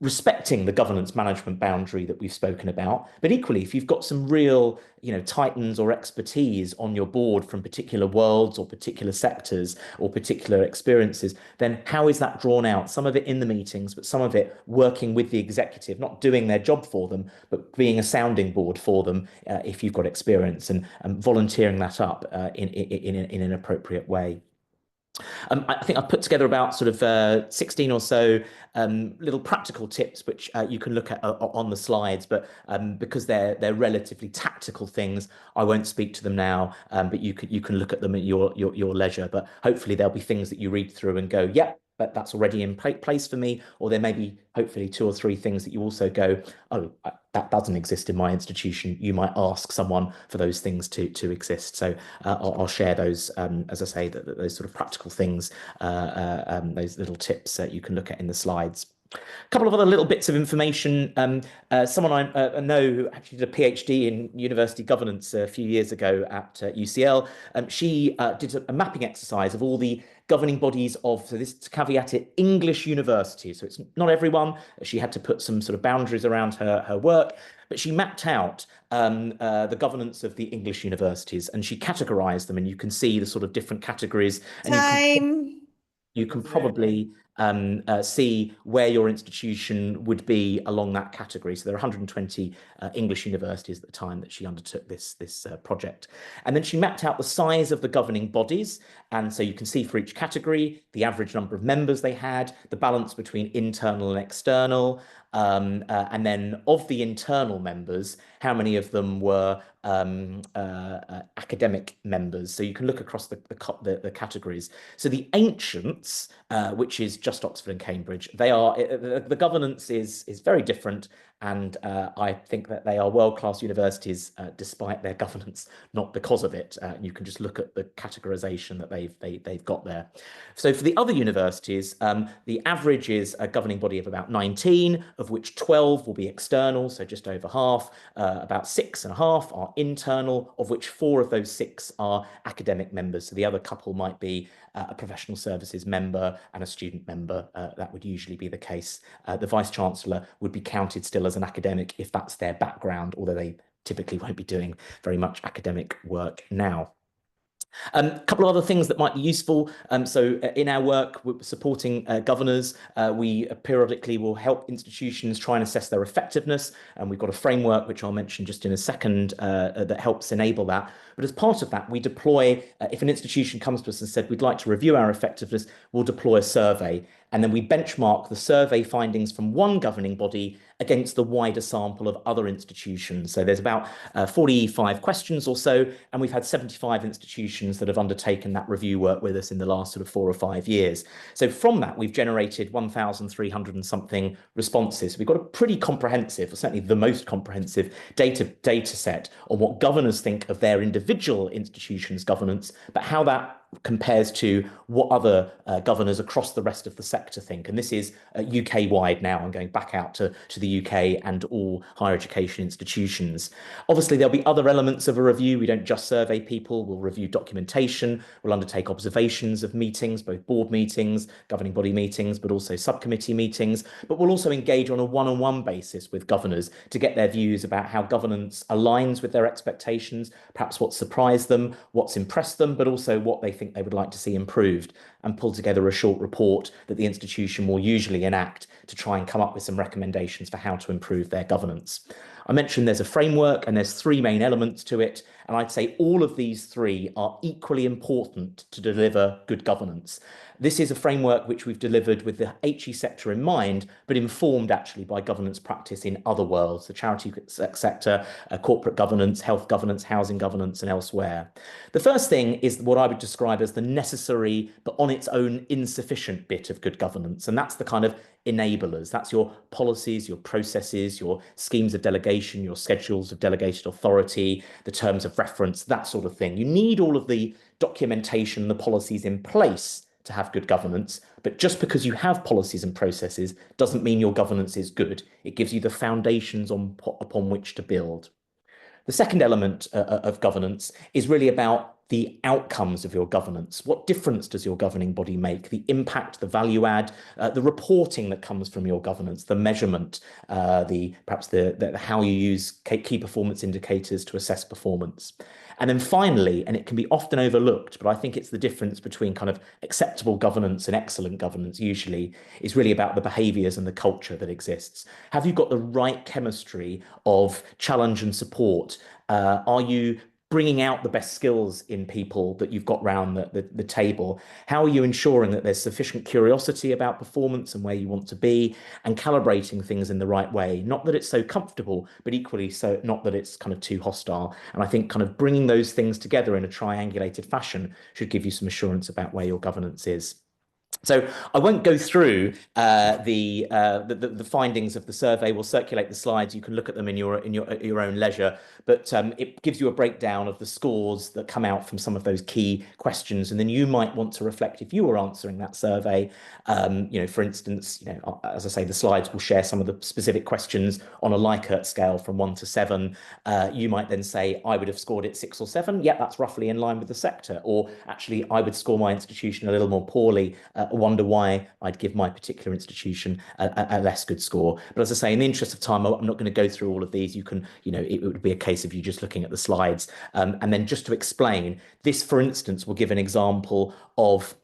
respecting the governance management boundary that we've spoken about. But equally, if you've got some real, titans or expertise on your board from particular worlds or particular sectors or particular experiences, then how is that drawn out? Some of it in the meetings, but some of it working with the executive, not doing their job for them, but being a sounding board for them if you've got experience, and volunteering that up in an appropriate way. I think I've put together about sort of 16 or so little practical tips, which you can look at on the slides, but because they're relatively tactical things, I won't speak to them now, but you can look at them at your leisure. But hopefully there'll be things that you read through and go, yep, but that's already in place for me. Or there may be hopefully 2 or 3 things that you also go, oh, that doesn't exist in my institution. You might ask someone for those things to exist. So I'll share those, as I say, those sort of practical things, those little tips that you can look at in the slides. A couple of other little bits of information. Someone I know who actually did a PhD in university governance a few years ago at UCL. She did a mapping exercise of all the governing bodies of, so this to caveat it, English universities. So it's not everyone. She had to put some sort of boundaries around her work, but she mapped out the governance of the English universities, and she categorized them, and you can see the sort of different categories. And you can probably see where your institution would be along that category. So there are 120 English universities at the time that she undertook this project. And then she mapped out the size of the governing bodies. And so you can see for each category, the average number of members they had, the balance between internal and external, and then of the internal members, how many of them were academic members. So you can look across the categories. So the ancients, which is just Oxford and Cambridge, they are the governance is very different, and I think that they are world-class universities despite their governance, not because of it. You can just look at the categorization that they've got there. So for the other universities, the average is a governing body of about 19, of which 12 will be external, so just over half. About 6.5 are internal, of which 4 of those 6 are academic members. So the other couple might be a professional services member and a student member. That would usually be the case. The Vice-Chancellor would be counted still as an academic if that's their background, although they typically won't be doing very much academic work now. A couple of other things that might be useful. So in our work, we're supporting governors. We periodically will help institutions try and assess their effectiveness. And we've got a framework, which I'll mention just in a second, that helps enable that. But as part of that, we deploy, if an institution comes to us and said, we'd like to review our effectiveness, we'll deploy a survey. And then we benchmark the survey findings from one governing body against the wider sample of other institutions. So there's about 45 questions or so, and we've had 75 institutions that have undertaken that review work with us in the last sort of 4 or 5 years. So from that, we've generated 1,300 and something responses. We've got a pretty comprehensive, or certainly the most comprehensive data set on what governors think of their individual institutions' governance, but how that compares to what other governors across the rest of the sector think. And this is UK-wide now, and going back out to the UK and all higher education institutions. Obviously, there'll be other elements of a review. We don't just survey people. We'll review documentation. We'll undertake observations of meetings, both board meetings, governing body meetings, but also subcommittee meetings. But we'll also engage on a one-on-one basis with governors to get their views about how governance aligns with their expectations, perhaps what surprised them, what's impressed them, but also what they think they would like to see improved, and pull together a short report that the institution will usually enact to try and come up with some recommendations for how to improve their governance. I mentioned there's a framework and there's 3 main elements to it, and I'd say all of these 3 are equally important to deliver good governance. This is a framework which we've delivered with the HE sector in mind, but informed actually by governance practice in other worlds, the charity sector, corporate governance, health governance, housing governance, and elsewhere. The first thing is what I would describe as the necessary, but on its own insufficient bit of good governance. And that's the kind of enablers. That's your policies, your processes, your schemes of delegation, your schedules of delegated authority, the terms of reference, that sort of thing. You need all of the documentation, the policies in place to have good governance, but just because you have policies and processes doesn't mean your governance is good. It gives you the foundations upon which to build. The second element of governance is really about the outcomes of your governance. What difference does your governing body make? The impact, the value add, the reporting that comes from your governance, the measurement, perhaps how you use key performance indicators to assess performance. And then finally, and it can be often overlooked, but I think it's the difference between kind of acceptable governance and excellent governance usually, is really about the behaviours and the culture that exists. Have you got the right chemistry of challenge and support? Are you bringing out the best skills in people that you've got round the table? How are you ensuring that there's sufficient curiosity about performance and where you want to be, and calibrating things in the right way? Not that it's so comfortable, but equally so not that it's kind of too hostile. And I think kind of bringing those things together in a triangulated fashion should give you some assurance about where your governance is. So I won't go through the findings of the survey. We'll circulate the slides. You can look at them in your own leisure. But it gives you a breakdown of the scores that come out from some of those key questions, and then you might want to reflect if you were answering that survey. For instance, as I say, the slides will share some of the specific questions on a Likert scale from 1 to 7. You might then say, I would have scored it 6 or 7. Yeah, that's roughly in line with the sector. Or actually, I would score my institution a little more poorly. Wonder why I'd give my particular institution a less good score. But as I say, in the interest of time, I'm not going to go through all of these. You can, it would be a case of you just looking at the slides. And then just to explain, this, for instance, will give an example of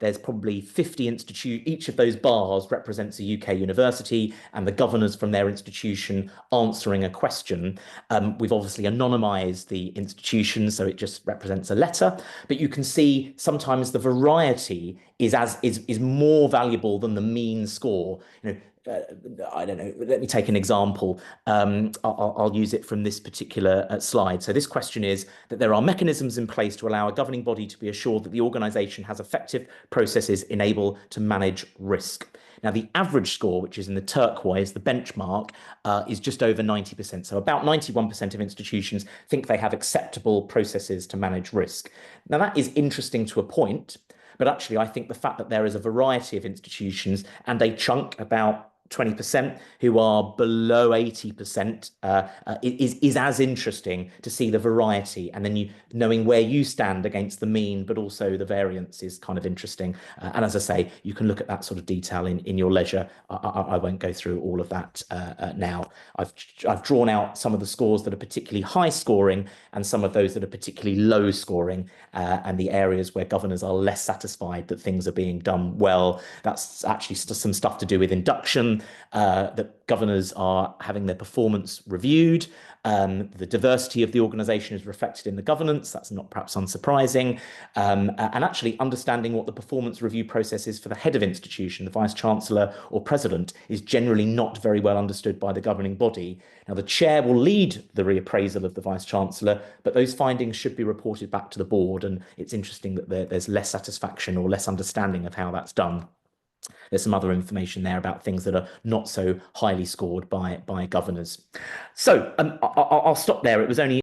there's probably 50 institutes. Each of those bars represents a UK university and the governors from their institution answering a question. We've obviously anonymized the institution, so it just represents a letter. But you can see sometimes the variety is more valuable than the mean score. I don't know, let me take an example. I'll use it from this particular slide. So this question is that there are mechanisms in place to allow a governing body to be assured that the organisation has effective processes enabled to manage risk. Now, the average score, which is in the turquoise, the benchmark, is just over 90%. So about 91% of institutions think they have acceptable processes to manage risk. Now, that is interesting to a point. But actually, I think the fact that there is a variety of institutions and a chunk, about 20%, who are below 80% is as interesting to see the variety. And then knowing where you stand against the mean, but also the variance is kind of interesting. And as I say, you can look at that sort of detail in your leisure. I won't go through all of that now. I've drawn out some of the scores that are particularly high scoring and some of those that are particularly low scoring, and the areas where governors are less satisfied that things are being done well. That's actually some stuff to do with induction, that governors are having their performance reviewed. The diversity of the organisation is reflected in the governance. That's not perhaps unsurprising. And actually understanding what the performance review process is for the head of institution, the vice chancellor or president, is generally not very well understood by the governing body. Now, the chair will lead the reappraisal of the vice chancellor, but those findings should be reported back to the board. And it's interesting that there's less satisfaction or less understanding of how that's done. There's some other information there about things that are not so highly scored by governors. So I'll stop there. It was only